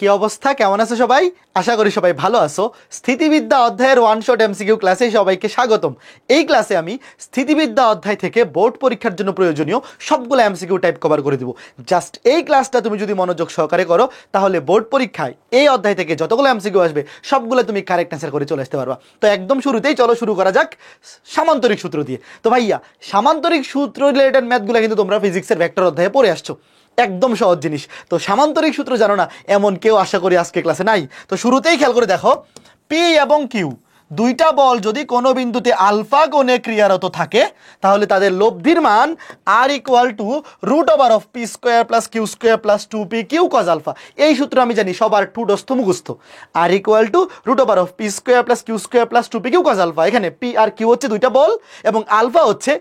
কি অবস্থা, কেমন আছো সবাই? আশা করি সবাই ভালো আছো। স্থিতিবিদ্যা অধ্যায়ের ওয়ান শট এমসিকিউ ক্লাসে সবাইকে স্বাগতম। এই ক্লাসে আমি স্থিতিবিদ্যা অধ্যায় থেকে বোর্ড পরীক্ষার জন্য প্রয়োজনীয় সবগুলো এমসিকিউ টাইপ কভার করে দেবো। জাস্ট এই ক্লাসটা তুমি যদি মনোযোগ সহকারে করো তাহলে বোর্ড পরীক্ষায় এই অধ্যায় থেকে যতগুলো এমসিকিউ আসবে সবগুলো তুমি কারেক্ট অ্যান্সার করে চলে আসতে পারবা। তো একদম শুরুতেই চলো শুরু করা যাক সামান্তরিক সূত্র দিয়ে। তো ভাইয়া, সামান্তরিক সূত্র রিলেটেড ম্যাথগুলো কিন্তু তোমরা ফিজিক্সের ভেক্টর অধ্যায়ে পড়ে আসছো, একদম সহজ জিনিস। তো সামান্তরিক সূত্র জানো না এমন কেউ আশা করি আজকে ক্লাসে নাই। তো শুরুতেই খেয়াল করে দেখো, পি এবং কিউ দুইটা বল যদি কোনো বিন্দুতে আলফা কোণে ক্রিয়ারত থাকে তাহলে তাদের লব্ধির মান R equal to root over of P square plus Q square plus 2p Q cos alpha. এই সূত্র আমি জানি সবার ঠুটস্থ মুখস্থ। R equal to root over of P square plus Q square plus 2p Q cos alpha. এখানে P আর Q হচ্ছে দুইটা বল এবং আলফা হচ্ছে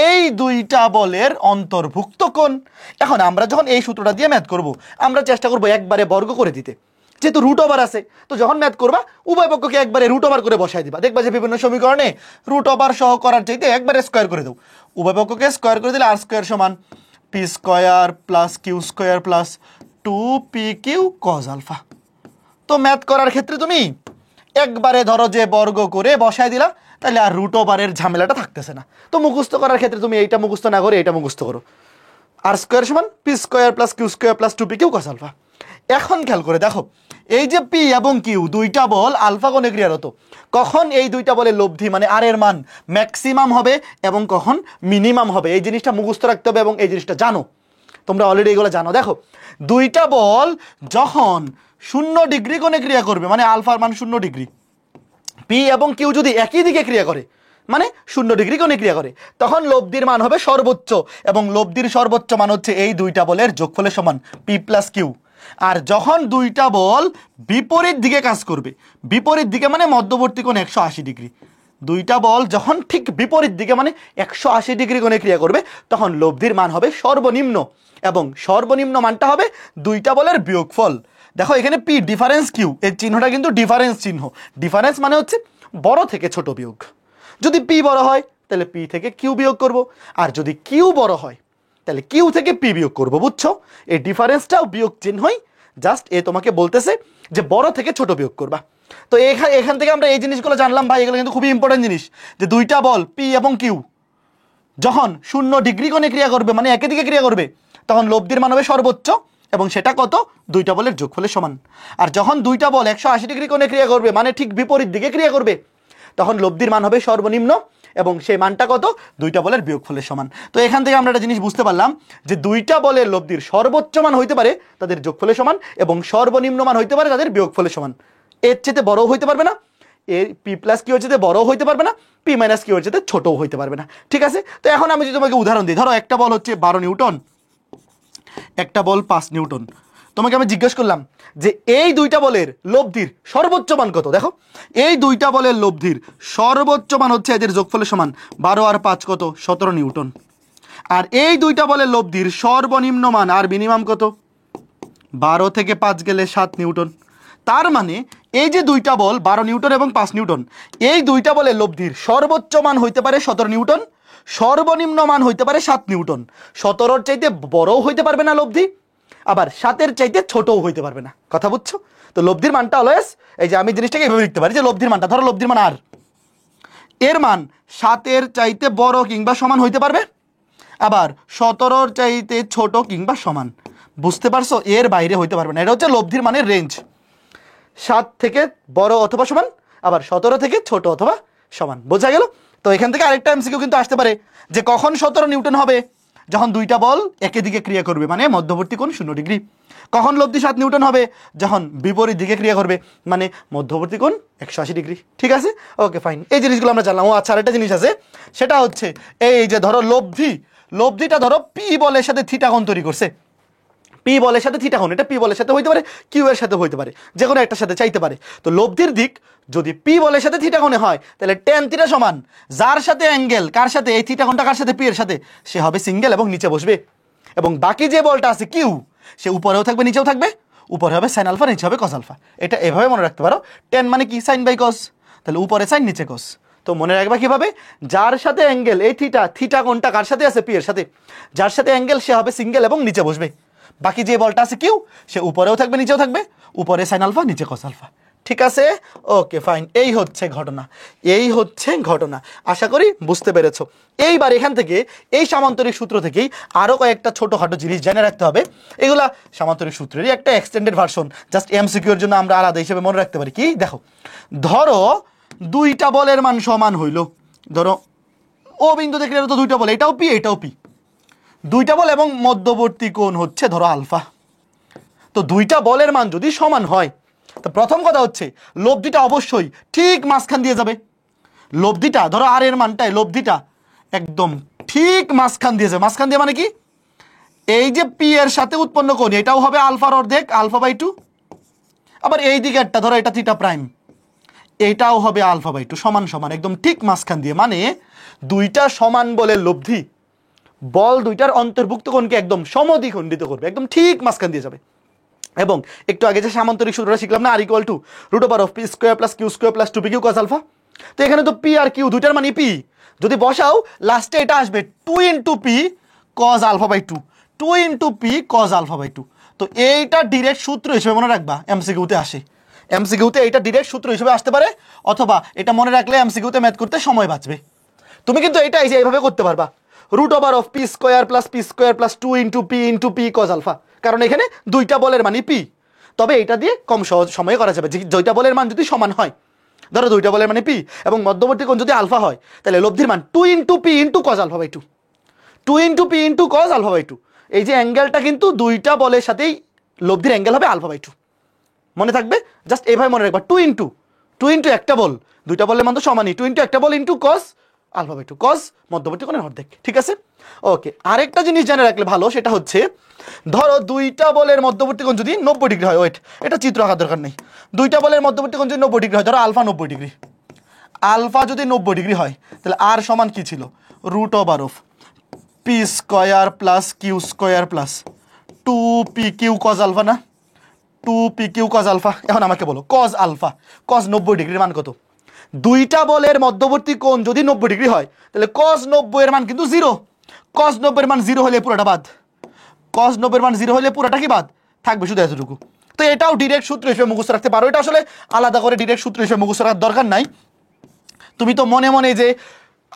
এই দুইটা বলের অন্তর্ভুক্ত কোণ। এখন আমরা যখন এই সূত্রটা দিয়ে ম্যাথ করব আমরা চেষ্টা করবো একবারে বর্গ করে দিতে, যেহেতু রুট ওভার আছে। তো যখন ম্যাথ করবা উভয় পক্ষকে একবারে রুট ওভার করে বসাই দিবা, দেখবা যে বিভিন্ন সমীকরণে রুট ওভার সহ করার চাইতে একবারে স্কোয়ার করে দাও। উভয় পক্ষকে স্কোয়ার করে দিলে আর স্কোয়ার সমান P square plus Q square plus 2p Q cos alpha. তো ম্যাথ করার ক্ষেত্রে তুমি একবারে ধরো যে বর্গ করে বসাই দিলা, তাহলে আর রুট ওভারের ঝামেলাটা থাকতেছে না। তো মুখস্থ করার ক্ষেত্রে তুমি এইটা মুখস্থ না করে এইটা মুখস্থ করো, আর স্কোয়ার সমান P square plus Q square plus 2p Q cos alpha. এখন খেয়াল করে দেখো, এই যে পি এবং কিউ দুইটা বল আলফা কোণে ক্রিয়ারত, কখন এই দুইটা বলের লব্ধি মানে আর এর মান ম্যাক্সিমাম হবে এবং কখন মিনিমাম হবে, এই জিনিসটা মুখস্থ রাখতে হবে এবং এই জিনিসটা জানো, তোমরা অলরেডি এগুলো জানো। দেখো, দুইটা বল যখন 0 ডিগ্রি কোণে ক্রিয়া করবে মানে আলফার মান 0 ডিগ্রি, পি এবং কিউ যদি একই দিকে ক্রিয়া করে মানে 0 ডিগ্রি কোণে ক্রিয়া করে, তখন লব্ধির মান হবে সর্বোচ্চ এবং লব্ধির সর্বোচ্চ মান হচ্ছে এই দুইটা বলের যোগফলের সমান পি প্লাস কিউ। আর যখন দুইটা বল বিপরীত দিকে কাজ করবে, বিপরীত দিকে মানে মধ্যবর্তী কোণ 180 ডিগ্রি, দুইটা বল যখন ঠিক বিপরীত দিকে মানে 180 ডিগ্রি কোণে ক্রিয়া করবে তখন লব্ধির মান হবে সর্বনিম্ন এবং সর্বনিম্ন মানটা হবে দুইটা বলের বিয়োগফল। দেখো এখানে পি ডিফারেন্স কিউ, এর চিহ্নটা কিন্তু ডিফারেন্স চিহ্ন। ডিফারেন্স মানে হচ্ছে বড় থেকে ছোট বিয়োগ। যদি পি বড় হয় তাহলে পি থেকে কিউ বিয়োগ করব, আর যদি কিউ বড় হয় তাহলে কিউ থেকে পি বিয়োগ করব। বুঝছো? এই ডিফারেন্সটাও বিয়োগ চিহ্নই, জাস্ট এ তোমাকে বলতেছে যে বড় থেকে ছোট বিয়োগ করবা। তো এখান থেকে আমরা এই জিনিসগুলো জানলাম ভাই, এগুলো কিন্তু খুবই ইম্পর্টেন্ট জিনিস, যে দুইটা বল পি এবং কিউ যখন 0 ডিগ্রি কোণে ক্রিয়া করবে মানে একই দিকে ক্রিয়া করবে তখন লব্ধির মান হবে সর্বোচ্চ এবং সেটা কত? দুইটা বলের যোগফলের সমান। আর যখন দুইটা বল 180 ডিগ্রি কোণে ক্রিয়া করবে মানে ঠিক বিপরীত দিকে ক্রিয়া করবে তখন লব্ধির মান হবে সর্বনিম্ন এবং সেই মানটা কত? দুইটা বলের বিয়োগফলের সমান। তো এখান থেকে আমরা একটা জিনিস বুঝতে পারলাম যে দুইটা বলের লব্ধির সর্বোচ্চ মান হইতে পারে তাদের যোগফলের সমান এবং সর্বনিম্ন মান হইতে পারে তাদের বিয়োগফলের সমান। এর চেয়ে বড়ও হইতে পারবে না, এর পি প্লাস কিউ চেয়ে বড়ও হইতে পারবে না, পি মাইনাস কিউ চেয়ে ছোটও হইতে পারবে না। ঠিক আছে? তো এখন আমি যদি তোমাকে উদাহরণ দিই, ধরো একটা বল হচ্ছে 12 নিউটন, একটা বল 5 নিউটন। তোমাকে আমি জিজ্ঞেস করলাম যে এই দুইটা বলের লব্ধির সর্বোচ্চ মান কত। দেখো, এই দুইটা বলের লব্ধির সর্বোচ্চ মান হচ্ছে এদের যোগফলের সমান 12 আর 5 কত? 17 নিউটন। আর এই দুইটা বলের লব্ধির সর্বনিম্ন মান আর মিনিমাম কত? 12 থেকে 5 গেলে 7 নিউটন। তার মানে এই যে দুইটা বল 12 নিউটন এবং 5 নিউটন, এই দুইটা বলের লব্ধির সর্বোচ্চ মান হইতে পারে 17 নিউটন, সর্বনিম্ন মান হইতে পারে 7 নিউটন। 17-র চাইতে বড়ও হইতে পারবে না লব্ধি, আবার 7-এর চাইতে ছোটও হইতে পারবে না। কথা বুঝছো? তো লব্ধির মানটা অলওয়েজ, এই যে আমি জিনিসটাকে এভাবে লিখতে পারি যে লব্ধির মানটা, ধরো লব্ধির মান আর, এর মান 7-এর চাইতে বড় কিংবা সমান হইতে পারবে, আবার 17-র চাইতে ছোট কিংবা সমান। বুঝতে পারছো? এর বাইরে হইতে পারবে না। এটা হচ্ছে লব্ধির মানের রেঞ্জ, 7 থেকে বড় অথবা সমান, আবার 17 থেকে ছোট অথবা সমান। বোঝা গেল? তো এখান থেকে আরেকটা এমসিকিউ কিন্তু আসতে পারে যে কখন 17 নিউটন হবে? যখন দুইটা বল একই দিকে ক্রিয়া করবে মানে মধ্যবর্তী কোণ 0 ডিগ্রি। কখন লব্ধি 7 নিউটন হবে? যখন বিপরীত দিকে ক্রিয়া করবে মানে মধ্যবর্তী কোণ 180 ডিগ্রি। ঠিক আছে? ওকে, ফাইন। এই জিনিসগুলো আমরা জানলাম। ও আচ্ছা, আরেকটা জিনিস আছে, সেটা হচ্ছে এই যে ধরো লব্ধিটা ধরো পি বলের সাথে থিটা কোণ তৈরি করছে। পি বলের সাথে থিটা কোণ, এটা পি বলের সাথে হইতে পারে, কিউ এর সাথে হইতে পারে, যে কোনো একটার সাথে চাইতে পারে। তো লব্ধির দিক যদি পি বলের সাথে থিটা কোণে হয় তাহলে tan থিটা সমান যার সাথে অ্যাঙ্গেল, কার সাথে? এই থিটা কোণটা কার সাথে? পি এর সাথে, সে হবে সিঙ্গেল এবং নিচে বসবে। এবং বাকি যে বলটা আছে কিউ, সে উপরেও থাকবে নিচেও থাকবে, উপরে হবে সাইন আলফা, নিচে হবে কস আলফা। এটা এভাবে মনে রাখতে পারো, tan মানে কি? সাইন বাই কস, তাহলে উপরে সাইন নিচে কস। তো মনে রাখবা কিভাবে? যার সাথে অ্যাঙ্গেল, এই থিটা কোণটা কার সাথে আছে? পি এর সাথে, যার সাথে অ্যাঙ্গেল সে হবে সিঙ্গেল এবং নিচে বসবে। বাকি যে বলটা আছে কিউ সে উপরেও থাকবে নিচেও থাকবে, উপরে সাইন আলফা নিচে কস আলফা। ঠিক আছে, ওকে ফাইন। এই হচ্ছে ঘটনা, এই হচ্ছে ঘটনা। আশা করি বুঝতে পেরেছো। এইবার এখান থেকে এই সামান্তরিক সূত্র থেকেই আরও কয়েকটা ছোটোখাটো জিনিস জেনে রাখতে হবে। এগুলা সামান্তরিক সূত্রেরই একটা এক্সটেন্ডেড ভার্সন, জাস্ট এমসিকিউর জন্য আমরা আলাদা হিসেবে মনে রাখতে পারি। কি দেখো, ধরো দুইটা বলের মান সমান হইল, ধরো ও বিন্দু দেখলে তো দুইটা বল, এটাও পি এটাও পি, দুইটা বল এবং মধ্যবর্তী কোণ হচ্ছে ধরো আলফা। তো দুইটা বলের মান যদি সমান হয়, তো প্রথম কথা হচ্ছে লব্ধিটা অবশ্যই ঠিক মাঝখান দিয়ে যাবে। লব্ধিটা ধরো আর এর মানটাই, লব্ধিটা একদম ঠিক মাঝখান দিয়ে যাবে। মাঝখান দিয়ে মানে কি, এই যে পি এর সাথে উৎপন্ন কোণ এটাও হবে আলফার অর্ধেক, আলফা বাই টু। আবার এই দিকে একটা ধরো এটা থিটা প্রাইম, এইটাও হবে আলফা বাই টু, সমান সমান একদম ঠিক মাঝখান দিয়ে। মানে দুইটা সমান বলের লব্ধি বল দুইটার অন্তর্ভুক্ত কোণকে একদম সমদ্বিখণ্ডিত করবে, একদম ঠিক মাঝখান দিয়ে যাবে। এবং একটু আগে যে সামান্তরিক সূত্রটা শিখলাম না, R equal to root over of P square plus Q square plus two P Q cos alpha. তো এখানে তো পি আর কিউ দুইটার মানে পি, যদি বসাও লাস্টে এটা আসবে two into P cos alpha by two, two into P cos alpha by two. তো এইটা ডিরেক্ট সূত্র হিসেবে মনে রাখবা, এমসিকিউতে আসে। এমসিকিউতে এইটা ডিরেক্ট সূত্র হিসেবে আসতে পারে, অথবা এটা মনে রাখলে এমসিকিউতে ম্যাথ করতে সময় বাঁচবে। তুমি কিন্তু এটা এই যে এইভাবে করতে পারবা, root over of P square plus two into P cos alpha, কারণ এখানে দুইটা বলের মানে পি। তবে এটা দিয়ে কম সহজ সময়ে করা যাবে, দুইটা বলের মান যদি সমান হয়। ধরো দুইটা বলের মানে পি এবং মধ্যবর্তী কোণ যদি আলফা হয়, তাহলে লব্ধির মান two into P into cos alpha by two, two into P into cos alpha by two. এই যে অ্যাঙ্গেলটা কিন্তু দুইটা বলের সাথেই লব্ধির অ্যাঙ্গেল হবে আলফা বাই টু। মনে থাকবে, জাস্ট এইভাবে মনে রাখবা, টু ইন্টু একটা বল, দুইটা বলের মান তো সমানই, টু ইন্টু একটা বল into cos alpha by two, cos মধ্যবর্তী কোণের অর্ধেক। ঠিক আছে, ওকে। আরেকটা জিনিস জেনে রাখলে ভালো, সেটা হচ্ছে ধরো দুইটা বলের মধ্যবর্তী কোণ যদি 90 ডিগ্রি হয়, ওয়েট এটা চিত্র আঁকার দরকার নেই, দুইটা বলের মধ্যবর্তী কোণ যদি 90 ডিগ্রি হয়, ধরো আলফা 90 ডিগ্রি, আলফা যদি 90 ডিগ্রি হয়, তাহলে আর সমান কি ছিল, root over of P square plus Q square plus two P Q cos alpha না, two P Q cos alpha. এখন আমাকে বলো কস আলফা, কস 90 ডিগ্রির মান কত? দুইটা বলের মধ্যবর্তী কোণ যদি 90 ডিগ্রি হয়, তাহলে কস 90 এর মান কিন্তু জিরো। কস 90 এর মান জিরো হলে পুরোটা বাদ, কস 90 এর মান জিরো হলে পুরোটা কি বাদ থাকবে, শুধু এতটুকু। তো এটাও ডিরেক্ট সূত্র হিসেবে মুখস্থ রাখতে পারো, এটা আসলে আলাদা করে ডিরেক্ট সূত্র হিসেবে মুখস্থ রাখার দরকার নাই। তুমি তো মনে মনে যে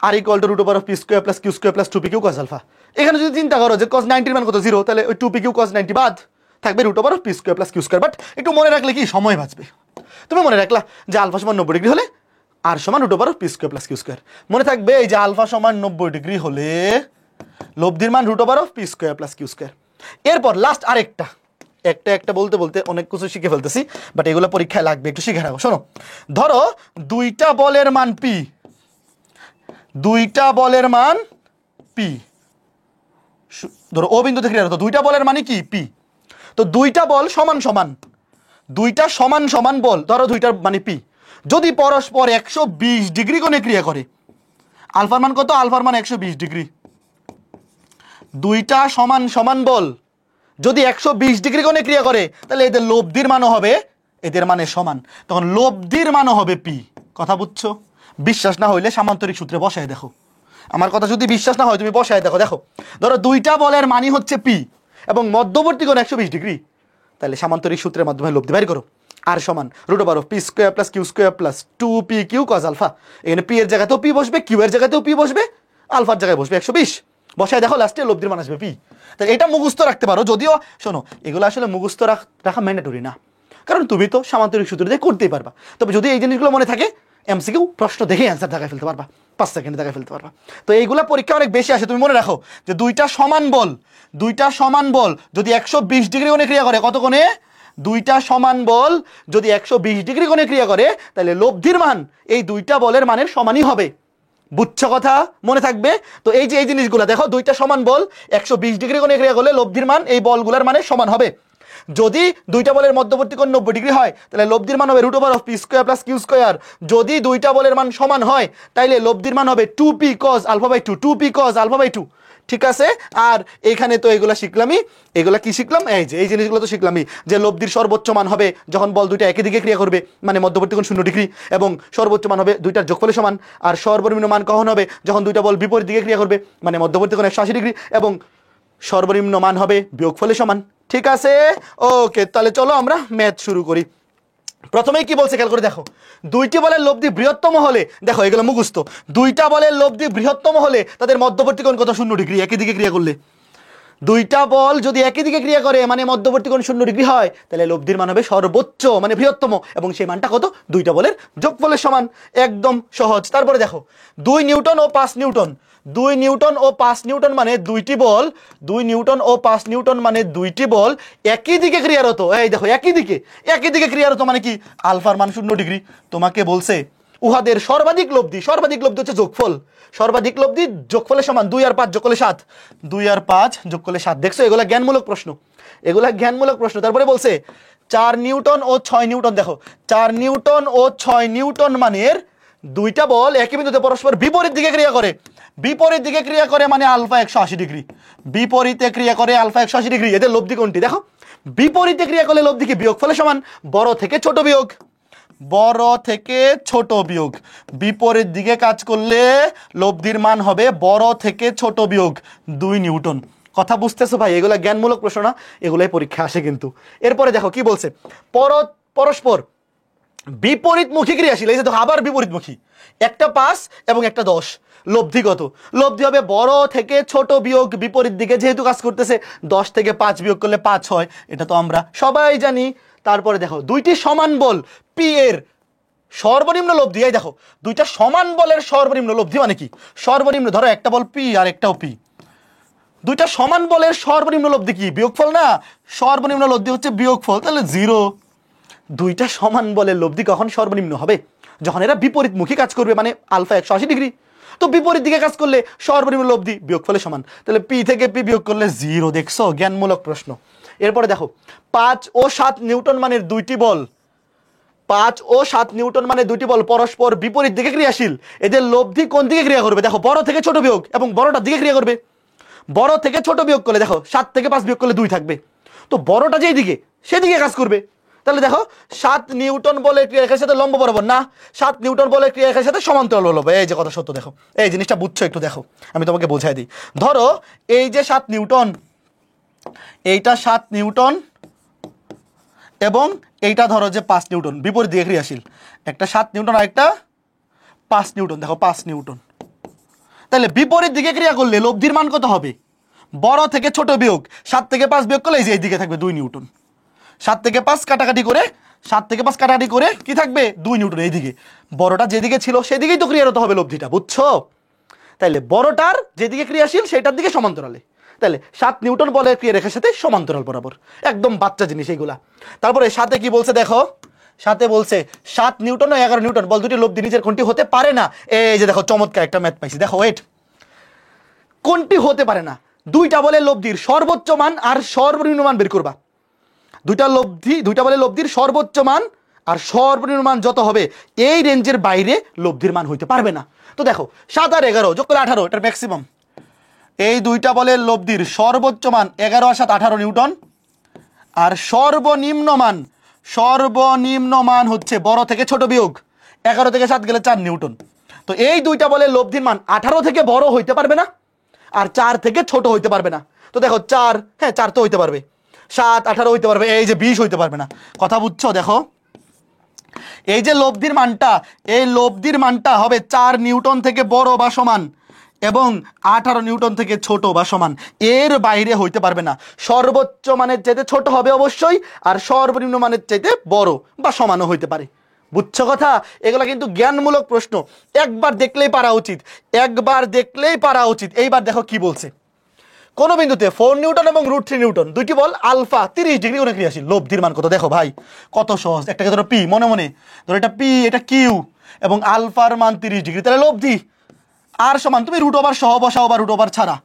R equal to root over of P square plus Q square plus two P Q cos alpha, এখানে যদি চিন্তা করো যে কস 90 এর মান কত জিরো, তাহলে ওই টু পি কিউ কস 90 বাদ থাকবে root over of P square plus Q square. But একটু মনে রাখলে কি সময় বাঁচবে। তুমি মনে রাখলা যে আলফা সমান 90 ডিগ্রি হলে আর সমান root over of P square plus Q square. মনে থাকবে এই যে আলফা সমান 90 ডিগ্রি হলে লব্ধির মান root over of P square plus Q square. এরপর লাস্ট আরেকটা, একটা বলতে বলতে অনেক কিছু শিখে ফেলতেছি, বাট এগুলো পরীক্ষায় লাগবে, একটু শিখে রাখো। শোনো, ধরো দুইটা বলের মান পি, দুইটা বলের মান পি, ধরো ও বিন্দু থেকে তো দুইটা বলের মানে কি পি। তো দুইটা বল সমান সমান, দুইটা সমান সমান বল ধরো দুইটার মানে পি, যদি পরস্পর 120 ডিগ্রি কোণে ক্রিয়া করে, আলফার মান কত, আলফার মান 120 ডিগ্রি। দুইটা সমান সমান বল যদি 120 ডিগ্রি কোণে ক্রিয়া করে, তাহলে এদের লব্ধির মানও হবে এদের মানের সমান, তখন লব্ধির মানও হবে পি। কথা বুঝছো? বিশ্বাস না হইলে সামান্তরিক সূত্রে বসায় দেখো, আমার কথা যদি বিশ্বাস না হয় তুমি বসায় দেখো। দেখো ধরো দুইটা বলের মানই হচ্ছে পি এবং মধ্যবর্তী কোণ 120 ডিগ্রি, তাহলে সামান্তরিক সূত্রের মাধ্যমে লব্ধি বের করো। আর সমান root over of P square plus Q square plus two P Q cos alpha. এখানে পি এর জায়গাতেও পি বসবে, কিউ এর জায়গাতেও পি বসবে, আলফার জায়গায় বসবে 120। বসায় দেখো লাস্টে লব্ধির মান আসবে পি। তাহলে এটা মুখস্থ রাখতে পারো, যদিও শোনো এগুলো আসলে মুখস্থ রাখা ম্যান্ডেটরি না, কারণ তুমি তো সামান্তরিক সূত্র দিয়ে করতেই পারবা। তবে যদি এই জিনিসগুলো মনে থাকে, এমসিকিউ প্রশ্ন দেখে অ্যান্সার দেখায় ফেলতে পারবা, 5 সেকেন্ডে দেখায় ফেলতে পারবা। তো এইগুলা পরীক্ষা অনেক বেশি আসে, তুমি মনে রাখো যে দুইটা সমান বল যদি 120 ডিগ্রি কোণে ক্রিয়া করে, কত কোণে, দুইটা সমান বল যদি 120 ডিগ্রি কোণে ক্রিয়া করে, তাহলে লব্ধির মান এই দুইটা বলের মানের সমানই হবে। বুঝছো কথা? মনে থাকবে। তো এই যে এই জিনিসগুলো দেখো, দুইটা সমান বল 120 ডিগ্রি কোণে ক্রিয়া করলে লব্ধির মান এই বলগুলোর মানের সমান হবে। যদি দুইটা বলের মধ্যবর্তী কোণ 90 ডিগ্রি হয়, তাহলে লব্ধির মান হবে root over of P square plus Q square. যদি দুইটা বলের মান সমান হয়, তাইলে লব্ধির মান হবে two P cos alpha by two, two P cos alpha by two. ঠিক আছে? আর এখানে তো এগুলা শিখলামই, এগুলা কি শিখলাম, এই যে এই জিনিসগুলো তো শিখলামই, যে লব্ধির সর্বোচ্চ মান হবে যখন বল দুইটা একই দিকে ক্রিয়া করবে, মানে মধ্যবর্তী কোণ 0 ডিগ্রি, এবং সর্বোচ্চ মান হবে দুইটার যোগফলের সমান। আর সর্বনিম্ন মান কখন হবে, যখন দুইটা বল বিপরীত দিকে ক্রিয়া করবে, মানে মধ্যবর্তী কোণ 180 ডিগ্রি, এবং সর্বনিম্ন মান হবে বিয়োগফলের সমান। ঠিক আছে, ওকে, তাহলে চলো আমরা ম্যাথ শুরু করি। প্রথমেই কি বলছে খেয়াল করে দেখো, দুইটি বলের লব্ধি বৃহত্তম হলে, দেখো এগুলো মুখস্থ, দুইটা বলের লব্ধি বৃহত্তম হলে তাদের মধ্যবর্তী কোণ কত? 0 ডিগ্রি। একই দিকে ক্রিয়া করলে, দুইটা বল যদি একই দিকে ক্রিয়া করে মানে মধ্যবর্তী কোণ 0 ডিগ্রি হয়, তাহলে লব্ধির মান হবে সর্বোচ্চ মানে বৃহত্তম, এবং সেই মানটা কত? দুইটা বলের যোগফলের সমান। একদম সহজ। তারপরে দেখো 2 নিউটন ও 5 নিউটন, 2 নিউটন ও 5 নিউটন মানে দুইটি বল, 2 নিউটন ও 5 নিউটন মানে দুইটি বল একই দিকে ক্রিয়ারত। এই দেখো একই দিকে ক্রিয়ারত মানে কি? আলফার মান 0 ডিগ্রি। তোমাকে বলছে উহাদের সর্বাধিক লব্ধি হচ্ছে যোগফল, সর্বাধিক লব্ধি যোগফলের সমান 2 আর 5 যোগ করলে 7, 2 আর 5 যোগ করলে 7। দেখছো এগুলা জ্ঞানমূলক প্রশ্ন। তারপরে বলছে 4 নিউটন ও 6 নিউটন, দেখো 4 নিউটন ও 6 নিউটন মানের দুইটা বল একই বিন্দুতে পরস্পর বিপরীত দিকে ক্রিয়া করে মানে আলফা 180 ডিগ্রি, বিপরীতে ক্রিয়া করে আলফা 180 ডিগ্রি। এদের লব্ধি কোনটি? দেখো বিপরীতে ক্রিয়া করলে লব্ধি কি? বিয়োগফলের সমান, বড় থেকে ছোট বিয়োগ, বিপরীত দিকে কাজ করলে লব্ধির মান হবে বড় থেকে ছোট বিয়োগ 2 নিউটন। কথা বুঝতেছো ভাই? এগুলা জ্ঞানমূলক প্রশ্ন না, এগুলাই পরীক্ষা আসে কিন্তু। এরপরে দেখো কি বলছে, পরস্পর বিপরীতমুখী ক্রিয়াশীল, এই যে দেখো আবার বিপরীতমুখী, একটা 5 এবং একটা 10, লব্ধি কত? লব্ধি হবে বড় থেকে ছোট বিয়োগ বিপরীত দিকে যেহেতু কাজ করতেছে, 10 থেকে 5 বিয়োগ করলে 5 হয়, এটা তো আমরা সবাই জানি। তারপরে দেখো দুইটি সমান বল পি এর সর্বনিম্ন লব্ধি, এই দেখো দুইটা সমান বলের সর্বনিম্ন লব্ধি মানে কি? সর্বনিম্ন, ধরো একটা বল পি আর একটাও পি, দুইটা সমান বলের সর্বনিম্ন লব্ধি কি? বিয়োগফল না, সর্বনিম্ন লব্ধি হচ্ছে বিয়োগফল, তাহলে 0। দুইটা সমান বলের লব্ধি কখন সর্বনিম্ন হবে? যখন এরা বিপরীতমুখী কাজ করবে, মানে আলফা 180 ডিগ্রি। তো বিপরীত দিকে কাজ করলে সর্বনিম্ন লব্ধি বিয়োগফলের সমান, তাহলে পি থেকে পি বিয়োগ করলে 0। দেখছো জ্ঞানমূলক প্রশ্ন। এরপরে দেখো 5 ও 7 নিউটন মানের দুইটি বল, 5 ও 7 নিউটন মানে দুইটি বল পরস্পর বিপরীত দিকে ক্রিয়াশীল, এদের লব্ধি কোন দিকে ক্রিয়া করবে? দেখো বড় থেকে ছোট বিয়োগ, এবং বড়টার দিকে ক্রিয়া করবে। বড় থেকে ছোট বিয়োগ করলে দেখো 7 থেকে 5 বিয়োগ করলে 2 থাকবে, তো বড়টা যেই দিকে সেদিকে কাজ করবে। তাহলে দেখো 7 নিউটন বলের ক্রিয়ারেখার সাথে লম্ব বরাবর না, 7 নিউটন বলের ক্রিয়ারেখার সাথে সমান্তরাল হলো। এই যে কথা সত্য, দেখো এই জিনিসটা বুঝছো একটু, দেখো আমি তোমাকে বোঝাই দিই। ধরো এই যে 7 নিউটন, এইটা 7 নিউটন এবং এইটা ধরো যে 5 নিউটন, বিপরীত দিকে ক্রিয়াশীল, একটা 7 নিউটন আর একটা 5 নিউটন, দেখো 5 নিউটন। তাহলে বিপরীত দিকে ক্রিয়া করলে লব্ধির মান কত হবে? বড় থেকে ছোট বিয়োগ, 7 থেকে 5 বিয়োগ করলে এই যে এইদিকে থাকবে 2 নিউটন, 7 থেকে 5 কাটাকাটি করে কি থাকবে? 2 নিউটন। এইদিকে বড়টা যেদিকে ছিল সেদিকেই তো ক্রিয়ারত হবে লব্ধিটা, বুঝছো? তাইলে বড়টার যেদিকে ক্রিয়াশীল সেটার দিকে সমান্তরালে, তাহলে 7 নিউটন বলের ক্রিয়ারেখার সাথে সমান্তরাল বরাবর, একদম বাচ্চা জিনিস এইগুলা। তারপরে সাথে কি বলছে দেখো, সাথে বলছে 7 নিউটন ও 11 নিউটন বল দুটি লব্ধি নিচের কোনটি হতে পারে না। এই যে দেখো চমৎকার একটা ম্যাথ পাইছি, দেখো ওয়েট, কোনটি হতে পারে না? দুইটা বলের লব্ধির সর্বোচ্চ মান আর সর্বনিম্ন মান বের করবা। দুইটা বলের লব্ধির সর্বোচ্চ মান আর সর্বনিম্ন মান যত হবে এই রেঞ্জের বাইরে লব্ধির মান হইতে পারবে না। তো দেখো 7 আর 11 যোগ করে 18, এটার ম্যাক্সিমাম। এই দুইটা বলের লব্ধির সর্বোচ্চ মান 11 আর 7 18 নিউটন, আর সর্বনিম্ন মান হচ্ছে বড় থেকে ছোট বিয়োগ, 11 থেকে 7 গেলে 4 নিউটন। তো এই দুইটা বলের লব্ধির মান 18 থেকে বড় হইতে পারবে না, আর 4 থেকে ছোট হইতে পারবে না। তো দেখো 4, হ্যাঁ 4 তো হইতে পারবে, 7 18 হইতে পারবে, এই যে 20 হইতে পারবে না। কথা বুঝছো? দেখো এই যে লব্ধির মানটা হবে 4 নিউটন থেকে বড় বা সমান এবং 18 নিউটন থেকে ছোট বা সমান, এর বাইরে হইতে পারবে না। সর্বোচ্চ মানের চাইতে ছোট হবে অবশ্যই, আর সর্বনিম্ন মানের চাইতে বড় বা সমানও হইতে পারে। বুঝছো কথা? এগুলা কিন্তু জ্ঞানমূলক প্রশ্ন, একবার দেখলেই পারা উচিত। এইবার দেখো কি বলছে, কোন বিন্দুতে 4 নিউটন এবং √3 নিউটন দুইটি বল আলফা 30 ডিগ্রি কোণে ক্রিয়াশীল, লব্ধির মান কত? দেখো ভাই কত সহজ, একটাকে ধরো পি, মনে ধরো এটা পি, এটা কিউ, এবং আলফার মান 30 ডিগ্রি, তাহলে লব্ধি আর সমান, তুমি √ওভার সহ বসাও বা √ওভার ছাড়া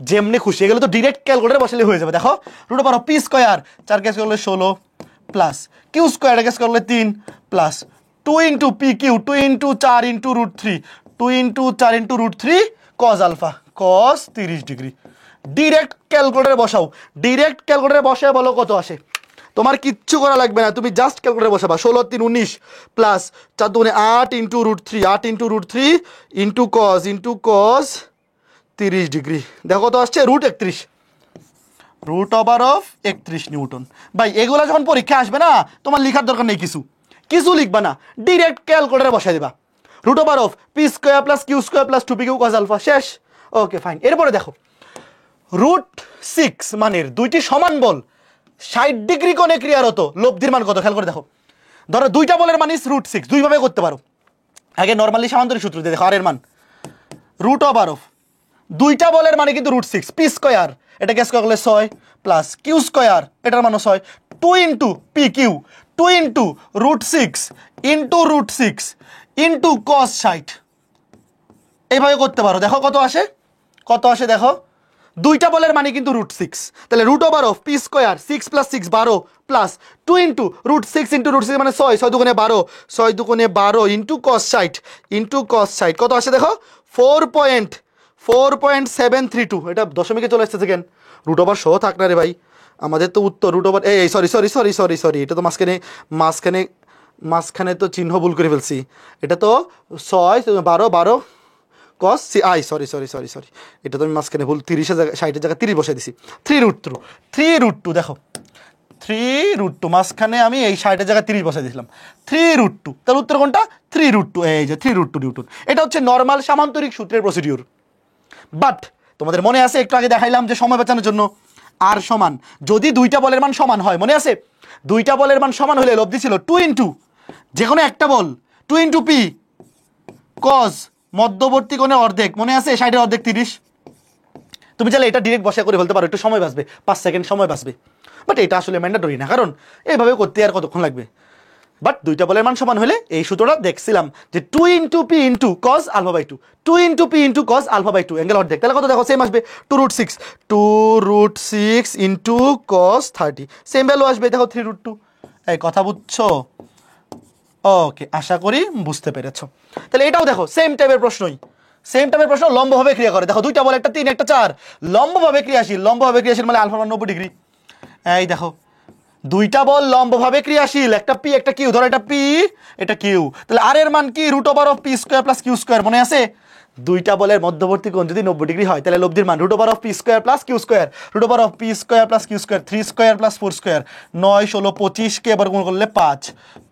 যেমনি খুশি, এগুলো তো ডিরেক্ট ক্যালকুলেটরে বসালে হয়ে যাবে। দেখো √ওভার পি স্কয়ার 4 কেস করলে 16 প্লাস কিউ স্কয়ার কেস করলে 3 plus 2 into P Q 2 into 4 into √3 2 into 4 into √3 cos alpha cos 30 degree. Direct ক্যালকুলেটরে বসায় বলো কত আসে। তোমার কিচ্ছু করা লাগবে না, তুমি জাস্ট ক্যালকুলেটরে বসাবা। 16 3 19 plus 4 2 8 into √3 into cos 30 degree. দেখো তো আসছে √31 রুট ওভার অফ 31 নিউটন। ভাই এগুলা যখন পরীক্ষা আসবে না, তোমার লেখার দরকার নেই, কিছু লিখবা না, ডিরেক্ট ক্যালকুলেটারে বসাই দিবা। Root over of P square plus Q square plus 2p Q cos alpha, শেষ। Okay fine. এরপরে দেখো √6 মানের দুইটি সমান বল 60 ডিগ্রি কোণে ক্রিয়ারত, লব্ধির মান কত? খেয়াল করে দেখো। ধরো দুইটা বলের মান ইস √6, দুইভাবে করতে পারো। আগে নর্মালি সামান্তরিক সূত্র দিয়ে দেখো, আর এর মান রুট ওভার অফ দুইটা বলের মানে কিন্তু √6, পি স্কোয়ার এটাকে স্কোয়ার করলে 6 প্লাস কিউ স্কোয়ার এটার মানও 6, 2 into P Q, 2 into √6 into √6 into cos 60। এইভাবে করতে পারো। দেখো কত আসে দেখো। দুইটা বলের মানে কিন্তু √6, তাহলে root over of P square 6 plus 6 12 plus 2 into √6 into √6 মানে 6, 6 দুগুণে 12, 6 দুগুণে 12 ইন্টু কস 60 কত আসে দেখো 4.732। এটা দশমিকে চলে আসছে সেকেন্ড। রুট ওভার সহ থাক না রে ভাই, আমাদের তো উত্তর রুট ওভার এই সরি, এটা তো মাঝখানে তো চিহ্ন ভুল করে ফেলছি। এটা তো 6 12 কস সরি, এটা তো আমি মাঝখানে ভুল 30-এর জায়গায় 60-এর জায়গায় 30 বসাই দিছি। 3√2 দেখো, 3√2 মাঝখানে আমি এই 60-এর জায়গায় 30 বসাই দিয়েছিলাম। 3√2, তার উত্তর কোনটা? 3√2, এই যে 3√2 নিউটন। এটা হচ্ছে নর্মাল সামান্তরিক সূত্রের প্রসিডিউর। বাট তোমাদের মনে আছে একটু আগে দেখাইলাম যে সময় বাঁচানোর জন্য আর সমান, যদি দুইটা বলের মান সমান হয়, মনে আছে দুইটা বলের মান সমান হলে লব্ধি ছিল 2 ইন্টু যে কোনো একটা বল 2 ইন্টু পি কজ মধ্যবর্তী কোণের অর্ধেক, মনে আছে 60-এর অর্ধেক 30। তুমি চাইলে এটা ডিরেক্ট বসা করে ফেলতে পারো, একটু সময় বাঁচবে, 5 সেকেন্ড সময় বাঁচবে। বাট এটা আসলে ম্যান্ডেটরি না, কারণ এইভাবে করতে আর কতক্ষণ লাগবে। বাট দুইটা বলের মান সমান হলে এই সূত্রটা দেখছিলাম যে 2 into P into cos alpha by 2, 2 into P into cos alpha by 2 angle অর্ধেক, তাহলে কত দেখো সেম আসবে 2√6 ইন্টু কজ 30, সেম ভ্যালু আসবে দেখো 3√2। এই কথা বুঝছো? ওকে, আশা করি বুঝতে পেরেছো। তাহলে এটাও দেখো সেম টাইপের প্রশ্ন, লম্বভাবে ক্রিয়া করে। দেখো দুইটা বল, একটা 3 একটা 4, লম্বভাবে ক্রিয়াশীল মানে আলফা মান 90 ডিগ্রি। এই দেখো দুইটা বল লম্বভাবে ক্রিয়াশীল, একটা পি একটা কিউ, ধরো এটা পি এটা কিউ, তাহলে আর এর মান কি? Root over of P square plus Q square. মনে আছে দুইটা বলের মধ্যবর্তী কোণ যদি 90 ডিগ্রি হয়, তাহলে লব্ধির মান root over of P square plus Q square, root over of P square plus Q square, 3 square plus 4 square, 9 16 25কে বর্গমূল করলে 5,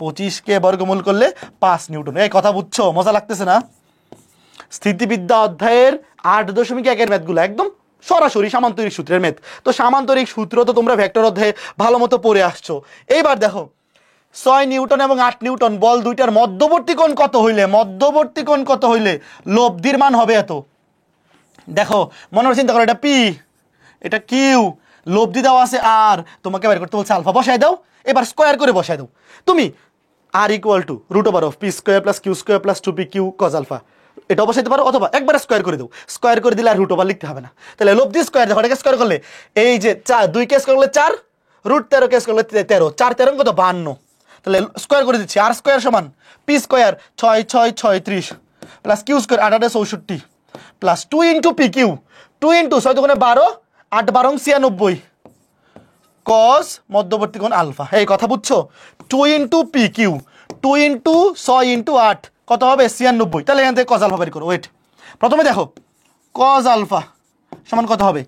25কে বর্গমূল করলে 5 নিউটন। এই কথা বুঝছো? মজা লাগতেছে না? স্থিতিবিদ্যা অধ্যায়ের 8.1-এর ম্যাথগুলো একদম সরাসরি সামান্তরিক সূত্রের ম্যাথ। তো সামান্তরিক সূত্র তো তোমরা ভেক্টর অধ্যায়ে ভালো মতো পড়ে আসছো। এইবার দেখো 6 নিউটন এবং 8 নিউটন বল দুইটার মধ্যবর্তী কোণ কত হইলে লব্ধির মান হবে এত। দেখো মনে করে চিন্তা করো, এটা পি এটা কিউ, লব্ধি দেওয়া আছে আর, তোমাকে বের করতে বলছে আলফা, বসায় দাও। এবার স্কোয়ার করে বসায় দাও তুমি, R equal to root over of P square plus Q square plus 2p Q cos alpha, এটা বসাইতে পারো, অথবা একবার স্কোয়ার করে দাও। স্কোয়ার করে দিলে আর রুট ওভার লিখতে হবে না। তাহলে লব্ধি স্কোয়ার, দেখো এটাকে স্কোয়ার করলে এই যে 4, 2 কে স্কোয়ার করলে 4, রুট 13 কে স্কোয়ার করলে 13, 4 13 কত 52। তাহলে স্কোয়ার করে দিচ্ছি, আর স্কোয়ার সমান P square 6 6 36 plus Q square 8 8 64 plus 2 into P Q, 2 into 6 2 12 8 12 96 cos মধ্যবর্তী কোণ আলফা। এই কথা বুঝছো? 2 into P Q, 2 into 6 into 8 কত হবে 96। তাহলে এখান থেকে কজ আলফা বের করো। ওয়েট, প্রথমে দেখো কজ আলফা সমান কত হবে,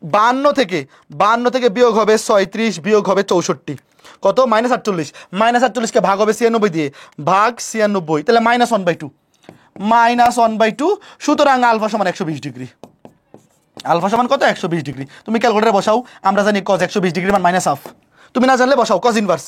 52 থেকে বিয়োগ হবে 36 বিয়োগ হবে 64, কত -48, -48কে ভাগ হবে 96 দিয়ে, ভাগ 96, তাহলে -1/2, সুতরাং আলফা সমান 120 ডিগ্রি। আলফা সমান কত? 120 ডিগ্রি। তুমি ক্যালকুলেটরে বসাও, আমরা জানি কজ 120 ডিগ্রি মান -1/2, তুমি না জানলে বসাও কজ ইনভার্স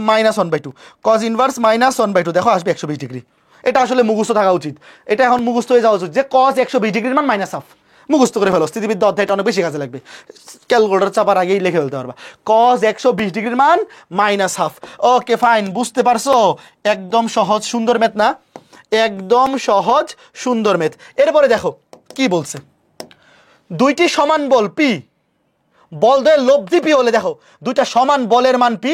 -1/2, কজ ইনভার্স -1/2, দেখো আসবে 120 ডিগ্রি। এটা আসলে মুখস্থ থাকা উচিত, এটা এখন মুখস্থ হয়ে যাওয়া উচিত যে কজ 120 ডিগ্রির মান -1/2, মুখস্থ করে ফেলো। স্থিতিবিদ্যা অধ্যায়টা অনেক বেশি কাজে লাগবে, ক্যালকুলেটর চাপার আগেই লিখে ফেলতে পারবা কজ 120 ডিগ্রির মান -1/2। ওকে ফাইন, বুঝতে পারছো? একদম সহজ সুন্দর ম্যাথ না? একদম সহজ সুন্দর ম্যাথ। এরপরে দেখো কি বলছে, দুইটি সমান বল পি, বল দ্বয়ের লব্ধি পি হলে, দেখো দুইটা সমান বলের মান পি,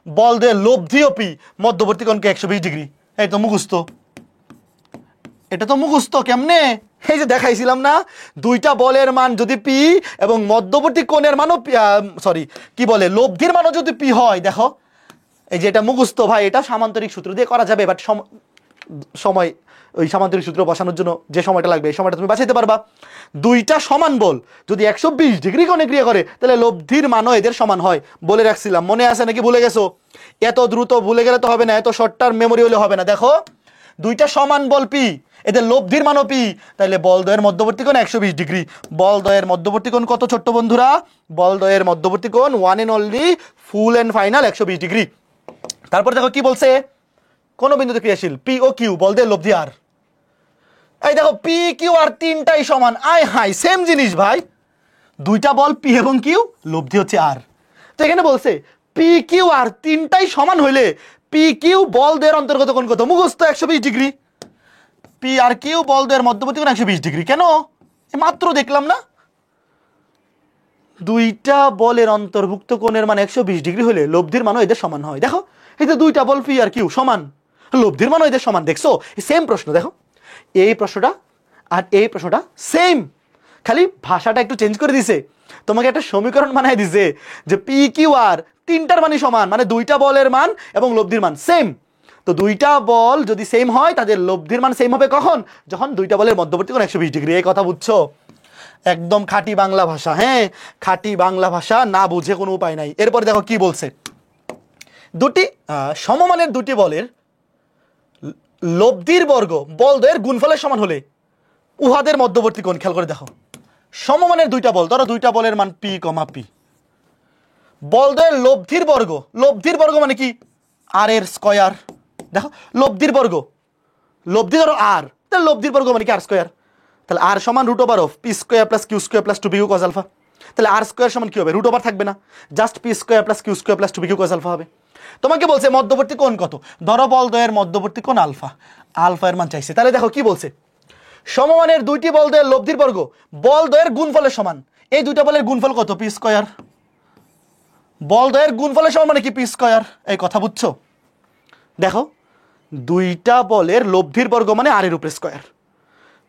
বল দ্বয়ের লব্ধিও পি, মধ্যবর্তী কোণকে 120 ডিগ্রি। এই তো মুখস্থ, এটা তো মুখস্থ। কেমনে? এই যে দেখাইছিলাম না, দুইটা বলের মান যদি পি এবং মধ্যবর্তী কোণের মানও কি বলে লব্ধির মানও যদি পি হয়, দেখো এই যে এটা মুখস্থ ভাই, এটা সামান্তরিক সূত্র দিয়ে করা যাবে। বাট সময় ওই সামান্তরিক সূত্র বসানোর জন্য যে সময়টা লাগবে এই সময়টা তুমি বাঁচাইতে পারবা। দুইটা সমান বল যদি 120 ডিগ্রি কোণে ক্রিয়া করে তাহলে লব্ধির মানও এদের সমান হয়, বলে রাখছিলাম, মনে আছে নাকি ভুলে গেছো? এত দ্রুত ভুলে গেলে তো হবে না, এত শর্ট টার্ম মেমোরি হলে হবে না। দেখো দুইটা সমান বল পি, এদের লব্ধির মানও পি, তাহলে বলদ্বয়ের মধ্যবর্তী কোণ 120 ডিগ্রি। বলদ্বয়ের মধ্যবর্তী কোণ কত ছোট্ট বন্ধুরা? বলদ্বয়ের মধ্যবর্তী কোণ one and only full and final 120 degree. তারপর দেখো কি বলছে, কোন বিন্দুতে ক্রিয়াশীল পি ও কিউ বলদের লব্ধি আর। এই দেখো পি কিউ আর তিনটাই সমান, আয় হাই সেম জিনিস ভাই, দুইটা বল পি এবং কিউ, লব্ধি হচ্ছে আর। তো এখানে বলছে পি কিউ আর তিনটাই সমান হইলে পি কিউ বলদের অন্তর্গত কোণ কত? মুখস্থ 120 ডিগ্রি। পি আর কিউ বলদের মধ্যবর্তী কোণ 120 ডিগ্রি। কেন? মাত্র দেখলাম না, দুইটা বলের অন্তর্ভুক্ত কোণের মান 120 ডিগ্রি হলে লব্ধির মানও এদের সমান হয়। দেখো এই যে দুইটা বল পি আর কিউ সমান, লব্ধির মানও এদের সমান। দেখছো সেম প্রশ্ন, দেখো এই প্রশ্নটা আর এই প্রশ্নটা সেম, খালি ভাষাটা একটু চেঞ্জ করে দিছে, তোমাকে একটা সমীকরণ বানায় দিছে যে পি কিউ আর তিনটার মানই সমান, মানে দুইটা বলের মান এবং লব্ধির মান সেম। তো দুইটা বল যদি সেম হয় তাদের লব্ধির মান সেম হবে কখন? যখন দুইটা বলের মধ্যবর্তী কোণ 120 ডিগ্রি। এই কথা বুঝছো? একদম খাঁটি বাংলা ভাষা, হ্যাঁ খাঁটি বাংলা ভাষা, না বুঝে কোনো উপায় নাই। এরপরে দেখো কি বলছে, দুটি সমমানের দুটি বলের লব্ধির বর্গ বলদ্বয়ের গুণফলের সমান হলে উহাদের মধ্যবর্তী কোণ, খেয়াল করে দেখো, সমমানের দুইটা বল, ধরো দুইটা বলের মান পি কমা পি, বলদ্বয়ের লব্ধির বর্গ, লব্ধির বর্গ মানে কি? আর এর স্কয়ার। দেখো লব্ধির বর্গ, লব্ধি ধরো আর, তাহলে লব্ধির বর্গ মানে কি? R square. তাহলে আর সমান root over of p square plus q square plus 2 q cos alpha. তাহলে আর স্কয়ার সমান কি হবে? রুট ওভার থাকবে না, just p square plus q square plus 2 q cos alpha হবে। তোমাকে বলছে মধ্যবর্তী কোণ কত? ধরো বলদ্বয়ের মধ্যবর্তী কোণ আলফা, আলফা এর মান চাইছে। তাহলে দেখো কি বলছে, সমমানের দুইটি বলদ্বয়ের লব্ধির বর্গ বলদ্বয়ের গুণফলের সমান। এই দুইটা বলের গুণফল কত? P square. বলদ্বয়ের গুণফলের সমান মানে কি? P square. এই কথা বুঝছো? দেখো দুইটা বলের লব্ধির বর্গ মানে আর এর উপরে স্কয়ার।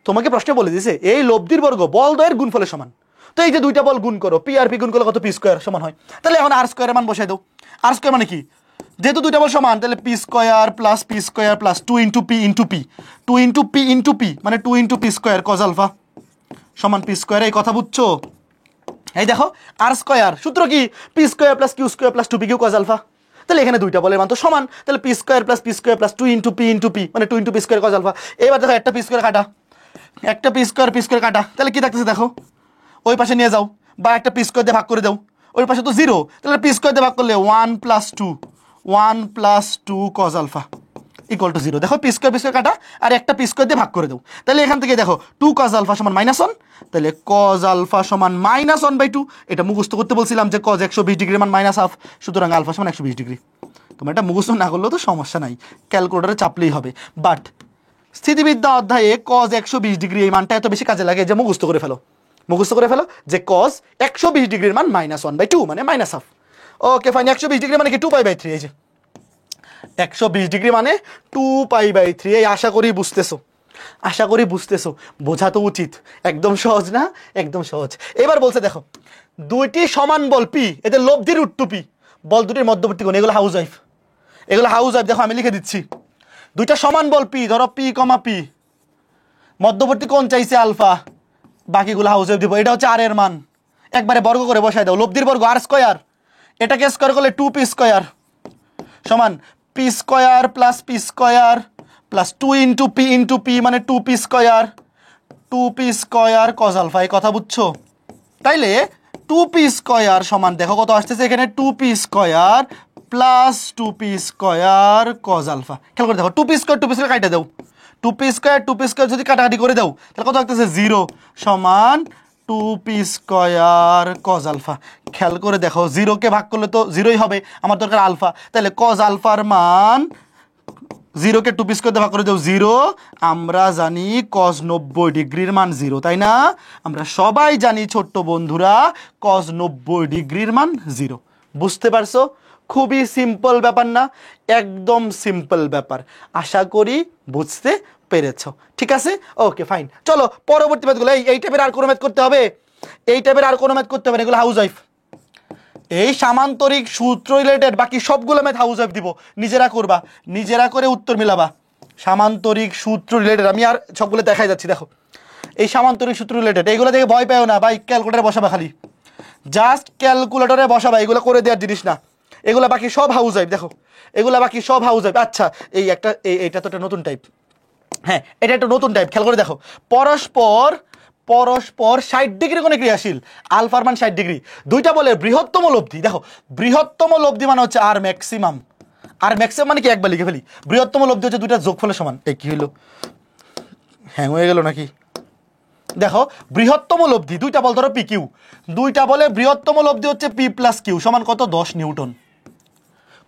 তোমাকে প্রশ্ন বলে দিয়েছে এই লব্ধির বর্গ বলদ্বয়ের গুণফলের সমান। তো এই যে দুইটা বল গুণ করো, পি আর পি গুণ করলে কত? পি স্কয়ার সমান হয়। তাহলে এখন আর স্কয়ারের মান বসাই দাও। আর স্কয়ার মানে কি? যেহেতু দুইটা বল সমান তাহলে p square plus 2 into P into p, 2 into P into p মানে 2 into p square cos alpha সমান পি স্কয়ার। এই কথা বুঝছো? এই দেখো আর স্কয়ার সূত্র কি? P square plus q square plus 2 p q cos alpha. তাহলে এখানে দুইটা বলের মান তো সমান, তাহলে p square plus 2 into p মানে 2 into p square cos alpha. এবার দেখো একটা পি স্কয়ার কাটা, একটা পি স্কয়ার কাটা, তাহলে কি থাকতেছে দেখো, ওই পাশে নিয়ে যাও বা একটা পি স্কয়ার দিয়ে ভাগ করে দাও, ওই পাশে তো 0, তাহলে পি স্কয়ার দিয়ে ভাগ করলে 1 plus 2 cos alpha equal to 0। দেখো পি স্কয়ার কাটা আর একটা পি স্কয়ার দিয়ে ভাগ করে দাও, তাহলে এখান থেকে দেখো 2 কজ আলফা সমান -1, তাহলে কজ আলফা সমান -1/2। এটা মুখস্থ করতে বলছিলাম যে কজ 120 ডিগ্রি মান -1/2, সুতরাং আলফা সমান 120 ডিগ্রি। তোমার এটা মুখস্থ না করলেও তো সমস্যা নাই, ক্যালকুলেটরে চাপলেই হবে। বাট স্থিতিবিদ্যা অধ্যায়ে কজ 120 ডিগ্রি এই মানটা এত বেশি কাজে লাগে যে মুখস্থ করে ফেলো যে কজ 120 ডিগ্রির মান -1/2 মানে -1/2। ওকে ফাইন, 120 ডিগ্রি মানে কি? 2π/3। এই যে 120 ডিগ্রি মানে 2π/3। এই আশা করি বুঝতেছো, বোঝা তো উচিত। একদম সহজ না? একদম সহজ। এবার বলছে দেখো দুইটি সমান বল পি, এদের লব্ধির রুট টু পি, বল দুটির মধ্যবর্তী কোণ, এগুলো হাউস ওয়াইফ। দেখো আমি লিখে দিচ্ছি, দুইটা সমান বল পি, ধরো পি কমা পি, মধ্যবর্তী কোণ চাইছে আলফা, বাকিগুলো হাউস ওয়াইফ দিব। এটা হচ্ছে আর এর মান, একবারে বর্গ করে বসাই দাও, লব্ধির বর্গ আর স্কয়ার, এটাকে স্কয়ার করলে 2p স্কয়ার সমান p square plus 2 into p মানে 2p স্কয়ার কজ আলফা। এই কথা বুঝছো? তাইলে 2p স্কয়ার সমান দেখো কত আসতেছে এখানে, 2p square plus 2p square cos alpha. খেয়াল করে দেখো 2p স্কয়ার কাটা দাও, 2p স্কয়ার যদি কাটাকাটি করে দাও তাহলে কত আসতেছে? 0 সমান 2p স্কয়ার কজ আলফা। খেয়াল করে দেখো 0 কে ভাগ করলে তো 0ই হবে, আমার দরকার আলফা, তাহলে কজ আলফার মান 0 কে 2p স্কয়ার দিয়ে ভাগ করে দাও 0। আমরা জানি কজ 90 ডিগ্রির মান 0, তাই না? আমরা সবাই জানি ছোট্ট বন্ধুরা কজ 90 ডিগ্রির মান 0। বুঝতে পারছো? খুবই সিম্পল ব্যাপার না? একদম সিম্পল ব্যাপার। আশা করি বুঝতে পেরেছো। ঠিক আছে, ওকে ফাইন। চলো পরবর্তী ম্যাথগুলো, এই টাইপের আর কোনো ম্যাথ করতে হবে, এগুলো হাউস ওয়াইফ। এই সামান্তরিক সূত্র রিলেটেড বাকি সবগুলো ম্যাথ হাউস ওয়াইফ দিব, নিজেরা করবা, নিজেরা করে উত্তর মিলাবা। সামান্তরিক সূত্র রিলেটেড, আমি আর সবগুলো দেখাই যাচ্ছি। দেখো এই সামান্তরিক সূত্র রিলেটেড, এইগুলো দেখে ভয় পেও না ভাই, ক্যালকুলেটারে বসাবা, খালি জাস্ট ক্যালকুলেটরে বসাবা, এগুলো করে দেওয়ার জিনিস না, এগুলা বাকি সব হাউস ওয়াইফ। দেখো এগুলা বাকি সব হাউস ওয়াইফ। আচ্ছা এই একটা এইটা তো একটা নতুন টাইপ, হ্যাঁ এটা একটা নতুন টাইপ, খেয়াল করে দেখো। পরস্পর পরস্পর 60 ডিগ্রি কোণে ক্রিয়াশীল, আলফার মান 60 ডিগ্রি, দুইটা বলে বৃহত্তম লব্ধি। দেখো বৃহত্তম লব্ধি মানে হচ্ছে আর ম্যাক্সিমাম, আর ম্যাক্সিমাম মানে কি, একবার লিখে ফেলি, বৃহত্তম লব্ধি হচ্ছে দুইটা যোগফলের সমান। এই কি হলো, হ্যাং হয়ে গেল নাকি? দেখো বৃহত্তম লব্ধি দুইটা বল, ধরো পি কিউ, দুইটা বলে বৃহত্তম লব্ধি হচ্ছে পি প্লাস কিউ সমান কত, 10 নিউটন।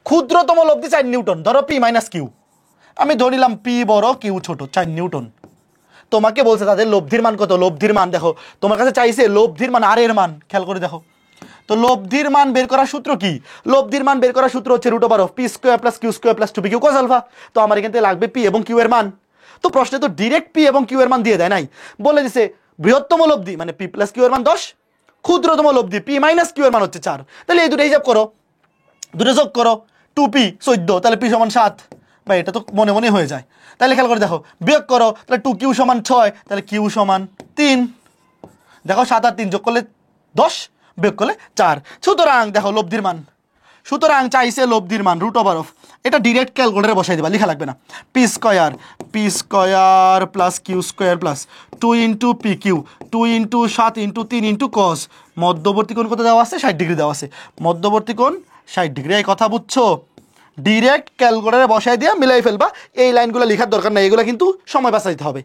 ক্ষুদ্রতম লব্ধি 4 নিউটন, ধরো পি মাইনাস কিউ, আমি ধরিলাম পি বড় কিউ ছোট, 4 নিউটন। তোমাকে বলছে তাদের লব্ধির মান কত, লব্ধির মান দেখো তোমার কাছে চাইছে লব্ধির মান আর এর মান, খেয়াল করে দেখো। তো লব্ধির মান বের করার সূত্র কি, লব্ধির মান বের করার সূত্র হচ্ছে √অফ P square plus Q square plus 2p q cos alpha. তো আমার এখান থেকে লাগবে পি এবং কিউ এর মান। তো প্রশ্নে তো ডিরেক্ট পি এবং কিউ এর মান দিয়ে দেয় নাই, বলে দিছে বৃহত্তম লব্ধি মানে পি প্লাস কিউ এর মান 10, ক্ষুদ্রতম লব্ধি পি মাইনাস কিউ এর মান হচ্ছে 4। তাহলে এই দুটো হিসাব করো, দুটো যোগ করো, 2p 14, তাহলে পি সমান 7, বা এটা তো মনে মনে হয়ে যায়। তাহলে খেয়াল করে দেখো, বিয়োগ করো, তাহলে 2q সমান 6, তাহলে কিউ সমান 3। দেখো 7 আর 3 যোগ করলে 10, বিয়োগ করলে 4। সুতরাং দেখো লব্ধির মান, সুতরাং চাইছে লব্ধির মান √অফ, এটা ডিরেক্ট ক্যালকুলেটরে বসাই দেবা, লেখা লাগবে না, p square plus q square plus 2 into P Q, 2 into 7 into 3 into cos, মধ্যবর্তী কোণ কত দেওয়া আছে, 60 ডিগ্রি দেওয়া আছে, মধ্যবর্তী কোণ 60 ডিগ্রি। এই কথা বুঝছো, ডিরেক্ট ক্যালকুলেটরে বসাই দিয়ে মিলাই ফেলবা, এই লাইনগুলো লেখার দরকার নাই, এগুলো কিন্তু সময় বাঁচাইতে হবে।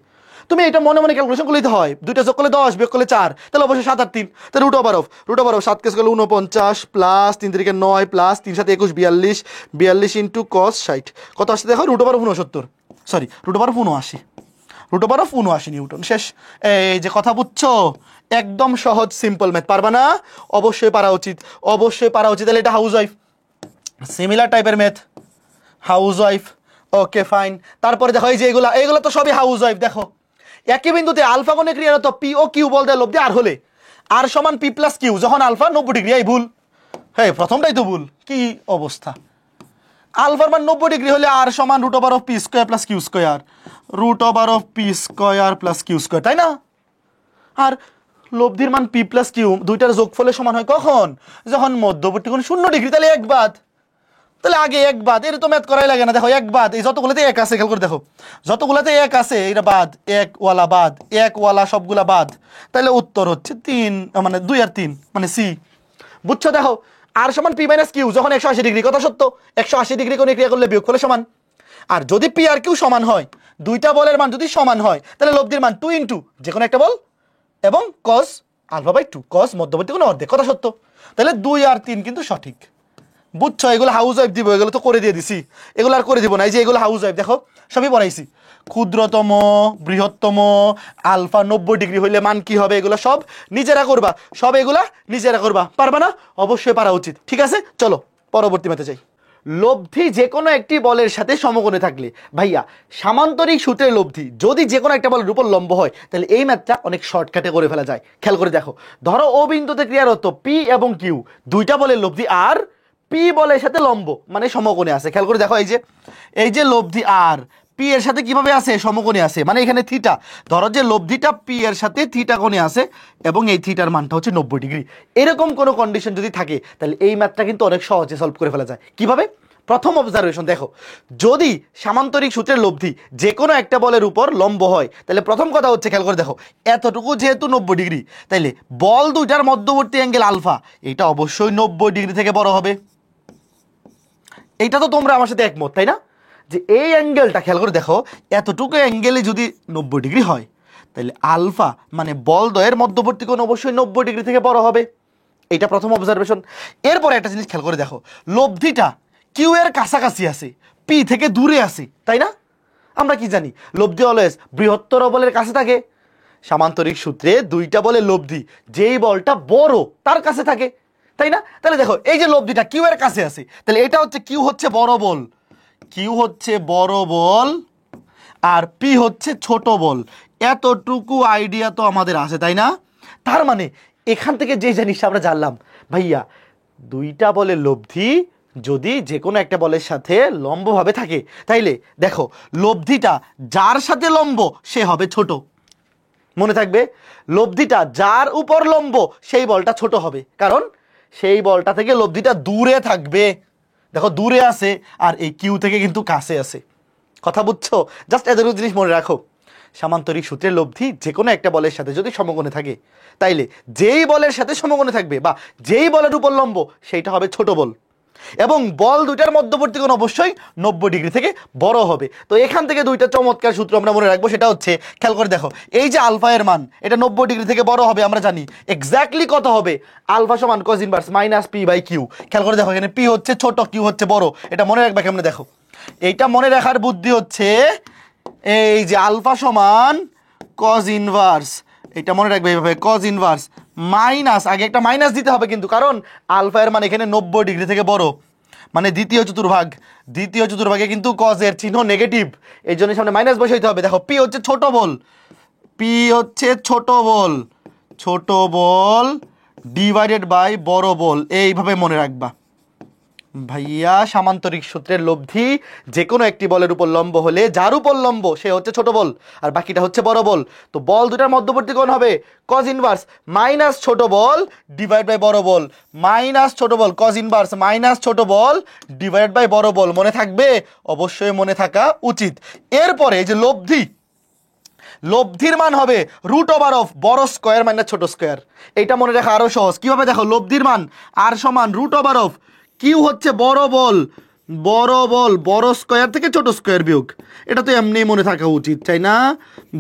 তুমি এটা মনে মনে ক্যালকুলেশন করলেই তো হয়, দুইটা যোগ করলে 10, বিয়োগ করলে 4, তাহলে অবশ্যই 7 আর 3, তাহলে √অফ 7 কেস করলে 49 প্লাস 3 3 9 প্লাস 3 7 21 42 ইন্টু কস 60, কত আসছে দেখো, √অফ 69, সরি √অফ 79 নিউটন। শেষ। এই যে কথা বুঝছো, একদম সহজ সিম্পল ম্যাথ, পারবা না? অবশ্যই পারা উচিত, অবশ্যই পারা উচিত। তাহলে এটা হাউস ওয়াইফ, সিমিলার টাইপের math, house wife. Okay fine. তারপরে দেখো এই যে এগুলো তো সবই হাউস ওয়াইফ। দেখো একই বিন্দুতে আলফা কোণে ক্রিয়ারত পি ও কিউ বল দেয় লব্ধি আর হলে, আর সমান পি প্লাস কিউ যখন আলফা 90 ডিগ্রি, এই ভুল, হ্যাঁ প্রথমটাই তো ভুল, কি অবস্থা, আলফার মান 90 ডিগ্রি হলে আর সমান √অফ P square plus Q square, √অফ P square plus Q square, তাই না? আর লব্ধির মান পি প্লাস কিউ দুইটার যোগফলের সমান হয় কখন, যখন মধ্যবর্তী কোণ 0 ডিগ্রি, তাহলে এক বাদ, তাহলে আগে এক বাদ, এর তো ম্যাথ করাই লাগে না। দেখো এক বাদ, এই যতগুলোতে এক আছে, খেয়াল করে দেখো যতগুলোতে এক আছে এটা বাদ, একওয়ালা বাদ, একওয়ালা সবগুলা বাদ, তাহলে উত্তর হচ্ছে 3, মানে 2 আর 3 মানে সি। বুঝছো? দেখো আর সমান পি মাইনাস কিউ যখন 180 ডিগ্রি, কথা সত্য, 180 ডিগ্রি কোণে ক্রিয়া করলে বিয়োগফলের সমান। আর যদি পি আর কিউ সমান হয়, দুইটা বলের মান যদি সমান হয়, তাহলে লব্ধির মান 2 ইন্টু যে কোনো একটা বল এবং কস আলফা বাই 2, কস মধ্যবর্তী কোণ অর্ধেক, কথা সত্য। তাহলে 2 আর 3 কিন্তু সঠিক। বুঝছো? এগুলো হাউস ওয়াইফ দিব, এগুলো তো করে দিয়ে দিছি, এগুলো আর করে দিব না। এই যে এগুলো হাউস ওয়াইফ, দেখো সবই পড়াইছি, ক্ষুদ্রতম বৃহত্তম আলফা 90 ডিগ্রি হইলে মান কি হবে, এগুলো সব নিজেরা করবা, সব এগুলা নিজেরা করবা। পারবা না? অবশ্যই পারা উচিত। ঠিক আছে, চলো পরবর্তী ম্যাথে যাই। লব্ধি যে কোনো একটি বলের সাথে সমকোণে থাকলে, ভাইয়া সামান্তরিক সূত্রের লব্ধি যদি যে কোনো একটা বলের উপর লম্ব হয়, তাহলে এই ম্যাথটা অনেক শর্টকাটে করে ফেলা যায়। খেয়াল করে দেখো, ধরো ও বিন্দুতে ক্রিয়ারত পি এবং কিউ দুইটা বলের লব্ধি আর পি বলের সাথে লম্ব মানে সমকোণে আছে। খেয়াল করে দেখো, এই যে লব্ধি আর পি এর সাথে কিভাবে আছে, সমকোণে আছে, মানে এখানে থিটা, ধরো যে লব্ধিটা পি এর সাথে থিটা কোণে আছে এবং এই থিটার মানটা হচ্ছে 90 ডিগ্রি। এরকম কোনো কন্ডিশন যদি থাকে, তাহলে এই ম্যাথটা কিন্তু অনেক সহজে সলভ করে ফেলা যায়। কিভাবে? প্রথম অবজারভেশন দেখো, যদি সামান্তরিক সূত্রের লব্ধি যে কোনো একটা বলের উপর লম্ব হয়, তাহলে প্রথম কথা হচ্ছে, খেয়াল করে দেখো, এতটুকু যেহেতু 90 ডিগ্রি, তাইলে বল দুইটার মধ্যবর্তী অ্যাঙ্গেল আলফা, এটা অবশ্যই 90 ডিগ্রি থেকে বড় হবে। এইটা তো তোমরা আমার সাথে একমত, তাই না? যে এই অ্যাঙ্গেলটা খেয়াল করে দেখো, এতটুকু অ্যাঙ্গেলে যদি 90 ডিগ্রি হয়, তাহলে আলফা মানে বল দ্বয়ের মধ্যবর্তী কোণ অবশ্যই 90 ডিগ্রি থেকে বড় হবে। এইটা প্রথম অবজারভেশন। এরপরে একটা জিনিস খেয়াল করে দেখো, লব্ধিটা কিউ এর কাছাকাছি আছে, পি থেকে দূরে আছে, তাই না? আমরা কি জানি, লব্ধি অলওয়েজ বৃহত্তর বলের কাছে থাকে। সামান্তরিক সূত্রে দুইটা বলের লব্ধি যেই বলটা বড় তার কাছে থাকে, তাই না? তাহলে দেখো এই যে লব্ধিটা কিউ এর কাছে আছে, তাহলে এটা হচ্ছে কিউ হচ্ছে বড় বল, কিউ হচ্ছে বড় বল আর পি হচ্ছে ছোট বল। এতটুকু আইডিয়া তো আমাদের আছে, তাই না? তার মানে এখান থেকে যে জিনিসটা আমরা জানলাম, ভাইয়া দুইটা বলের লব্ধি যদি যে কোনো একটা বলের সাথে লম্বভাবে থাকে তাইলে দেখো লব্ধিটা যার সাথে লম্ব সে হবে ছোট। মনে থাকবে, লব্ধিটা যার উপর লম্ব সেই বলটা ছোট হবে, কারণ সেই বলটা থেকে লব্ধিটা দূরে থাকবে। দেখো দূরে আছে আর এই কিউ থেকে কিন্তু কাছে আছে। কথা বুঝছো? জাস্ট এতটুকু জিনিস মনে রাখো, সামান্তরিক সূত্রের লব্ধি যে কোনো একটা বলের সাথে যদি সমকোণে থাকে তাইলে যেই বলের সাথে সমকোণে থাকবে বা যেই বলের উপর লম্ব সেইটা হবে ছোট বল, এবং বল দুইটার মধ্যবর্তী কোণ অবশ্যই 90 ডিগ্রি থেকে বড় হবে। তো এখান থেকে দুইটা চমৎকার সূত্র আমরা মনে রাখবো, সেটা হচ্ছে, খেয়াল করে দেখো, এই যে আলফা এর মান এটা 90 ডিগ্রি থেকে বড় হবে, আমরা জানি এক্স্যাক্টলি কত হবে, আলফা সমান cos inverse minus p by q. খেয়াল করে দেখো এখানে পি হচ্ছে ছোট, কিউ হচ্ছে বড়, এটা মনে রাখবে কেমনে দেখো। এইটা মনে রাখার বুদ্ধি হচ্ছে এই যে আলফা সমান কজ ইনভার্স, এটা মনে রাখবে এইভাবে, কজ ইনভার্স মাইনাস, আগে একটা মাইনাস দিতে হবে কিন্তু, কারণ আলফা এর মান এখানে 90 ডিগ্রি থেকে বড়, মানে দ্বিতীয় চতুর্ভাগ, দ্বিতীয় চতুর্ভাগে কিন্তু কজ এর চিহ্ন নেগেটিভ, এই জন্য সামনে মাইনাস বসাইতে হবে। দেখো পি হচ্ছে ছোট বল, পি হচ্ছে ছোট বল, ছোট বল ডিভাইডেড বাই বড় বল, এইভাবে মনে রাখবা ভাইয়া। সামান্তরিক সূত্রের লব্ধি যে কোনো একটি বলের উপর লম্ব হলে যার উপর লম্ব সে হচ্ছে ছোট বল আর বাকিটা হচ্ছে বড় বল। তো বল দুটার মধ্যবর্তী কোণ হবে কজ ইনভার্স মাইনাস ছোট বল ডিভাইড বাই বড় বল, মাইনাস ছোট বল কজ ইনভার্স মাইনাস ছোট বল ডিভাইড বাই বড় বল। মনে থাকবে? অবশ্যই মনে থাকা উচিত। এরপরে এই যে লব্ধি, লব্ধির মান হবে রুট ওভার অফ বড় স্কোয়ার মাইনাস ছোট স্কোয়ার। এটা মনে রাখা আরো সহজ। কিভাবে? দেখো লব্ধির মান আর সমান রুট ওভার অফ কিউ হচ্ছে বড় বল, বড় বল বড় স্কোয়ার থেকে ছোট স্কোয়ার বিয়োগ, এটা তো এমনি মনে থাকা উচিত, তাই না?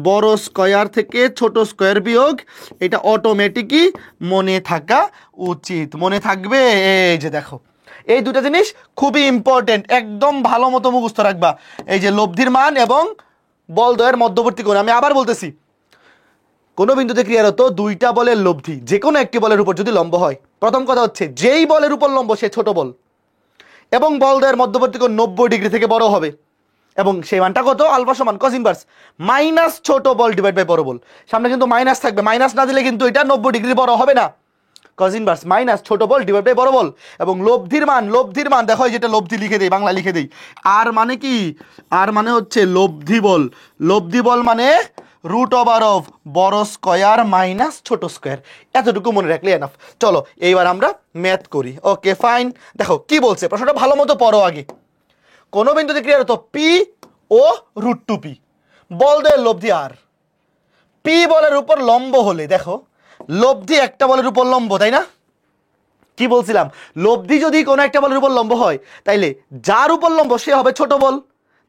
বড় স্কোয়ার থেকে ছোট স্কোয়ার বিয়োগ, এটা অটোমেটিকই মনে থাকা উচিত। মনে থাকবে? এই যে দেখো এই দুটো জিনিস খুবই ইম্পর্টেন্ট, একদম ভালো মতো মুখস্থ রাখবা। এই যে লব্ধির মান এবং বল দ্বয়ের মধ্যবর্তী কোণ। আমি আবার বলতেছি, কোনো বিন্দুতে ক্রিয়ারত দুইটা বলের লব্ধি যে কোনো একটি বলের উপর যদি লম্ব হয়, প্রথম কথা হচ্ছে যেই বলের উপর লম্ব সে ছোট বল, এবং বল দ্বয়ের মধ্যবর্তী কোণ 90 ডিগ্রি থেকে বড় হবে, এবং সেই মানটা কত? আলফা সমান কজ ইনভার্স মাইনাস ছোট বল ডিভাইড বাই বড় বল। সামনে কিন্তু মাইনাস থাকবে, মাইনাস না দিলে কিন্তু এটা 90 ডিগ্রি বড় হবে না। কজ ইনভার্স মাইনাস ছোট বল ডিভাইড বাই বড় বল, এবং লব্ধির মান, লব্ধির মান দেখো যেটা লব্ধি লিখে দেই, বাংলা লিখে দেই, আর মানে কি? আর মানে হচ্ছে লব্ধি বল, লব্ধি বল মানে রুট ওভার অফ বড় স্কোয়ার মাইনাস ছোট স্কোয়ার। এতটুকু মনে রাখলে এনাফ। চলো এইবার আমরা ম্যাথ করি। Okay fine. দেখো কি বলছে, প্রশ্নটা ভালো মতো পড়ো আগে। কোন বিন্দুতে ক্রিয়ারত পি ও রুট টু পি, বল দ্বয়ের লব্ধি আর, পি বলের উপর লম্ব হলে, দেখো লব্ধি একটা বলের উপর লম্ব, তাই না? কি বলছিলাম? লব্ধি যদি কোনো একটা বলের উপর লম্ব হয় তাইলে যার উপর লম্ব সে হবে ছোট বল।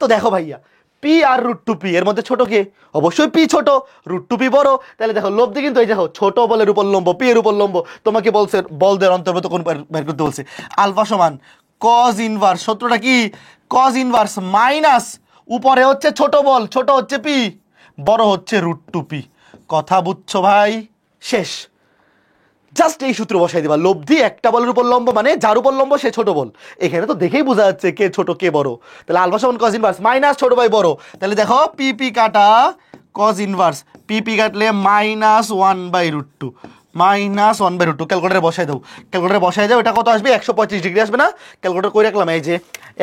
তো দেখো ভাইয়া P R root two P এর মধ্যে ছোট কে? অবশ্যই পি ছোট, রুট টু পি বড়। তাহলে দেখো লব্ধি কিন্তু এই দেখো ছোট বলের উপর লম্ব, পি এর উপর লম্ব। তোমাকে বলছে বলদের অন্তর্গত কোণ বের করতে বলছে, আলফা সমান কজ ইনভার্স, সূত্রটা কি? কজ ইনভার্স মাইনাস উপরে হচ্ছে ছোট বল, ছোট হচ্ছে পি, বড় হচ্ছে রুট টু পি। কথা বুঝছো ভাই? শেষ। জাস্ট এই সূত্র বসাই দিবা, লব্ধি একটা বলের উপর লম্ব মানে যার উপর লম্ব সে ছোট বল। এখানে তো দেখেই বোঝা যাচ্ছে কে ছোট কে বড়। তাহলে আলফা সমান কজ ইনভার্স মাইনাস ছোট বাই বড়। তাহলে দেখো পি পি কাটা, কজ ইনভার্স পি পি কাটলে মাইনাস 1/√2, মাইনাস 1/√2। ক্যালকুলেটারে বসাই দাও, ক্যালকুলেটারে বসাই দাও। এটা কত আসবে? 135 ডিগ্রি আসবে না? ক্যালকুলেটার করে রাখলাম, এই যে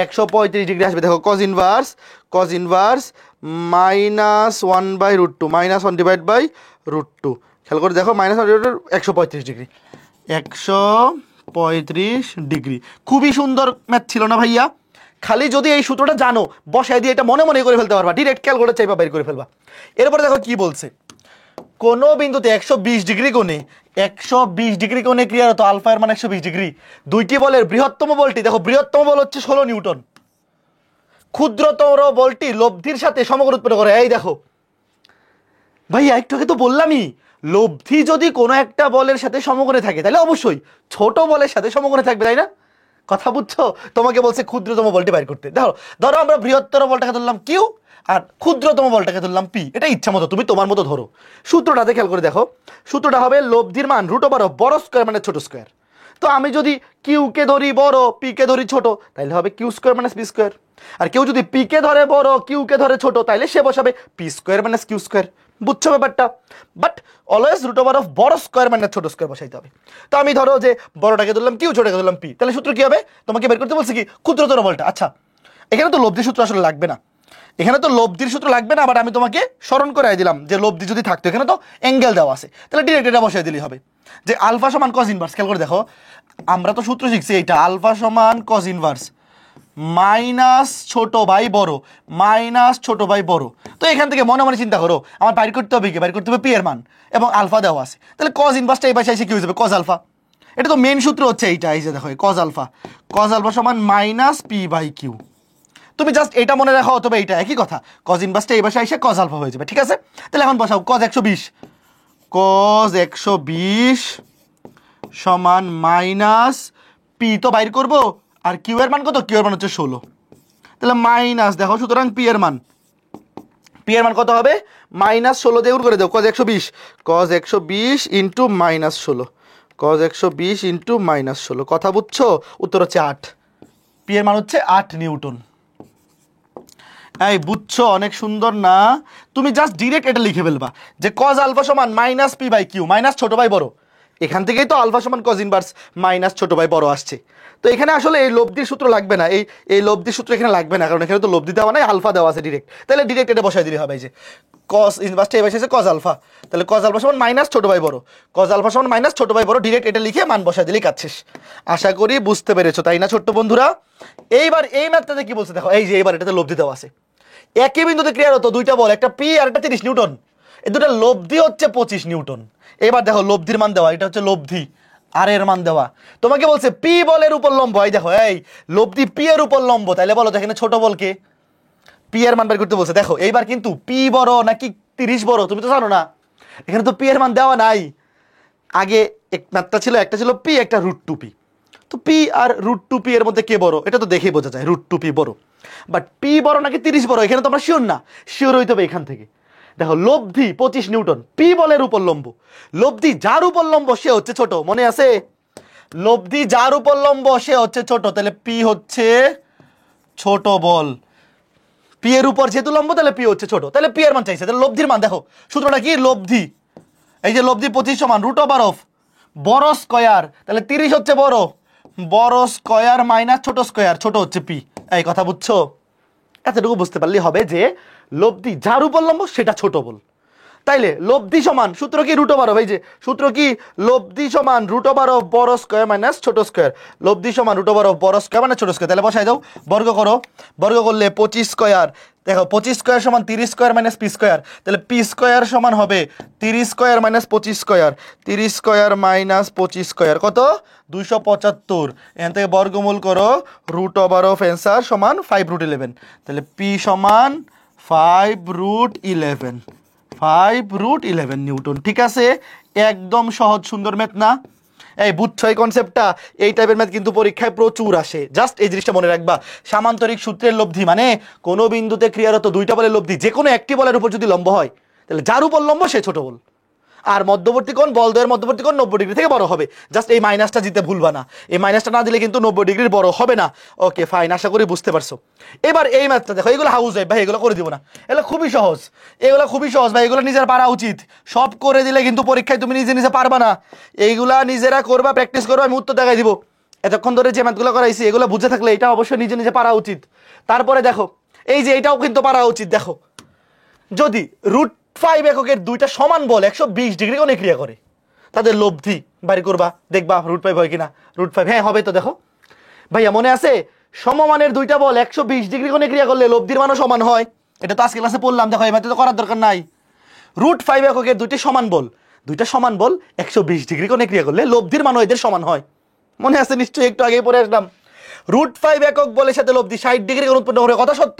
135 ডিগ্রি আসবে। দেখো cos inverse, cause inverse minus 1/√2, minus 1/√2। খেয়াল করে দেখো মাইনাস 135 ডিগ্রি, 135 ডিগ্রি। খুবই সুন্দর ম্যাথ ছিল না ভাইয়া? খালি যদি এই সূত্রটা জানো, বসাই দিয়ে এটা মনে মনে করে ফেলতে পারবা, ডিরেক্ট ক্যালকুলেটর চাইবা বের করে ফেলবা। এরপরে দেখো কি বলছে, কোন বিন্দুতে 120 ডিগ্রি কোণে, 120 ডিগ্রি কোণে ক্রিয়ারত আলফা এর মান 120 ডিগ্রি, দুইটি বলের বৃহত্তম বলটি, দেখো বৃহত্তম বল হচ্ছে 16 নিউটন, ক্ষুদ্রতর বলটি লব্ধির সাথে সমকোণ উৎপন্ন করে। এই দেখো ভাইয়া একটু আগে তো বললামই, লব্ধি যদি কোনো একটা বলের সাথে সমকোণে থাকে তাহলে অবশ্যই ছোট বলের সাথে সমকোণে থাকবে, তাই না? কথা বুঝছো? তোমাকে বলছে ক্ষুদ্রতম বলটি বাইর করতে। ধরো ধরো আমরা বৃহত্তর বলটাকে ধরলাম কিউ আর ক্ষুদ্রতম বলটাকে ধরলাম পি, এটা ইচ্ছা মতো তুমি তোমার মতো ধরো। সূত্রটাতে খেয়াল করে দেখো, সূত্রটা হবে লব্ধির মান রুট ওভার অফ বড় স্কোয়ার মানে ছোট স্কোয়ার। তো আমি যদি কিউ কে ধরি বড়, পি কে ধরি ছোট, তাহলে হবে Q square minus P square. আর কেউ যদি পি কে ধরে বড়, কিউ কে ধরে ছোট, তাহলে সে বসাবে p square minus q square. বুঝছো ব্যাপারটা? But always root over of বড় স্কোয়ার মাইনাস ছোট স্কোয়ার বসাইতে হবে। তো আমি ধরো যে বড়টাকে ধরলাম কিউ, ছোটটাকে ধরলাম পি, তাহলে সূত্র কি হবে? তোমাকে বের করতে বলছে কি ক্ষুদ্রতর বলটা। আচ্ছা, এখানে তো লব্ধির সূত্র আসলে লাগবে না, এখানে তো লব্ধির সূত্র লাগবে না, বাট আমি তোমাকে স্মরণ করাই দিলাম যে লব্ধি যদি থাকতো, এখানে তো অ্যাঙ্গেল দেওয়া আছে, তাহলে ডিরেক্ট এটা বসাই দিলেই হবে যে আলফা সমান কজ ইনভার্স। খেয়াল করে দেখো, আমরা তো সূত্র শিখছি এইটা, আলফা সমান কজ ইনভার্স মাইনাস ছোট বাই বড়, মাইনাস ছোট বাই বড়। তো এখান থেকে মনে মনে চিন্তা করো, আমার বাইর করতে হবে কি? বাইর করতে হবে পি এর মান, এবং আলফা দেওয়া আছে, তাহলে কজ ইনভার্সটা এই পাশে এসে কি হয়ে যাবে? Cos alpha. এটা তো মেন সূত্র হচ্ছে এইটা, এই যে দেখো কজ আলফা, কজ আলফা সমান মাইনাস পি বাই কিউ। তুমি জাস্ট এটা মনে রাখো, অথবা এইটা একই কথা, কজ ইনভার্সটা এই পাশে এসে কজ আলফা হয়ে যাবে, ঠিক আছে? তাহলে এখন বসাও কজ 120, কজ 120 সমান মাইনাস পি তো বাইর করবো, আর কিউ এর মান কত? কিউ এর মান হচ্ছে 16, তাহলে মাইনাস দেখো, সুতরাং পি এর মান, পি এর মান কত হবে? মাইনাস 16 দিয়ে গুণ করে দেবো, cos 120, cos 120 into minus 16, cos 120 into minus 16। কথা বুঝছো? উত্তর হচ্ছে 8, পি এর মান হচ্ছে 8 নিউটন। এই বুঝছো? অনেক সুন্দর না? তুমি জাস্ট ডিরেক্ট এটা লিখে ফেলবা যে কজ আলফা সমান minus p by q, minus ছোট বাই বড়। এখান থেকেই তো আলফা সমান কজ ইনভার্স মাইনাস ছোট বাই বড় আসছে। তো এখানে আসলে এই লব্ধির সূত্র লাগবে না, এই লব্ধির সূত্র এখানে লাগবে না, কারণ এখানে তো লব্ধি দেওয়া নাই, আলফা দেওয়া আছে ডিরেক্ট। তাহলে ডিরেক্ট এটা বসাই দিলে হবে, এই যে কজ ইনভার্সটা এবার এসেছে কজ আলফা, তাহলে কজ আলফা সমান মাইনাস ছোট বাই বড়, কজ আলফা সমান মাইনাস ছোট বাই বড়, ডিরেক্ট এটা লিখে মান বসাই দিলেই কাজ শেষ। আশা করি বুঝতে পেরেছো, তাই না ছোট্ট বন্ধুরা? এইবার এই ম্যাথটাতে কি বলছে দেখো, এই যে এবার এটাতে লব্ধি দেওয়া আছে, একই বিন্দুতে ক্রিয়ার হতো দুইটা বল, একটা পি আর একটা 30 নিউটন, এই দুটা লব্ধি হচ্ছে 25 নিউটন। এবার দেখো লব্ধির মান দেওয়া, এটা হচ্ছে লব্ধি, আর এর মান দেওয়া। তোমাকে বলছে পি বলের উপর লম্ব, এই দেখো এই লব্ধি পি এর উপর লম্ব, তাইলে বলো তো এখানে ছোট বলকে পি এর মান বের করতে বলছে। দেখো এইবার কিন্তু পি বড় নাকি 30 বড় তুমি তো জানো না, এখানে তো পি এর মান দেওয়া নাই। আগে এক ম্যাথটা ছিল, একটা ছিল পি, একটা √2p, তো পি আর √2p এর মধ্যে কে বড়? এটা তো দেখেই বোঝা যায় √2p বড়, বাট পি বড় নাকি 30 বড় এখানে তো আমরা শিওর না, শিওর হইতে হবে এখান থেকে। দেখো লব্ধি 25 নিউটন, পি বলের উপর লম্ব, লব্ধি যার উপর লম্ব সে হচ্ছে ছোট, মনে আছে? লব্ধি যার উপর লম্ব সে হচ্ছে ছোট, তাহলে পি হচ্ছে ছোট বল। পি এর উপর যেহেতু লম্ব, তাহলে পি হচ্ছে ছোট, তাহলে পি এর মান চাইছে, তাহলে লব্ধির মান দেখো, সূত্রটা কি? লব্ধি, এই যে লব্ধি 25 সমান রুট ওভার অফ বড় স্কয়ার, তাহলে 30 হচ্ছে বড়, বড় স্কয়ার মাইনাস ছোট স্কয়ার, ছোট হচ্ছে পি। এই কথা বুঝছো? এতটুকু বুঝতে পারলেই হবে যে লব্ধি যার উপর লম্ব সেটা ছোট বল। তাইলে লব্ধি সমান সূত্র কি? রুট ওভার অফ, এই যে সূত্র কি? লব্ধি সমান রুট ওভার অফ বড় স্কয়ার মাইনাস ছোট স্কয়ার, লব্ধি সমান রুট ওভার অফ বড় স্কয়ার মাইনাস ছোট স্কয়ার। তাহলে বসাই দাও, বর্গ করো, বর্গ করলে 25 স্কয়ার, দেখো 25 স্কয়ার সমান 30 স্কয়ার মাইনাস পি স্কয়ার, তাহলে পি স্কয়ার সমান হবে 30 square minus 25 square, 30 square minus 25 square কত? 275। এখান থেকে বর্গমূল করো, রুট ওভার অফ অ্যান্সার সমান 5√11, তাহলে পি সমান 5√11, 5√11 নিউটন। ঠিক আছে, একদম সহজ সুন্দর ম্যাথ না? এই বুঝছো এই কনসেপ্টটা? এই টাইপের ম্যাথ কিন্তু পরীক্ষায় প্রচুর আসে, জাস্ট এই জিনিসটা মনে রাখবা। সামান্তরিক সূত্রের লব্ধি মানে কোনো বিন্দুতে ক্রিয়ারত দুইটা বলের লব্ধি, যে কোনো একটি বলের উপর যদি লম্ব হয়, তাহলে যার উপর লম্ব সে ছোট বল, আর মধ্যবর্তী কোণ, বল দ্বয়ের মধ্যবর্তী কোণ 90 ডিগ্রি থেকে বড় হবে। জাস্ট এই মাইনাসটা দিতে ভুলবা না, এই মাইনাসটা না দিলে কিন্তু 90 ডিগ্রির বড় হবে না। ওকে ফাইন, আশা করি বুঝতে পারছো। এবার এই ম্যাথটা দেখো, এগুলো হাউস ওয়াইফ ভাই, এগুলো করে দিব না, এগুলো খুবই সহজ, এগুলো খুবই সহজ ভাই, এগুলো নিজের পারা উচিত। সব করে দিলে কিন্তু পরীক্ষায় তুমি নিজে নিজে পারবা না, এইগুলা নিজেরা করবা, প্র্যাকটিস করবা, আমি উত্তর দেখাই দিব। এতক্ষণ ধরে যে ম্যাথগুলো করাইছি এগুলো বুঝে থাকলে এটা অবশ্যই নিজে নিজে পারা উচিত। তারপরে দেখো এই যে এটাও কিন্তু পারা উচিত। দেখো যদি √5 এককের দুইটা সমান বল 120 ডিগ্রি কোণে ক্রিয়া করে, তাদের লব্ধি বাইর করবা, দেখবা √5 হয় কিনা। √5 হ্যাঁ হবে তো। দেখো ভাইয়া মনে আছে, সমমানের দুইটা বল 120 ডিগ্রি কোণে ক্রিয়া করলে লব্ধির মানও সমান হয়, এটা তো আজকে ক্লাসে পড়লাম। দেখো এই ম্যাথ তো করার দরকার নাই। √5 এককের দুইটা সমান বল 120 ডিগ্রি কোণে ক্রিয়া করলে লব্ধির মানও এদের সমান হয়, মনে আছে নিশ্চয়ই, একটু আগেই পড়ে আসলাম। √5 একক বলের সাথে লব্ধি 60 ডিগ্রি কোণ উৎপন্ন করে, কথা সত্য,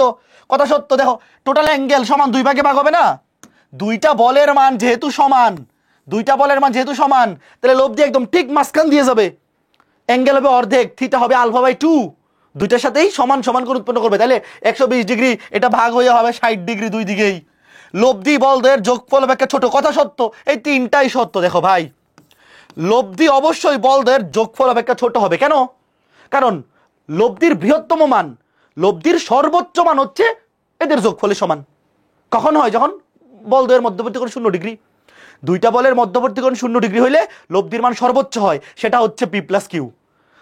কথা সত্য। দেখো টোটাল অ্যাঙ্গেল সমান দুই ভাগে ভাগ হবে না, দুইটা বলের মান যেহেতু সমান, দুইটা বলের মান যেহেতু সমান, তাহলে লব্ধি একদম ঠিক মাঝখান দিয়ে যাবে, অ্যাঙ্গেল হবে অর্ধেক, থিটা হবে α/2, দুইটার সাথেই সমান সমান করে উৎপন্ন করবে, তাহলে 120 ডিগ্রি এটা ভাগ হয়ে হবে 60 ডিগ্রি দুই দিকেই। লব্ধি বলদের যোগফল অপেক্ষা ছোট, কথা সত্য, এই তিনটাই সত্য। দেখো ভাই লব্ধি অবশ্যই বলদের যোগফল অপেক্ষা ছোট হবে, কেন? কারণ লব্ধির বৃহত্তম মান, লব্ধির সর্বোচ্চ মান হচ্ছে এদের যোগফলের সমান। কখন হয়? যখন বলদ্বয়ের মধ্যবর্তী কোণ 0 ডিগ্রি। দুইটা বলের মধ্যবর্তী কোণ 0 ডিগ্রি হইলে লব্ধির মান সর্বোচ্চ হয়, সেটা হচ্ছে পি প্লাস কিউ।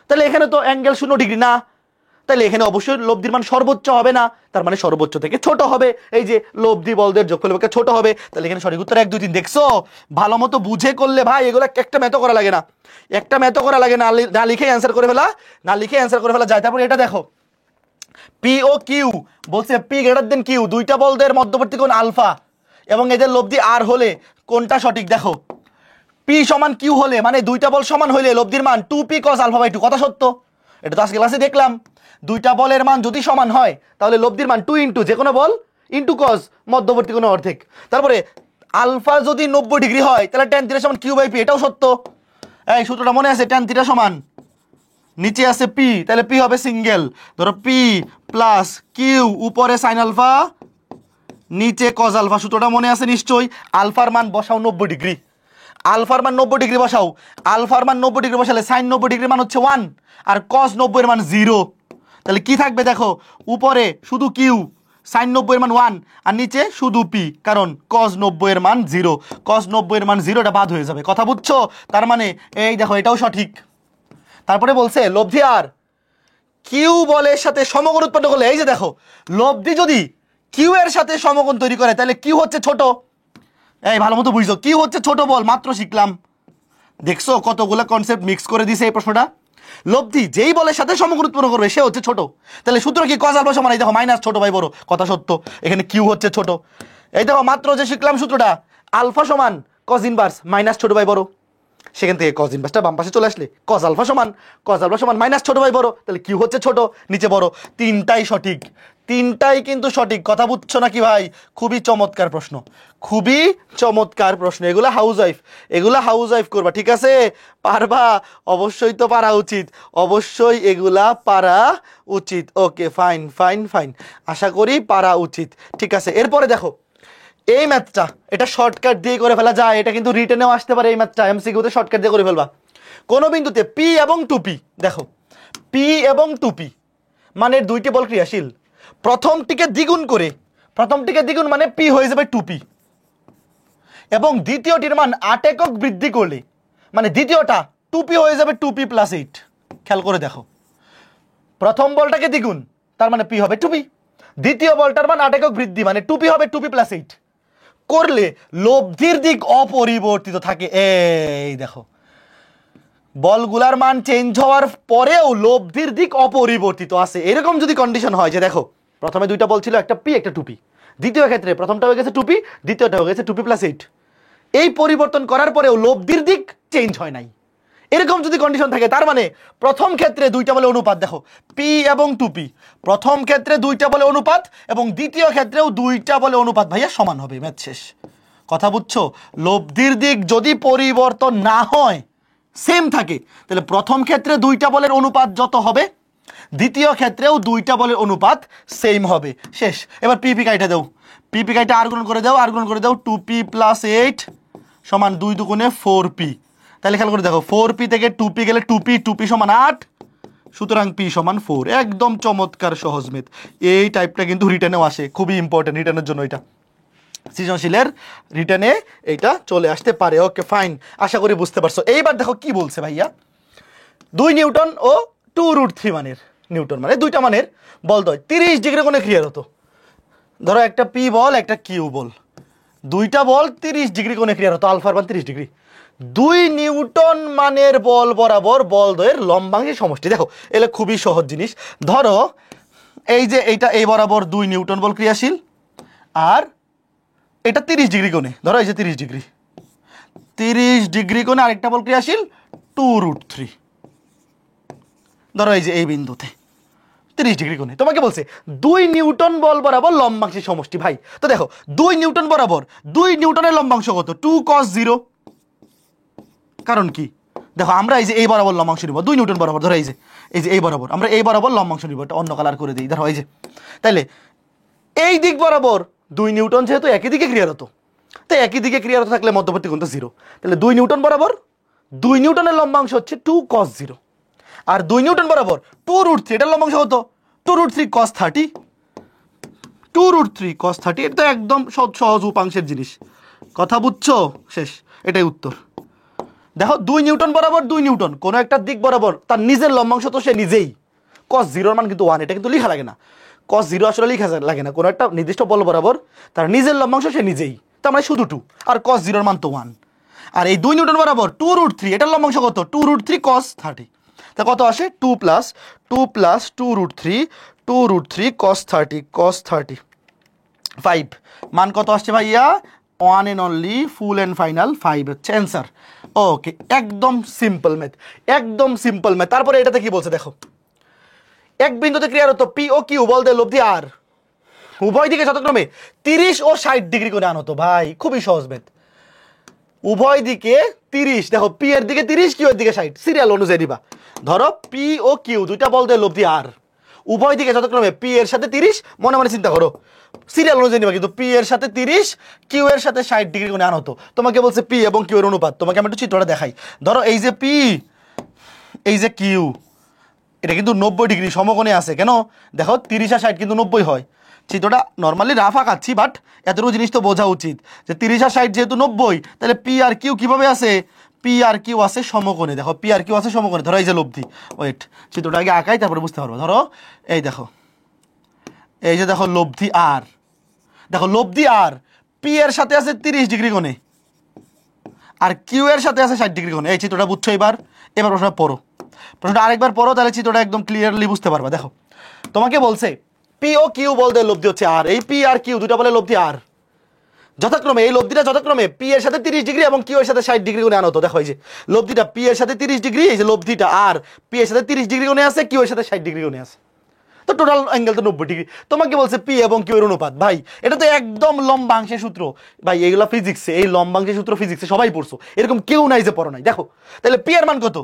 তাহলে এখানে তো অ্যাঙ্গেল 0 ডিগ্রি না, তাহলে এখানে অবশ্যই লব্ধির মান সর্বোচ্চ হবে না, তার মানে সর্বোচ্চ থেকে ছোট হবে। এই যে লব্ধি বলদের যোগফল অপেক্ষা ছোট হবে, তাহলে এখানে সঠিক উত্তর 1 2 3। দেখছো, ভালো মতো বুঝে করলে ভাই এগুলো একটা ম্যাথও করা লাগে না, একটা ম্যাথও করা লাগে না, না লিখে অ্যান্সার করে ফেলা, না লিখে অ্যান্সার করে ফেলা যায়। তারপর এটা দেখো, পি ও কিউ বলছে পি গ্রেটার দেন কিউ, দুইটা বলদের মধ্যবর্তী কোণ আলফা এবং এদের লব্ধি আর হলে কোনটা সঠিক? দেখো, পি সমান কিউ হলে মানে দুইটা বল সমান হলে লব্ধির মান 2p cos আলফা বাই 2, কথা সত্য। এটা তো আজকে ক্লাসে দেখলাম, দুইটা বলের মান যদি সমান হয় তাহলে লব্ধির মান 2 ইন্টু যে কোনো বল ইন্টু cos মধ্যবর্তী কোণ অর্ধেক। তারপরে আলফা যদি 90 ডিগ্রি হয় তাহলে tan থিটা সমান কিউ বাই পি, এটাও সত্য। এই সূত্রটা মনে আছে, tan থিটা সমান নিচে আছে পি, তাহলে পি হবে সিঙ্গেল, ধরো পি প্লাস কিউ উপরে সাইন আলফা নিচে cos আলফা, সূত্রটা মনে আছে নিশ্চয়ই। আলফার মান বসাও 90 ডিগ্রি, আলফার মান 90 ডিগ্রি বসাও, আলফার মান 90 ডিগ্রি বসালে সাইন 90 ডিগ্রির মান হচ্ছে 1 আর cos 90 এর মান 0, তাহলে কি থাকবে দেখো, উপরে শুধু কিউ সাইন 90 এর মান 1 আর নিচে শুধু পি, কারণ cos 90 এর মান 0, cos 90 এর মান 0, এটা বাদ হয়ে যাবে, কথা বুঝছো? তার মানে এই দেখো এটাও সঠিক। তারপরে বলছে লব্ধি আর কিউ বলের সাথে সমকোণ উৎপন্ন করলে, এই যে দেখো লব্ধি যদি কিউ এর সাথে সমকোণ তৈরি করে তাহলে কিউ হচ্ছে ছোট। এই ভালো মতো বুঝছো, কিউ হচ্ছে ছোট বল, মাত্র শিখলাম। দেখছো কতগুলো কনসেপ্ট মিক্স করে দিছে এই প্রশ্নটা। লব্ধি যেই বলের সাথে সমকোণ উৎপন্ন করবে সে হচ্ছে ছোট, তাহলে সূত্র কি cos আলফা সমান এই দেখো মাইনাস ছোট বাই বড়, কথা সত্য। এখানে কিউ হচ্ছে ছোট, এই দেখো মাত্র যে শিখলাম সূত্রটা, আলফা সমান cos ইনভার্স মাইনাস ছোট বাই বড়, সেখান থেকে cos ইনভার্সটা বাম পাশে চলে আসলে cos আলফা সমান মাইনাস ছোট বাই বড়, তাহলে কিউ হচ্ছে ছোট নিচে বড়। তিনটাই সঠিক, তিনটাই কিন্তু সঠিক, কথা বুঝছো নাকি ভাই? খুবই চমৎকার প্রশ্ন, খুবই চমৎকার প্রশ্ন। এগুলা হাউস ওয়াইফ করবা, ঠিক আছে? পারবা? অবশ্যই তো পারা উচিত, অবশ্যই এগুলা পারা উচিত। ওকে ফাইন ফাইন ফাইন, আশা করি পারা উচিত, ঠিক আছে। এরপরে দেখো এই ম্যাথটা, এটা শর্টকাট দিয়ে করে ফেলা যায়, এটা কিন্তু রিটেনেও আসতে পারে। এই ম্যাথটা এমসিকিউতে শর্টকাট দিয়ে করে ফেলবা। কোন বিন্দুতে পি এবং 2p, দেখো পি এবং 2p মানের দুইটি বল ক্রিয়াশীল, প্রথমটিকে দ্বিগুণ মানে পি হয়ে যাবে 2p এবং দ্বিতীয়টির মান 8 একক বৃদ্ধি করলে মানে দ্বিতীয়টা 2p হয়ে যাবে 2p প্লাস 8। খেয়াল করে দেখো, প্রথম বলটাকে দ্বিগুণ তার মানে পি হবে 2p, দ্বিতীয় বলটার মান 8 একক বৃদ্ধি মানে 2p হবে 2p প্লাস 8 করলে লব্ধির দিক অপরিবর্তিত থাকে। এই দেখো বলগুলার মান চেঞ্জ হওয়ার পরেও লব্ধির দিক অপরিবর্তিত আছে। এরকম যদি কন্ডিশন হয় যে দেখো প্রথমে দুইটা বল ছিল, একটা পি একটা 2p, দ্বিতীয় ক্ষেত্রে প্রথমটা হয়ে গেছে 2p, দ্বিতীয়টা হয়ে গেছে 2p প্লাস 8, এই পরিবর্তন করার পরেও লব্ধির দিক চেঞ্জ হয় নাই, এরকম যদি কন্ডিশন থাকে তার মানে প্রথম ক্ষেত্রে দুইটা বলে অনুপাত, দেখো পি এবং 2p প্রথম ক্ষেত্রে দুইটা বলে অনুপাত এবং দ্বিতীয় ক্ষেত্রেও দুইটা বলে অনুপাত, ভাইয়া সমান হবে, ম্যাথ শেষ, কথা বুঝছো? লব্ধির দিক যদি পরিবর্তন না হয়, সেম থাকে, তাহলে প্রথম ক্ষেত্রে দুইটা বলের অনুপাত যত হবে দ্বিতীয় ক্ষেত্রেও দুইটা বলের অনুপাত সেম হবে, শেষ। এবার পিপি কাইটা দাও, পিপি কাইটা আর গুণ করে দাও 2p প্লাস 8 সমান 2 দুগুণে 4p, তাহলে খেয়াল করে দেখো 4p থেকে 2p গেলে 2p সমান 8, সুতরাং p সমান 4। একদম চমৎকার সহজ মেথ, এই টাইপটা কিন্তু রিটেনেও আসে, খুবই ইম্পর্টেন্ট রিটেনের জন্য, এটা সৃজনশীলের রিটেনে এইটা চলে আসতে পারে। ওকে ফাইন, আশা করি বুঝতে পারছো। এইবার দেখো কি বলছে ভাইয়া, 2 নিউটন ও 2√3 মানের নিউটন মানে দুইটা মানের বলদ্বয় 30 ডিগ্রি কোণে ক্রিয়ারত। ধরো একটা পি বল একটা কিউ বল, দুইটা বল 30 ডিগ্রি কোণে ক্রিয়ারত, আলফার মান 30 ডিগ্রি। 2 নিউটন মানের বল বরাবর বলদ্বয়ের লম্বাংশের সমষ্টি। দেখো এগুলো খুবই সহজ জিনিস। ধরো এই যে এইটা এই বরাবর 2 নিউটন বল ক্রিয়াশীল আর এটা 30 ডিগ্রি কোণে, ধরো এই যে 30 ডিগ্রি কোণে আরেকটা বল ক্রিয়াশীল 2√3, ধরো এই যে এই বিন্দুতে 30 ডিগ্রি কোণে। তোমাকে বলছে 2 নিউটন বল বরাবর লম্বাংশের সমষ্টি। ভাই তো দেখো 2 নিউটন বরাবর 2 নিউটনের লম্বাংশ কত? 2 cos 0। কারণ কি দেখো আমরা এই যে এই বরাবর লম্বাংশ নিব 2 নিউটন বরাবর, ধরো এই যে এই বরাবর আমরা এই বরাবর লম্বাংশ নিব, এটা অন্য কালার করে দিই, ধরো এই যে, তাইলে এই দিক বরাবর 2 নিউটন যেহেতু একই দিকে ক্রিয়ারত, তাই একই দিকে ক্রিয়ারত থাকলে মধ্যবর্তী কোণ তো 0, তাহলে 2 নিউটন বরাবর 2 নিউটনের লম্বাংশ হচ্ছে 2 cos 0 আর 2 নিউটন বরাবর 2√3 এটার লম্বাংশ হতো 2√3 cos 30, 2√3 cos 30, এটা তো একদম সহজ উপাংশের জিনিস, কথা বুঝছো? শেষ, এটাই উত্তর। দেখো 2 নিউটন বরাবর 2 নিউটন, কোনো একটা দিক বরাবর তার নিজের লম্বাংশ তো সে নিজেই, cos 0 মান কিন্তু 1, এটা কিন্তু লেখা লাগে না, cos 0 আসলে লেখা লাগে না, কোনো একটা নির্দিষ্ট বল বরাবর তার নিজের লম্বাংশ সে নিজেই, তার মানে শুধু 2, আর cos 0 মান তো 1। আর এই 2 নিউটন বরাবর 2√3, এটার লম্বাংশ কত? 2√3 cos 30, তা কত আসে? 2 প্লাস 2√3 cos 30 5, মান কত আসছে ভাইয়া? 1 and only full and final 5 হচ্ছে অ্যান্সার। ওকে, একদম সিম্পল ম্যাথ, একদম সিম্পল ম্যাথ। তারপরে এটাতে কি বলছে দেখো, এক বিন্দুতে ক্রিয়ারত পি ও কিউ বল দিয়ে লব্ধি আর, উভয় দিকে যথাক্রমে 30 ও 60 ডিগ্রি করে আনত। ভাই খুবই সহজ ম্যাথ, উভয় দিকে 30, দেখো পি এর দিকে 30, কিউ এর দিকে 60, সিরিয়াল অনুযায়ী দিবা। ধরো পি ও কিউ দুইটা বল দিয়ে লব্ধি আর, উভয় দিকে যথাক্রমে পি এর সাথে 30, মনে মনে চিন্তা করো, সিরিয়াল অনুযায়ী নিবা, কিন্তু পি এর সাথে 30, কিউ এর সাথে 60 ডিগ্রি কোণে আনত। তোমাকে বলছে পি এবং কিউ এর অনুপাত, তোমাকে আমি একটু চিত্রটা দেখাই। ধরো এই যে পি, এই যে কিউ, এটা কিন্তু 90 ডিগ্রি সমকোণে আছে। কেন? দেখো 30 আর 60 কিন্তু 90 হয়। চিত্রটা নর্মালি রাফ আঁকাচ্ছি, বাট এতটুকু জিনিস তো বোঝা উচিত যে 30 আর 60 যেহেতু 90, তাহলে পি আর কিউ কিভাবে আছে? পি আর কিউ আছে সমকোণে। দেখো পি আর কিউ আছে সমকোণে। ধরো এই যে লব্ধি, ওয়েট চিত্রটা আগে আঁকাই তারপরে বুঝতে পারবো। ধরো এই দেখো, এই যে দেখো লব্ধি আর, দেখো লব্ধি আর পি এর সাথে আছে 30 ডিগ্রি কোণে, আর কিউ এর সাথে আছে 60 ডিগ্রি কোণে। এই চিত্রটা বুঝছো? এবার প্রশ্নটা পড়ো, প্রশ্নটা আরেকবার পড়ো, তাহলে চিত্রটা একদম ক্লিয়ারলি বুঝতে পারবা। দেখো তোমাকে বলছে পি ও কিউ বলতে লব্ধি হচ্ছে আর, এই পি আর কিউ দুটা বলে লব্ধি আর, যথাক্রমে এই লব্ধিটা যথাক্রমে পি এর সাথে 30 ডিগ্রি এবং কিউ এর সাথে 60 ডিগ্রি কোণে আনত। দেখো এই যে লব্ধিটা পি এর সাথে 30 ডিগ্রি, এই যে লব্ধিটা আর পি এর সাথে 30 ডিগ্রি কোণে আছে, কিউ এর সাথে 60 ডিগ্রি কোণে আছে, তো টোটাল অ্যাঙ্গেল তো 90 ডিগ্রি। তোমাকে বলছে পি এবং কিউ এর অনুপাত। ভাই এটা তো একদম লম্বাংশের সূত্র, ভাই এইগুলো ফিজিক্সে, এই লম্বাংশের সূত্র ফিজিক্সে সবাই পড়ছো, এরকম কেউ নাই যে পড়ো নাই। দেখো তাহলে পি এর মান কত?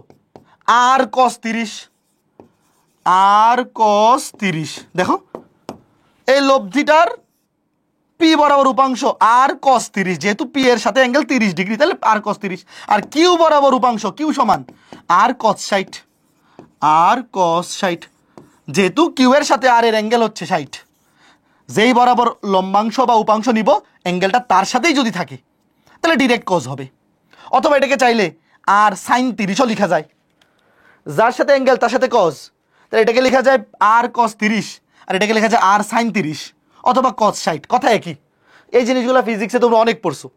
আর cos 30, আর cos 30, দেখো এই লব্ধিটার পি বরাবর উপাংশ আর cos 30, যেহেতু পি এর সাথে অ্যাঙ্গেল 30 ডিগ্রি, তাহলে আর cos 30, আর কিউ বরাবর উপাংশ, কিউ সমান আর cos 60, আর cos 60, যেহেতু কিউ এর সাথে আর এর অ্যাঙ্গেল হচ্ছে 60, যেই বরাবর লম্বাংশ বা উপাংশ নিব অ্যাঙ্গেলটা তার সাথেই যদি থাকে তাহলে ডিরেক্ট cos হবে। অথবা এটাকে চাইলে আর sin 30ও লেখা যায়, যার সাথে অ্যাঙ্গেল তার সাথে cos, তাহলে এটাকে লেখা যায় আর cos 30, আর এটাকে লেখা যায় আর sin 30, অথবা cos 60, কথা একই। এই জিনিসগুলো ফিজিক্সে তোমরা অনেক পড়ছো,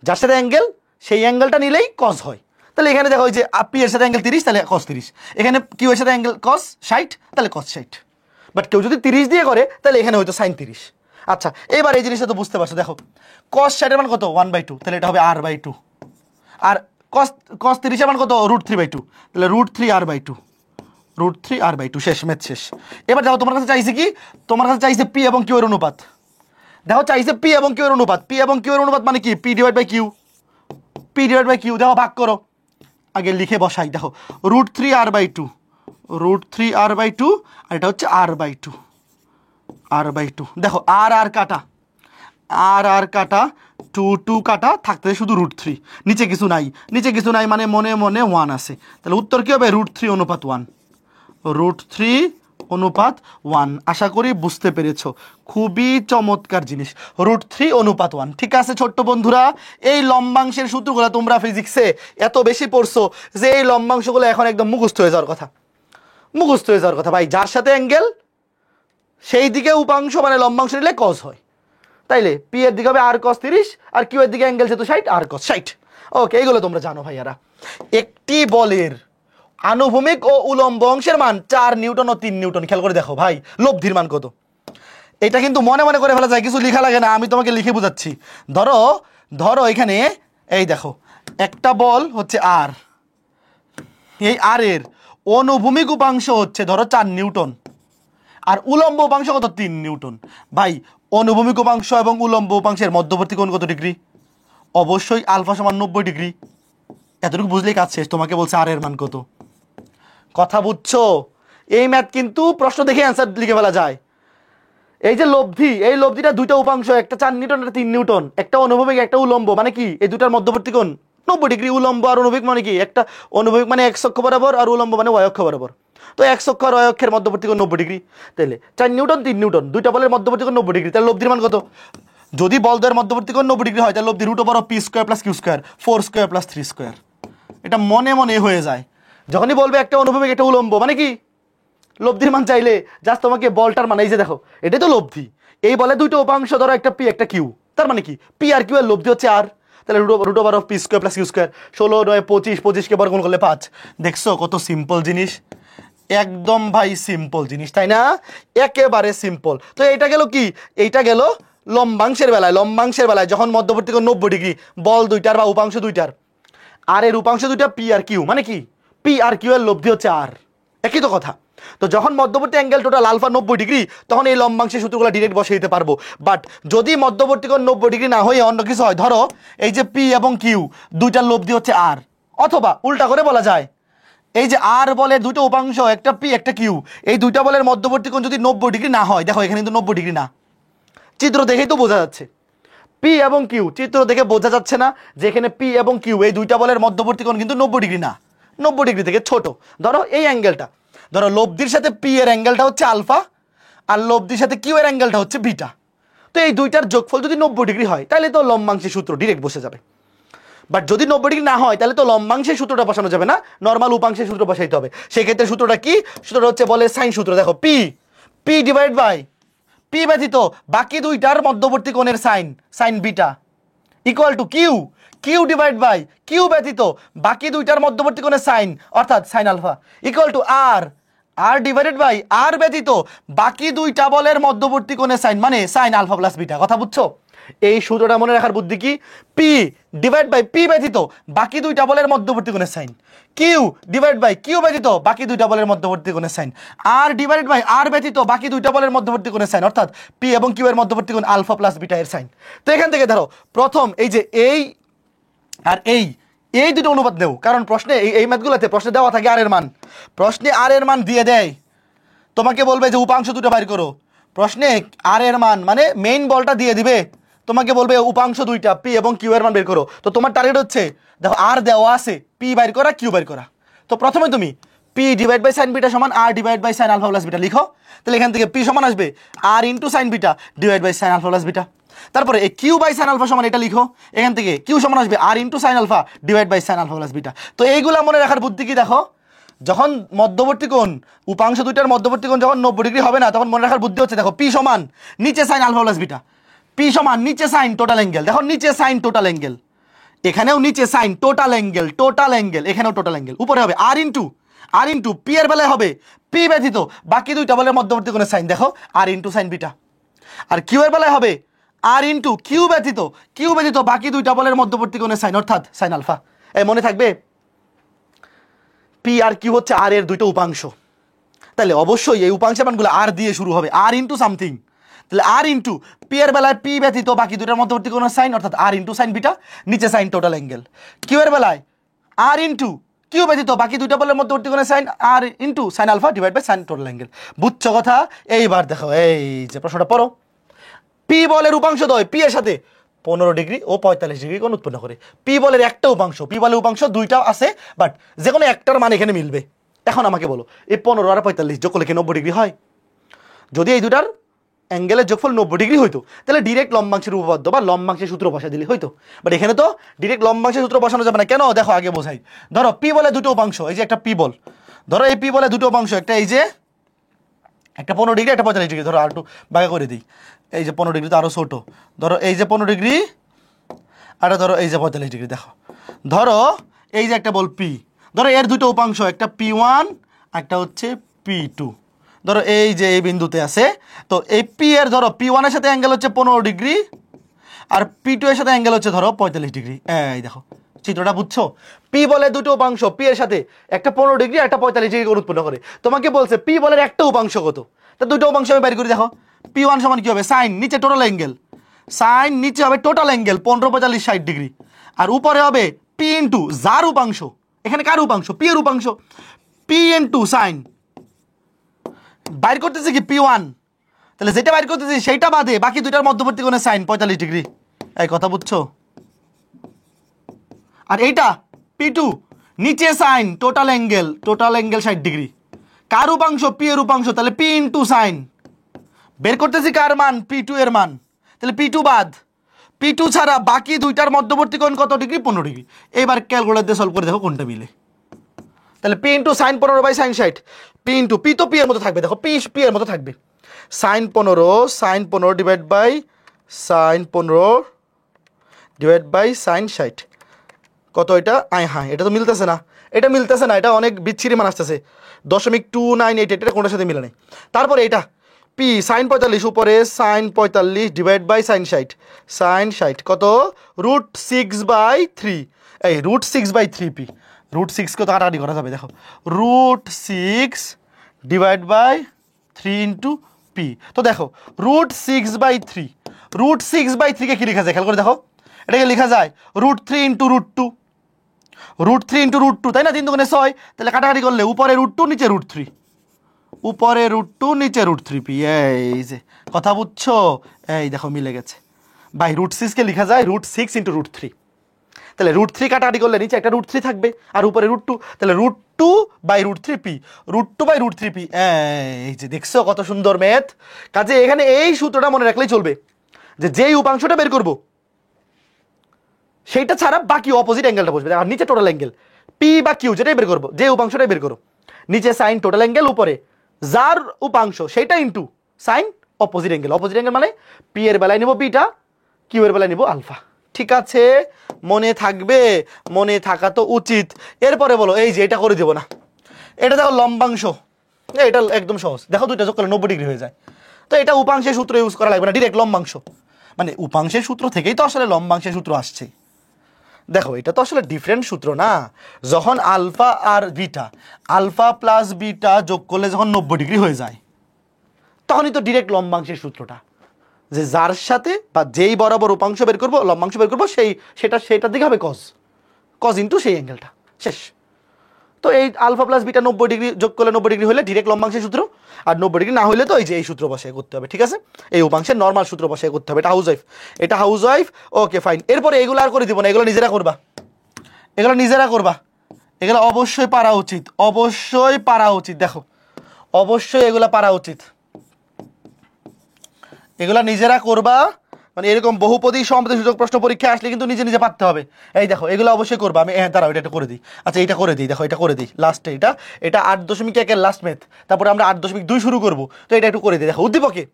যার সাথে অ্যাঙ্গেল সেই অ্যাঙ্গেলটা নিলেই cos হয়। তাহলে এখানে দেখো যে পি এর সাথে অ্যাঙ্গেল 30, তাহলে cos 30, এখানে কিউ এর সাথে অ্যাঙ্গেল cos 60, তাহলে cos 60, বাট কেউ যদি 30 দিয়ে করে তাহলে এখানে হয়তো sin 30। আচ্ছা এবার এই জিনিসটা তো বুঝতে পারছো। দেখো cos 60 এর মান কত? 1/2, তাহলে এটা হবে r/2, আর cos 30 এর মান কত? √3/2, তাহলে √3r/2, √3r/2, শেষ, ম্যাথ শেষ। এবার দেখো তোমার কাছে চাইছে কি? তোমার কাছে চাইছে পি এবং কিউ এর অনুপাত। দেখো চাইছে পি এবং কিউ এর অনুপাত, পি এবং কিউ এর অনুপাত মানে কি? P divide by q, p divide by q. দেখো ভাগ করো, আগে লিখে বসাই। দেখো √3r/2, √3r/2, আর এটা হচ্ছে r/2, r/2। দেখো আর আর কাটা, আর আর কাটা, 2 কাটা, থাকতে শুধু √3, নিচে কিছু নাই, নিচে কিছু নাই মানে মনে মনে 1 আছে। তাহলে উত্তর কি হবে? √3 অনুপাত 1, √3 অনুপাত 1। আশা করি বুঝতে পেরেছো, খুবই চমৎকার জিনিস, √3 অনুপাত 1। ঠিক আছে ছোট্ট বন্ধুরা, এই লম্বাংশের সূত্রগুলো তোমরা ফিজিক্সে এত বেশি পড়ছো যে এই লম্বাংশগুলো এখন একদম মুখস্থ হয়ে যাওয়ার কথা, মুখস্থ হয়ে যাওয়ার কথা। ভাই যার সাথে অ্যাঙ্গেল সেই দিকে উপাংশ মানে লম্বাংশ নিলে cos হয়, তাইলে পি এর দিকে হবে আর cos 30, আর কিউ এর দিকে অ্যাঙ্গেল যেহেতু 60, আর cos 60। ওকে, এইগুলো তোমরা জানো ভাইয়ারা। একটি বলের আনুভূমিক ও উলম্ব অংশের মান 4 নিউটন ও 3 নিউটন। খেয়াল করে দেখো ভাই লব্ধির মান কত, এটা কিন্তু মনে মনে করে ফেলা যায়, কিছু লেখা লাগে না, আমি তোমাকে লিখে বোঝাচ্ছি। ধরো ধরো এখানে এই দেখো একটা বল হচ্ছে আর, এই আর এর অনুভূমিক উপাংশ হচ্ছে ধরো 4 নিউটন, আর উলম্ব উপাংশ কত? 3 নিউটন। ভাই অনুভূমিক উপাংশ এবং উলম্ব উপাংশের মধ্যবর্তী কোণ কত ডিগ্রি? অবশ্যই আলফা সমান 90 ডিগ্রি। এতটুকু বুঝলেই কাজ শেষ। তোমাকে বলছে আর এর মান কত, কথা বুঝছো? এই ম্যাথ কিন্তু প্রশ্ন দেখে অ্যান্সার লিখে ফেলা যায়। এই যে লব্ধি, এই লব্ধিটা দুইটা উপাংশ, একটা 4 নিউটন, একটা 3 নিউটন, একটা অনুভূমিক একটা উলম্ব, মানে কি এই দুটার মধ্যবর্তী কোণ 90 ডিগ্রি। উলম্ব আর অনুভূমিক মানে কি? একটা অনুভূমিক মানে x অক্ষ বরাবর, আর উলম্ব মানে y অক্ষ বরাবর। তো x অক্ষ আর y অক্ষের মধ্যবর্তী কোণ 90 ডিগ্রি, তাহলে 4 নিউটন 3 নিউটন দুইটা বলের মধ্যবর্তী কোণ 90 ডিগ্রি, তাহলে লব্ধির মান কত? যদি বল দ্বয়ের মধ্যবর্তী কোণ 90 ডিগ্রি হয় তাহলে লব্ধি √p² + q² 4² + 3²। এটা মনে মনে হয়ে যায় যখনই বলবে একটা অনুভূমিক একটা উলম্ব, মানে কি লব্ধির মান চাইলে জাস্ট তোমাকে বলটার মানে এই যে দেখো এটাই তো লব্ধি, এই বলে দুইটা উপাংশ ধরো একটা p একটা q, তার মানে কি p আর q এর লব্ধি হচ্ছে r, তাহলে √p² + q², 16 9 25, 25 কে বর্গমূল করলে 5। দেখছো কত সিম্পল জিনিস, একদম ভাই সিম্পল জিনিস, তাই না? একেবারে সিম্পল। তো এইটা গেল কি, এইটা গেল লম্বাংশের বেলায়। লম্বাংশের বেলায় যখন মধ্যবর্তী কোণ 90 ডিগ্রি, বল দুইটার বা উপাংশ দুইটার, আর এর উপাংশ দুইটা p আর q, মানে কি p আর q এর লব্ধি হচ্ছে r, একই তো কথা। তো যখন মধ্যবর্তী অ্যাঙ্গেল টোটাল আলফা 90 ডিগ্রি, তখন এই লম্বাংশের সূত্রগুলো ডিরেক্ট বসিয়ে দিতে পারবো। বাট যদি মধ্যবর্তী কোণ 90 ডিগ্রি না হয়ে অন্য কিছু হয়, ধরো এই যে p এবং q দুইটার লব্ধি হচ্ছে r, অথবা উল্টা করে বলা যায় এই যে r বলের দুটো উপাংশ একটা p একটা q, এই দুইটা বলের মধ্যবর্তী কোণ যদি 90 ডিগ্রি না হয়, দেখো এখানে কিন্তু 90 ডিগ্রি না, চিত্র দেখেই তো বোঝা যাচ্ছে p এবং q, চিত্র দেখে বোঝা যাচ্ছে না যে এখানে p এবং q এই দুইটা বলের মধ্যবর্তী কোণ কিন্তু 90 ডিগ্রি না, 90 ডিগ্রি থেকে ছোট। ধরো এই অ্যাঙ্গেলটা, ধরো লব্ধির সাথে p এর অ্যাঙ্গেলটা হচ্ছে আলফা আর লব্ধির সাথে q এর অ্যাঙ্গেলটা হচ্ছে বিটা, তো এই দুইটার যোগফল যদি 90 ডিগ্রি হয় তাহলে তো লম্বাংশের সূত্র ডিরেক্ট বসে যাবে। বাট যদি 90 ডিগ্রি না হয় তাহলে তো লম্বাংশের সূত্রটা বসানো যাবে না, নর্মাল উপাংশের সূত্র বসাইতে হবে। সেক্ষেত্রে সূত্রটা কি? সূত্রটা হচ্ছে বলে সাইন সূত্র। দেখো p ডিভাইড বাই p ব্যতীত বাকি দুইটার মধ্যবর্তী কোণের sine, sine beta equal to q divide by q ব্যতীত বাকি দুইটার মধ্যবর্তী কোণের সাইন, অর্থাৎ sine alpha equal to r divided by r ব্যতীত বাকি দুইটা বলের মধ্যবর্তী কোণের সাইন, মানে সাইন আলফা প্লাস বিটা। কথা বুঝছো? এই সূত্রটা মনে রাখার বুদ্ধি কি, p ডিভাইড বাই p ব্যতীত বাকি দুইটা বলের মধ্যবর্তী কোণের sine, q divide by q ব্যতীত বাকি দুইটা বলের মধ্যবর্তী কোণের sine, r divide by r ব্যতীত বাকি দুইটা বলের মধ্যবর্তী কোণের সাইন, অর্থাৎ p এবং q এর মধ্যবর্তী কোণ আলফা প্লাস বিটা এর সাইন। তো এখান থেকে ধরো প্রথম এই যে এই আর এই দুটো অনুপাত নেও, কারণ প্রশ্নে এই ম্যাথগুলোতে প্রশ্নে দেওয়া থাকে আর এর মান, প্রশ্নে আর এর মান দিয়ে দেয়, তোমাকে বলবে যে উপাংশ দুটো বাইর করো, প্রশ্নে আর এর মান মানে মেইন বলটা দিয়ে দিবে, তোমাকে বলবে উপাংশ দুইটা p এবং q এর মান বের করো। তো তোমার টার্গেট হচ্ছে দেখো আর দেওয়া আছে, p বাইর করা q বাইর করা। তো প্রথমে তুমি p divide by sine beta সমান r divide by sine alpha plus beta লিখো, তাহলে এখান থেকে p সমান আসবে r into sine beta divide by sine alpha plus beta. তারপরে এই q বাই সাইন আলফা সমান এটা লিখো, এখান থেকে q সমান আসবে r into sine alpha divide by sine alpha plus beta. তো এইগুলা মনে রাখার বুদ্ধি কি, দেখো যখন মধ্যবর্তী কোণ উপাংশ দুইটার মধ্যবর্তী কোণ যখন 90 ডিগ্রি হবে না, তখন মনে রাখার বুদ্ধি হচ্ছে দেখো p সমান নিচে sine alpha plus beta, p সমান নিচে সাইন টোটাল অ্যাঙ্গেল, দেখো নিচে সাইন টোটাল অ্যাঙ্গেল, এখানেও নিচে সাইন টোটাল অ্যাঙ্গেল, এখানেও টোটাল অ্যাঙ্গেল, উপরে হবে r ইন্টু p এর বেলায় হবে p ব্যতীত বাকি দুইটা বলের মধ্যবর্তী কোণের সাইন, দেখো r ইন্টু সাইন বিটা, আর q এর বেলায় হবে r ইন্টু q ব্যতীত বাকি দুইটা বলের মধ্যবর্তী কোণের সাইন, অর্থাৎ সাইন আলফা। এই মনে থাকবে p আর q হচ্ছে r এর দুইটা উপাংশ, তাহলে অবশ্যই এই উপাংশের মানগুলো r দিয়ে শুরু হবে, r ইন্টু সামথিং, তাহলে r ইন্টু p এর বেলায় p ব্যতীত বাকি দুইটার মধ্যবর্তী কোণের সাইন, অর্থাৎ r ইন্টু সাইন বিটা নিচে সাইন টোটাল অ্যাঙ্গেল, q এর বেলায় r ইন্টু q ব্যতীত বাকি দুইটা বলের মধ্যবর্তী কোণের sine r into sine alpha divide by sine total angle. বুঝছো কথা? এইবার দেখো এই যে প্রশ্নটা পড়ো, p বলের উপাংশ দ্বয় p এর সাথে 15 ডিগ্রি ও 45 ডিগ্রি কোণ উৎপন্ন করে, p বলের একটা উপাংশ, p বলের উপাংশ দুইটা আছে, বাট যে কোনো একটার মান এখানে মিলবে। এখন আমাকে বলো এই 15 আর 45 যোগ করলে কি 90 ডিগ্রি হয়? যদি এই দুটার অ্যাঙ্গেলের যোগফল 90 ডিগ্রি হইতো তাহলে ডিরেক্ট লম্বাংশের উপপাদ্য বা লম্বাংশের সূত্র বসা দিলে হইতো, বাট এখানে তো ডিরেক্ট লম্বাংশের সূত্র বসানো যাবে না। কেন? দেখো আগে বোঝাই। ধরো p বলে দুটো উপাংশ, এই যে একটা p বল, ধরো এই p বলে দুটো উপাংশ, একটা এই যে একটা 15 ডিগ্রি একটা 45 ডিগ্রি, ধরো আর একটু বাঁকা করে দিই, এই যে 15 ডিগ্রি তো আরো ছোট, ধরো এই যে 15 ডিগ্রি আর ধরো এই যে 45 ডিগ্রি। দেখো ধরো এই যে একটা বল p, ধরো এর দুটো উপাংশ, একটা p1 একটা হচ্ছে p2, ধরো এই যে এই বিন্দুতে আছে, তো এই p এর ধরো p1 এর সাথে অ্যাঙ্গেল হচ্ছে 15 ডিগ্রি আর p2 এর সাথে অ্যাঙ্গেল হচ্ছে ধরো 45 ডিগ্রি। এই দেখো চিত্রটা বুঝছো? p বলে দুটো উপাংশ, p এর সাথে একটা 15 ডিগ্রি একটা 45 ডিগ্রি কোণ উৎপন্ন করে, তোমাকে বলছে p বলের একটা উপাংশ কত, তা দুটো উপাংশ আমি বের করি। দেখো p1 সমান কি হবে, সাইন নিচে টোটাল অ্যাঙ্গেল, সাইন নিচে হবে টোটাল অ্যাঙ্গেল 15 45 60 ডিগ্রি, আর উপরে হবে p ইন্টু যার উপাংশ, এখানে কার উপাংশ, p এর উপাংশ, p ইন্টু সাইন বাইর করতেছে কি p1, তাহলে যেটা বাইর করতেছি সেইটা বাদে বাকি দুইটার মধ্যবর্তী কোণের সাইন 45 ডিগ্রি। এই কথা বুঝছো? আর এইটা p2 নিচে সাইন টোটাল অ্যাঙ্গেল 60 ডিগ্রি, কার উপাংশ? পি এর উপাংশ, তাহলে পি ইন্টু সাইন। বের করতেছি কার মান? পি টু এর মান, তাহলে পি টু বাদ। পি টু ছাড়া বাকি দুইটার মধ্যবর্তী কোণ কত ডিগ্রি? 15 ডিগ্রি। এবার ক্যালকুলেটর দিয়ে সলভ করে দেখো কোনটা মিলে। তাহলে p into sine 15 by sine 60, p into p তো পি এর মতো থাকবে, দেখো পি এর মতো থাকবে। Sine 15 divide by sine 15 divide by sine 60 কত এটা? হ্যাঁ, এটা তো মিলতেছে না, এটা অনেক বিচ্ছিরি মান আসতেছে। 0.298, এটা কোনটার সাথে মিলে নেই। তারপরে এটা পি সাইন 45 উপরে সাইন 45 ডিভাইড বাই সাইন 60 কত? √6/3। এই √6/3 পি, √6 কে তো কাটাকাটি করা যাবে, দেখো √6 ডিভাইড বাই 3 ইন্টু পি। তো দেখো √6/3 কে কি লেখা যায় খেয়াল করে দেখো, এটাকে লেখা যায় √3 ইন্টু √2, √3 ইন্টু √2, তাই না? 3 দুগুণে 6, তাহলে কাটাকাটি করলে উপরে √2 নিচে √3, উপরে √2 নিচে √3 পি। এই যে কথা বুঝছো? এই দেখো মিলে গেছে। বাই √6 কে লেখা যায় √6 ইন্টু √3, তাহলে √3 কাটাকাটি করলে নিচে একটা √3 থাকবে আর উপরে √2, তাহলে √2/√3 পি, √2/√3 পি। এই যে দেখছো কত সুন্দর ম্যাথ। কাজে এখানে এই সূত্রটা মনে রাখলেই চলবে যে যেই উপাংশটা বের করব সেইটা ছাড়া বাকি অপোজিট অ্যাঙ্গেলটা বসবে। আর নিচে টোটাল অ্যাঙ্গেল পি বা কিউ যেটাই বের করবো, যে উপাংশটাই বের করো, নিচে সাইন টোটাল অ্যাঙ্গেল, উপরে যার উপাংশ সেটা into sign opposite angle. Opposite angle মানে পি এর বেলায় নিব বিটা, কিউ এর বেলায় নিব আলফা। ঠিক আছে, মনে থাকবে? মনে থাকা তো উচিত। এরপরে বলো, এই যে এটা করে দেবো না, এটা দেখো লম্বাংশ, এটা একদম সহজ, দেখো দুইটা যোগ করলে 90 ডিগ্রি হয়ে যায়। তো এটা উপাংশের সূত্র ইউজ করা লাগবে না, ডিরেক্ট লম্বাংশ, মানে উপাংশের সূত্র থেকেই তো আসলে লম্বাংশের সূত্র আসছে। দেখো এটা তো আসলে ডিফারেন্ট সূত্র না, যখন আলফা আর বিটা, আলফা প্লাস বিটা যোগ করলে যখন 90 ডিগ্রি হয়ে যায় তখনই তো ডিরেক্ট লম্বাংশের সূত্রটা, যে যার সাথে বা যেই বরাবর উপাংশ বের করবো, লম্বাংশ বের করবো, সেটার দিকে হবে কজ ইন্টু সেই অ্যাঙ্গেলটা, শেষ। তো এই আলফা প্লাস বিটা 90 ডিগ্রি যোগ করলে 90 ডিগ্রি হলে ডিরেক্ট লম্বাংশের সূত্র, আর 90 ডিগ্রি না হলে তো এই যে এই সূত্র বসায় করতে হবে। ঠিক আছে, এই উপাংশের নর্মাল সূত্র বসায় করতে হবে। এটা হাউস ওয়াইফ, ওকে ফাইন। এরপরে এগুলো আর করে দিব না, এগুলো নিজেরা করবা, এগুলো অবশ্যই পারা উচিত, দেখো অবশ্যই এগুলা পারা উচিত, এগুলা নিজেরা করবা। মানে এরকম বহুপদী সমপদী সূচক প্রশ্ন পরীক্ষা আসলে কিন্তু নিজে নিজে পারতে হবে। এই দেখো এগুলো অবশ্যই করবা। আমি দাঁড়াও এটা করে দিই। আচ্ছা এটা করে দিই, দেখো এটা করে দিই লাস্টে, এটা 8.1 লাস্ট ম্যাথ, তারপরে আমরা 8.2 শুরু করবো। তো এটা একটু করে দিই, দেখো উদ্দীপকে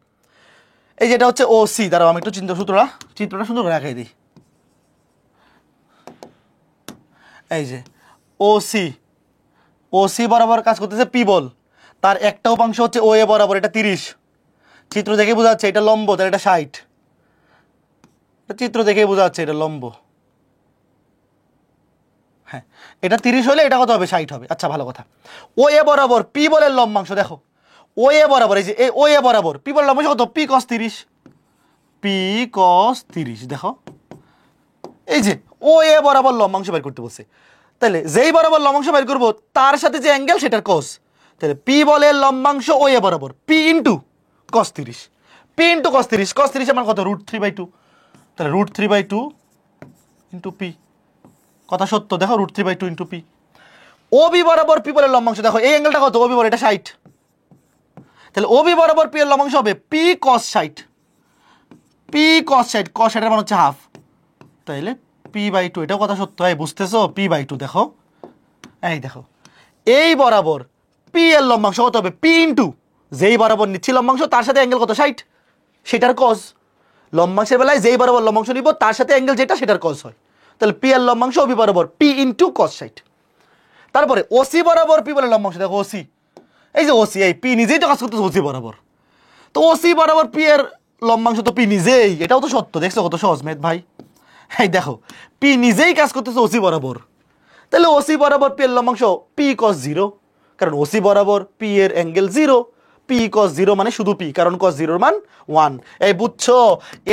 এই যেটা হচ্ছে ও সি, দাঁড়াও আমি একটু চিত্রটা সুন্দর করে রাখাই দিই। এই যে ও সি বরাবর কাজ করতেছে পি বল, তার একটা উপাংশ হচ্ছে ও এ বরাবর, এটা 30, চিত্র দেখে বোঝা যাচ্ছে এটা লম্ব, তাহলে এটা 60, চিত্র দেখে বোঝা যাচ্ছে এটা লম্ব। হ্যাঁ, এটা 30 হলে এটা কত হবে? 60 হবে। আচ্ছা ভালো কথা, ও এ বরাবর পি বলের লম্বাংশ, দেখো ও এ বরাবর, এই যে ও এ বরাবর পি বলের লম্বাংশ কত? পি cos 30, দেখো এই যে ও এ বরাবর লম্বাংশ বের করতে বলছে, তাহলে যেই বরাবর লম্বাংশ বের করবো তার সাথে যে অ্যাঙ্গেল সেটার cos, তাহলে পি বলের লম্বাংশ ও এ বরাবর পি ইন্টু cos 30, cos 30 আমার কত? √3/2, তাহলে √3/2 ইন্টু পি, কথা সত্য, দেখো √3/2 ইন্টু পি। ওবি বরাবর পি বলের লম্বাংশ, দেখো এই অ্যাঙ্গেলটা কত? ওবি বরাবর এটা 60, তাহলে ওবি বরাবর পি এর লম্বাংশ হবে পি cos 60, cos 60 এর মান হচ্ছে হাফ, তাইলে p/2, এটাও কথা সত্য। এই বুঝতেছো? p/2, দেখো এই দেখো এই বরাবর পি এর লম্বাংশ কত হবে? পি ইন্টু যেই বরাবর নিচ্ছি লম্বাংশ তার সাথে অ্যাঙ্গেল কত? 60, সেটার cos। লম্বাংশের বেলায় যেই বরাবর লম্বাংশ নিব তার সাথে অ্যাঙ্গেল যেটা সেটার cos হয়, তাহলে পি এর লম্বাংশ ওবি বরাবর পি ইন্টু cos 60। তারপরে ওসি বরাবর পি বলে লম্বাংশ, দেখো ওসি, এই যে ওসি, এই পি নিজেই তো কাজ করতেছে ওসি বরাবর, তো ওসি বরাবর পি এর লম্বাংশ তো পি নিজেই, এটাও তো সত্য। দেখছো কত সহজ ম্যাথ ভাই? এই দেখো পি নিজেই কাজ করতেছে ওসি বরাবর, তাহলে ওসি বরাবর পি এর লম্বাংশ পি cos 0, কারণ ওসি বরাবর পি এর অ্যাঙ্গেল 0, পি cos 0 মানে শুধু পি, কারণ cos 0 এর মান 1। এই বুঝছো?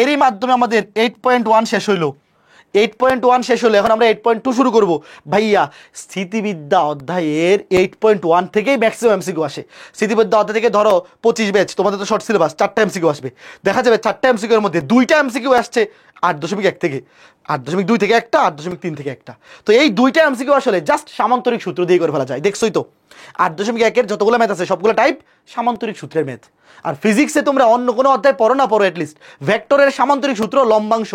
এরই মাধ্যমে আমাদের 8.1 শেষ হইলো। 8.1 শেষ হলো, এখন আমরা 8.2 শুরু করব। ভাইয়া স্থিতিবিদ্যা অধ্যায়ের 8.1 থেকেই ম্যাক্সিমাম এমসিকিউ আসে। স্থিতিবিদ্যা অধ্যায় থেকে ধরো 25 ব্যাচ, তোমাদের তো শর্ট সিলেবাস, 4টা এমসিকিউ আসবে। দেখা যাবে 4টা এমসিকিউ এর মধ্যে 2টা এমসিকিউ আসছে 8.1 থেকে, 8.2 থেকে একটা, 8.3 থেকে একটা। তো এই দুইটা এমসিকিউ আসলে জাস্ট সামান্তরিক সূত্র দিয়ে করে ফেলা যায়, দেখছোই তো 8.1 যতগুলো ম্যাথ আছে সবগুলো টাইপ সামান্তরিক সূত্রের ম্যাথ। আর ফিজিক্সে তোমরা অন্য কোনো অধ্যায় পড়ো না পড়ো, অ্যাটলিস্ট ভেক্টরের সামান্তরিক সূত্র, লম্বাংশ,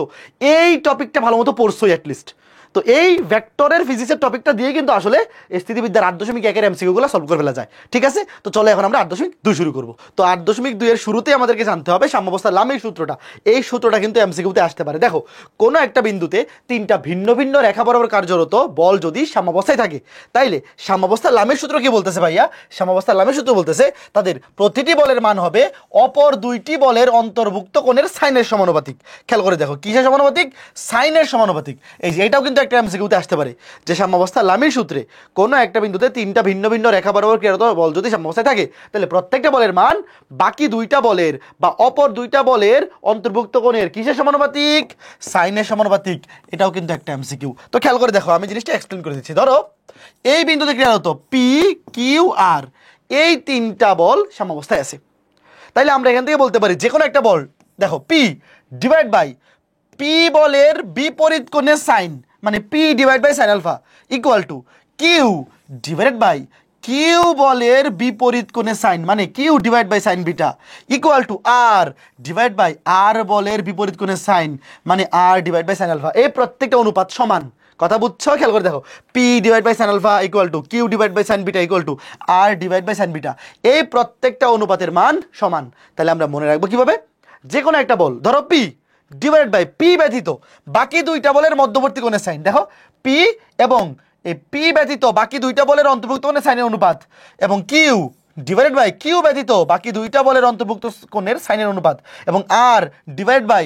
এই টপিকটা ভালো মতো পড়ছোই অ্যাটলিস্ট। তো এই ভেক্টরের ফিজিক্সের টপিকটা দিয়ে কিন্তু আসলে স্থিতিবিদ্যার 8.1 এমসিকিউগুলো সলভ করে ফেলা যায়। ঠিক আছে, তো চলো এখন আমরা 8.2 শুরু করব। তো 8.2 এর শুরুতেই আমাদেরকে জানতে হবে সাম্যাবস্থা লামের সূত্রটা। এই সূত্রটা কিন্তু এমসিকিউতে আসতে পারে। দেখো, কোনো একটা বিন্দুতে তিনটা ভিন্ন ভিন্ন রেখা বরাবর কার্যরত বল যদি সাম্যাবস্থায় থাকে, তাইলে সাম্যাবস্থা লামের সূত্র কি বলতেছে ভাইয়া? সাম্যাবস্থা লামের সূত্র বলতেছে তাদের প্রতিটি বলের মান হবে অপর দুইটি বলের অন্তর্ভুক্ত কোণের সাইনের সমানুপাতিক। খেয়াল করে দেখো, কিসের সমানুপাতিক? সাইনের সমানুপাতিক। এই যে এটাও কিন্তু একটা এমসিকিউতে আসতে পারে যে সাম্যাবস্থা লামের সূত্রে কোনো একটা বিন্দুতে তিনটা ভিন্ন ভিন্ন রেখা বরাবর ক্রিয়ারত বল যদি সাম্যাবস্থায় থাকে, তাহলে প্রত্যেকটা বলের মান বাকি দুইটা বলের বা অপর দুইটা বলের অন্তর্ভুক্ত কোণের কিসের সমানুপাতিক? সাইনের সমানুপাতিক। এটাও কিন্তু একটা এমসিকিউ। তো খেয়াল করে দেখো, আমি জিনিসটা এক্সপ্লেন করে দিচ্ছি। ধরো এই বিন্দুতে ক্রিয়ারত পি, কিউ, আর, এই তিনটা বল সাম্যাবস্থায় আছে। তাইলে আমরা এখান থেকে বলতে পারি যে কোনো একটা বল, দেখো পি ডিভাইড বাই পি বলের বিপরীত কোণের সাইন, মানে P divide by sine alpha equal to Q divide by Q বলের বিপরীত কোণের সাইন, মানে Q divide by sine beta equal to R divide by R বলের বিপরীত কোণের সাইন, মানে R divide by sine alpha. এই প্রত্যেকটা অনুপাত সমান। কথা বুঝছো? খেয়াল করে দেখো, P divide by sine alpha equal to Q divide by sine beta equal to R divide by sine beta. এই প্রত্যেকটা অনুপাতের মান সমান। তাহলে আমরা মনে রাখবো কিভাবে? যে কোনো একটা বল, ধরো পি ডিভাইড বাই পি ব্যতীত বাকি দুইটা বলের মধ্যবর্তী কোণের সাইন, দেখো পি এবং এই পি ব্যতীত বাকি দুইটা বলের অন্তর্ভুক্ত কোণের সাইনের অনুপাত, এবং কিউ ডিভাইড বাই কিউ ব্যতীত বাকি দুইটা বলের অন্তর্ভুক্ত কোণের সাইনের অনুপাত, এবং আর ডিভাইড বাই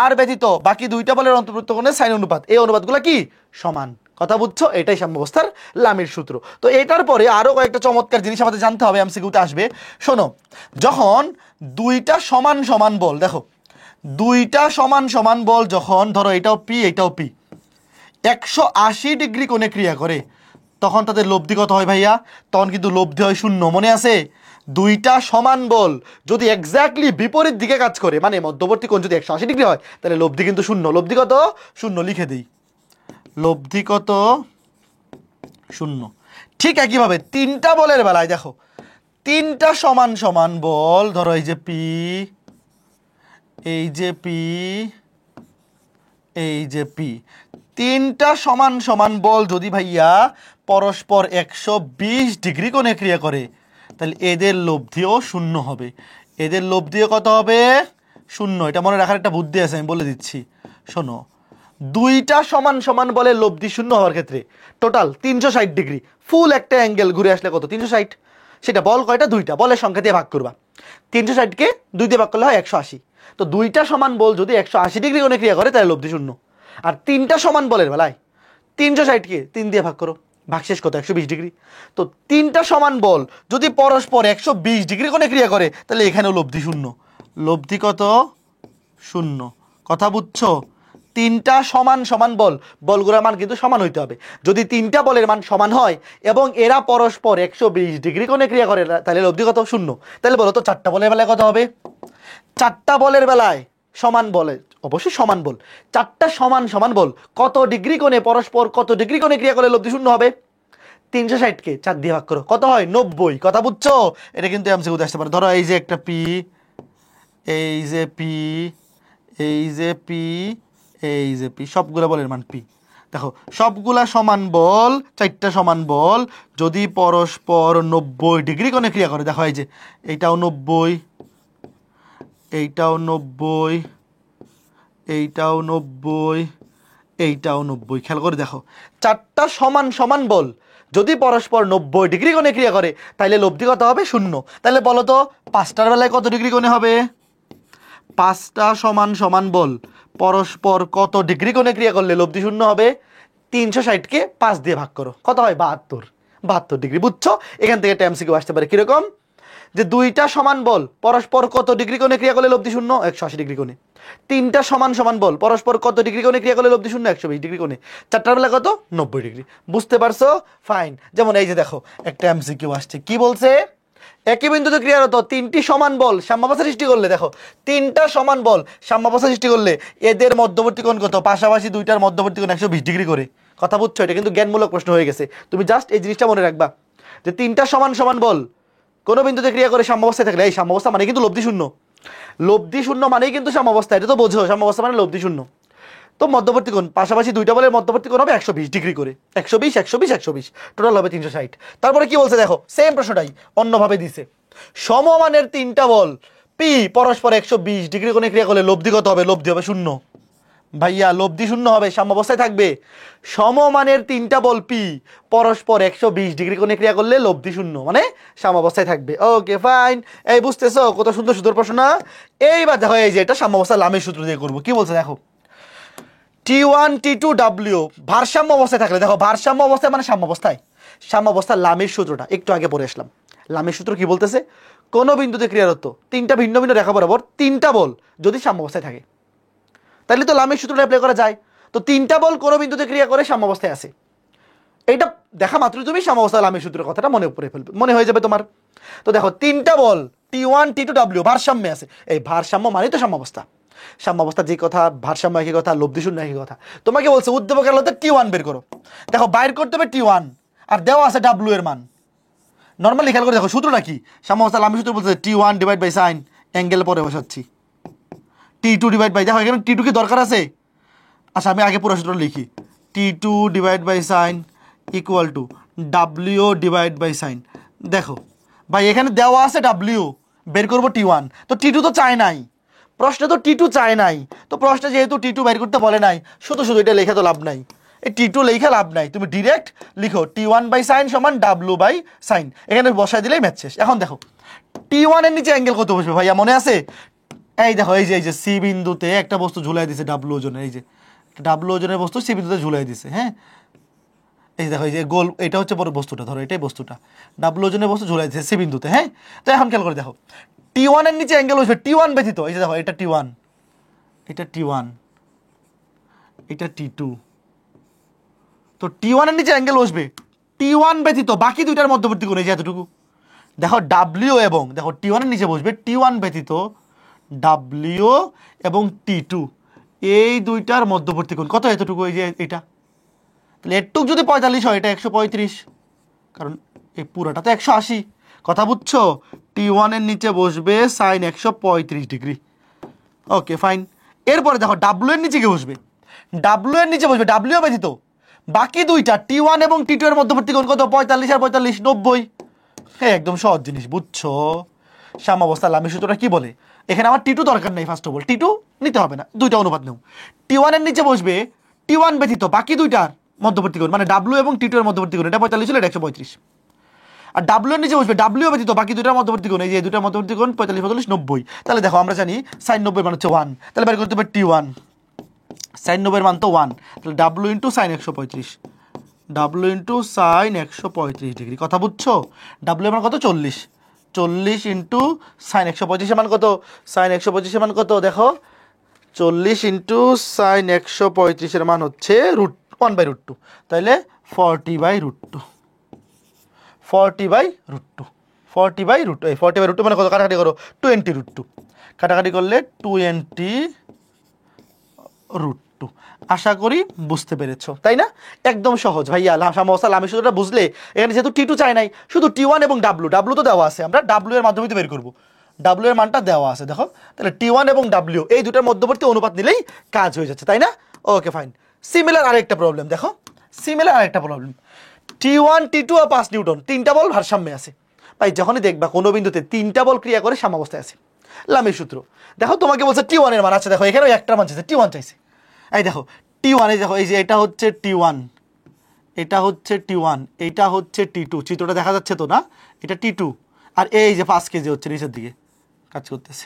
আর ব্যতীত বাকি দুইটা বলের অন্তর্ভুক্ত কোণের সাইনের অনুপাত। এই অনুপাতগুলো কি? সমান। কথা বুঝছো? এটাই সাম্যাবস্থার লামের সূত্র। তো এটার পরে আরো কয়েকটা চমৎকার জিনিস আমাদের জানতে হবে, এমসিকিউতে আসবে। শোনো, যখন দুইটা সমান সমান বল, দেখো দুইটা সমান সমান বল যখন, ধরো এটাও পি এটাও পি, 180 ডিগ্রি কোণে ক্রিয়া করে, তখন তাদের লব্ধি কত হয় ভাইয়া? তখন কিন্তু লব্ধি হয় 0। মনে আছে? দুইটা সমান বল যদি এক্স্যাক্টলি বিপরীত দিকে কাজ করে, মানে মধ্যবর্তী কোণ যদি 180 ডিগ্রি হয়, তাহলে লব্ধি কিন্তু 0। লব্ধি কত? 0 লিখে দিই। লব্ধি কত? 0। ঠিক একইভাবে তিনটা বলের বেলায় দেখো, তিনটা সমান সমান বল, ধরো এই যে পি, এই যে পি, এই যে পি, তিনটা সমান সমান বল যদি ভাইয়া পরস্পর 120 ডিগ্রি কোণে ক্রিয়া করে, তাহলে এদের লব্ধিও 0 হবে। এদের লব্ধিও কত হবে? 0। এটা মনে রাখার একটা বুদ্ধি আছে, আমি বলে দিচ্ছি। শোনো, দুইটা সমান সমান বলে লব্ধি 0 হওয়ার ক্ষেত্রে টোটাল 360 ডিগ্রি ফুল একটা অ্যাঙ্গেল ঘুরে আসলে কত? 360। সেটা বল কয়টা? দুইটা। বলের সংখ্যা দিয়ে ভাগ করবা, 360কে 2 দিয়ে ভাগ করলে হয় 180। তো দুইটা সমান বল যদি 180 ডিগ্রি কোণে ক্রিয়া করে, তাহলে লব্ধি 0। আর তিনটা সমান বলের বেলায় 360কে 3 দিয়ে ভাগ করো, ভাগশেষ কত? 120 ডিগ্রি। তো তিনটা সমান বল যদি পরস্পর 120 ডিগ্রি কোণে ক্রিয়া করে, তাহলে এখানেও লব্ধি 0। লব্ধি কত? 0। কথা বুঝছো? তিনটা সমান সমান বল, বলগুলোর মান কিন্তু সমান হইতে হবে। যদি তিনটা বলের মান সমান হয় এবং এরা পরস্পর 120 ডিগ্রি কোণে ক্রিয়া করে, তাহলে লব্ধি কত? 0। তাহলে বলো তো চারটা বলের বেলায় কত হবে? চারটা বলের বেলায় সমান বলে, অবশ্যই সমান বল, চারটা সমান সমান বল কত ডিগ্রি কোণে পরস্পর কত ডিগ্রি কোণে ক্রিয়া করলে লব্ধি 0 হবে? 360কে 4 দিয়ে ভাগ করো, কত হয়? 90। কথা বুঝছো? এটা কিন্তু এমসিকিউতে আসতে পারে। ধরো এই যে একটা পি, এই যে পি, এই যে পি, এই যে পি, সবগুলা বলের মান পি। দেখো সবগুলা সমান বল, চারটা সমান বল যদি পরস্পর 90 ডিগ্রি কোণে ক্রিয়া করে, দেখো এই যে এইটাও 90, এইটাও 90, এইটাও 90, এইটাও 90। খেয়াল করে দেখো, চারটা সমান সমান বল যদি পরস্পর 90 ডিগ্রি কোণে ক্রিয়া করে, তাহলে লব্ধি কত হবে? 0। তাহলে বলো তো পাঁচটার বেলায় কত ডিগ্রি কোণে হবে? পাঁচটা সমান সমান বল পরস্পর কত ডিগ্রি কোণে ক্রিয়া করলে লব্ধি 0 হবে? 360কে 5 দিয়ে ভাগ করো, কত হয়? 72 ডিগ্রি। বুঝছো? এখান থেকে একটা এমসিকিউ আসতে পারে কিরকম, যে দুইটা সমান বল পরস্পর কত ডিগ্রি কোণে ক্রিয়া করলে লব্ধি 0? 180 ডিগ্রি কোণে। তিনটা সমান সমান বল পরস্পর কত ডিগ্রি কোণে ক্রিয়া করলে লব্ধি 0? 120 ডিগ্রি কোণে। চারটার বেলা কত? 90 ডিগ্রি। বুঝতে পারছো? ফাইন। যেমন এই যে দেখো একটা এমসিকিউ আসছে, কি বলছে? একই বিন্দুতে ক্রিয়ারত তিনটি সমান বল সাম্যাবস্থা সৃষ্টি করলে, দেখো তিনটা সমান বল সাম্যাবস্থা সৃষ্টি করলে এদের মধ্যবর্তী কোণ কত? পাশাপাশি দুইটার মধ্যবর্তী কোণ 120 ডিগ্রি করে। কথা বুঝছো? এটা কিন্তু জ্ঞানমূলক প্রশ্ন হয়ে গেছে, তুমি জাস্ট এই জিনিসটা মনে রাখবা যে তিনটা সমান সমান বল কোন বিন্দুতে ক্রিয়া করে সাম্যাবস্থায় থাকলে, এই সাম্যাবস্থা মানে কিন্তু লব্ধি শূন্য, লব্ধি শূন্য মানেই কিন্তু সাম্যাবস্থা, এটা তো বোঝো, সাম্যাবস্থা মানে লব্ধি শূন্য। তো মধ্যবর্তী কোণ পাশাপাশি দুইটা বলের মধ্যবর্তী কোণ হবে 120 ডিগ্রি করে, 120 120 120, টোটাল হবে 360। তারপরে কি বলছে দেখো, সেম প্রশ্নটাই অন্যভাবে দিছে, সমমানের তিনটা বল পি পরস্পর 120 ডিগ্রি কোণে ক্রিয়া করলে লব্ধি কত হবে? লব্ধি হবে শূন্য। ভাইয়া লব্ধি শূন্য হবে, সাম্যাবস্থায় থাকবে। সমমানের তিনটা বল পি পরস্পর 120 ডিগ্রি কোণে ক্রিয়া করলে লব্ধি শূন্য, মানে সাম্যাবস্থায় থাকবে। ওকে ফাইন, এই বুঝতেছো কত সুন্দর সুন্দর প্রশ্ন না? এইবার দেখো এই যে এটা সাম্যাবস্থা লামের সূত্র দিয়ে করবো। কি বলছে দেখো, T1 T2 W ভারসাম্য অবস্থায় থাকলে, দেখো ভারসাম্য অবস্থায় মানে সাম্যাবস্থায়, সাম্যাবস্থা লামের সূত্রটা একটু আগে পড়ে আসলাম। লামের সূত্র কি বলতেছে? কোন বিন্দুতে ক্রিয়ারত তিনটা ভিন্ন ভিন্ন রেখা বরাবর তিনটা বল যদি সাম্যাবস্থায় থাকে, তাহলে তো লামের সূত্রটা অ্যাপ্লাই করা যায়। তো তিনটা বল কোন বিন্দুতে ক্রিয়া করে সাম্যাবস্থায় আছে, এইটা দেখা মাত্র তুমি সাম্যাবস্থা লামের সূত্রের কথাটা মনে পড়ে ফেলবে, মনে হয়ে যাবে তোমার। তো দেখো তিনটা বল T1 T2 W ভারসাম্যে আছে, এই ভারসাম্য মানে তো সাম্যাবস্থা। সাম্যাবস্থা যে কথা, ভারসাম্য একই কথা, লব্ধি শূন্য একই কথা। তোমাকে বলছে উদ্দীপক আলোতে T1 বের করো, দেখো বাইর করতে হবে T1 আর দেওয়া আছে W এর মান। নর্মালি খেয়াল করে দেখো সূত্রটা কি, সাম্যাবস্থা লামের সূত্র বলছে T1 divide by sine, angle পরে বসাচ্ছি, T2 ডিভাইড বাই, দেখো এখানে T2 কি দরকার আছে? আচ্ছা আমি আগে পুরো সূত্র লিখি, T2 divide by sine equal to W divide by sine. দেখো ভাই এখানে দেওয়া আছে W, বের করবো T1, তো T2 তো চায় নাই, প্রশ্নে তো T2 চায় নাই, তো প্রশ্নে যেহেতু T2 বের করতে বলে নাই, শুধু শুধু এটা লেখা তো লাভ নাই, এই T2 লেখা লাভ নাই, তুমি ডিরেক্ট লিখো T1 বাই সাইন সমান W বাই সাইন, এখানে বসায় দিলেই ম্যাচ শেষ। এখন দেখো T1 এর নিচে অ্যাঙ্গেল কত বসবে ভাইয়া মনে আছে? এই দেখো এই যে সি বিন্দুতে একটা বস্তু ঝুলাই দিছে W ওজনের, এই যে W ওজনের বস্তু সি বিন্দুতে ঝুলাই দিছে, হ্যাঁ এই দেখো এই যে গোল, এটা হচ্ছে বড় বস্তুটা, ধরো এটাই বস্তুটা, W ওজনের বস্তু ঝুলাই দিছে সি বিন্দুতে, হ্যাঁ। তো এখন খেয়াল করে দেখো T1 এর নিচে অ্যাঙ্গেল বসবে T1 ব্যতীত, এই যে দেখো এটা T1, এটা T1, এটা T2, তো T1 এর নিচে অ্যাঙ্গেল বসবে T1 ব্যতীত বাকি দুইটার মধ্যবর্তী কোণ, এই যে এতটুকু, দেখো W এবং দেখো T1 এর নিচে বসবে T1 ব্যতীত W এবং T2, এই দুইটার মধ্যবর্তী কোণ কত? এতটুকু, এই যে এটা, তাহলে এটুক যদি 45 হয় এটা 135, কারণ এই পুরোটা তো 180। কথা বুঝছো? T1 এর নিচে বসবে সাইন 135 ডিগ্রি। ওকে ফাইন, এরপরে দেখো W এর নিচে কি বসবে? W এর নিচে বসবে W ব্যতীত বাকি দুইটা T1 এবং T2 এর মধ্যবর্তী কোণ কত? 45 আর 45 90। হ্যাঁ একদম সহজ জিনিস, বুঝছো? সাম্যাবস্থা লামের সূত্রটা কি বলে? এখানে আমার T2 দরকার নেই, ফার্স্ট অফ অল T2 নিতে হবে না, দুইটা অনুপাত নেও। T1 এর নিচে বসবে T1 ব্যতীত বাকি দুইটার মধ্যবর্তী কোণ, মানে W এবং T2 এর মধ্যবর্তী কোণ, এটা 45 হলে এটা 135। আর W এর নিচে বসবে W ব্যতীত বাকি দুইটার মধ্যবর্তী কোণ, এই যে দুইটার মধ্যবর্তী কোণ 45 45 90। তাহলে দেখো আমরা জানি sin 90 মান হচ্ছে 1, তাহলে বের করতে হবে T1, sin 90 এর মান তো 1, তাহলে W into sign 135, W into sign 135 degree. কথা বুঝছো? W এর মান কত? 40, 40 ইন্টু সাইন 135 এর মান কত? সাইন 135 এর মান কত? দেখো 40 ইন্টু সাইন 135 এর মান হচ্ছে √1/√2, তাহলে 40/√2, 40/√2, 40/√2, এই 40/√2 মানে কত? কাটাকাটি করো, 20√2, কাটাকাটি করলে 20√2। আশা করি বুঝতে পেরেছো, তাই না? একদম সহজ ভাইয়া, সাম্যাবস্থা লামের সূত্রটা বুঝলে, এখানে যেহেতু T2 চাই নাই, শুধু T1 এবং W তো দেওয়া আছে, আমরা W এর মাধ্যমে বের করবো, W এর মানটা দেওয়া আছে, দেখো তাহলে T1 এবং W এই দুটার মধ্যবর্তী অনুপাত নিলেই কাজ হয়ে যাচ্ছে, তাই না? ওকে ফাইন, সিমিলার আরেকটা প্রবলেম দেখো, সিমিলার আরেকটা প্রবলেম, T1 T2 আর 5 নিউটন, তিনটা বল ভারসাম্যে আছে। ভাই যখনই দেখবা কোনো বিন্দুতে তিনটা বল ক্রিয়া করে সাম্যাবস্থায় আছে, লামের সূত্র দেখো তোমাকে বলছে T1 এর মান, আচ্ছা দেখো এখানেও একটা মান চাইছে, T1 চাইছে, এই দেখো T1, এই দেখো এই যে এটা হচ্ছে T1, এটা হচ্ছে T1, এটা হচ্ছে T2, চিত্রটা দেখা যাচ্ছে তো না? এটা T2, আর এই যে 5 কেজি হচ্ছে নিচের দিকে কাজ করতেছে।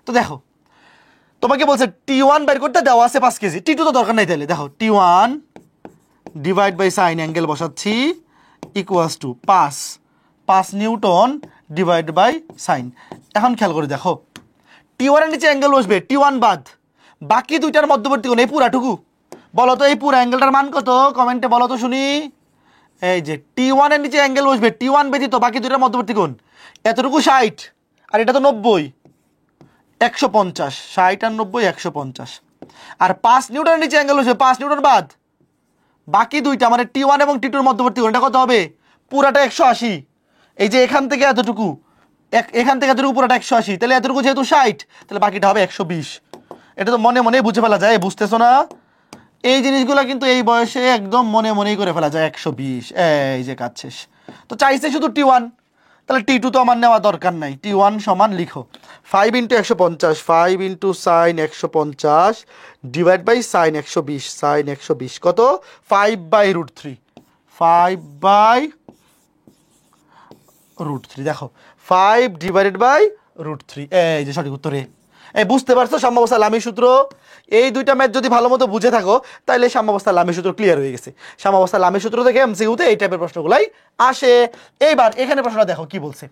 তো দেখো তোমাকে বলছে T1 বের করতে, দেওয়া আছে 5 কেজি, T2 তো দরকার নাই, তাহলে দেখো T1 divide by sine, angle বসাচ্ছি, equals to 5 newton divide by sine. এখন খেয়াল করে দেখো T1 এর নিচে অ্যাঙ্গেল বসবে T1 বাদ বাকি দুইটার মধ্যবর্তী কোণ, এই পুরাটুকু, বলো তো এই পুরো অ্যাঙ্গেলটার মান কত? কমেন্টে বলো তো শুনি, এই যে T1 এর নিচে অ্যাঙ্গেল বসবে, T1 ব্যতীত বাকি দুইটার মধ্যবর্তী কোণ এতটুকু 60, আর এটা তো 90, 150, 60 আর 90 150। আর 5 নিউটনের নিচে অ্যাঙ্গেল বসবে, 5 নিউটন বাদ বাকি দুইটা মানে T1 এবং T2 এর মধ্যবর্তী কোণ, এটা কত হবে? পুরাটা 180। এই যে এখান থেকে এতটুকু, এখান থেকে এতটুকু পুরাটা 180, তাহলে এতটুকু যেহেতু 60, তাহলে বাকিটা হবে 120। এটা তো মনে মনে বুঝে ফেলা যায়, বুঝতেছো না? এই জিনিসগুলো কিন্তু এই বয়সে একদম মনে মনেই করে ফেলা যায়। 120, এই যে কাজ শেষ। তো চাইছে শুধু T1, তাহলে T2 তো আমার নেওয়া দরকার নাই। T1 সমান লিখো 5 × 150, 5 × sin 150 divide by sin 120, sin 120 কত? 5/√3, 5/√3। দেখো 5 ডিভাইডেড বাই √3, এই যে সঠিক উত্তরে। এই বুঝতে পারছো সাম্যাবস্থা লামির সূত্র? এই দুইটা ম্যাথ যদি ভালো মতো বুঝে থাকো তাহলে সাম্যাবস্থা লামির সূত্র ক্লিয়ার হয়ে গেছে। সাম্যাবস্থা লামির সূত্র থেকে এমসিকিউতে এই টাইপের প্রশ্নগুলাই আসে। এইবার এখানে প্রশ্নটা দেখো কি বলছে।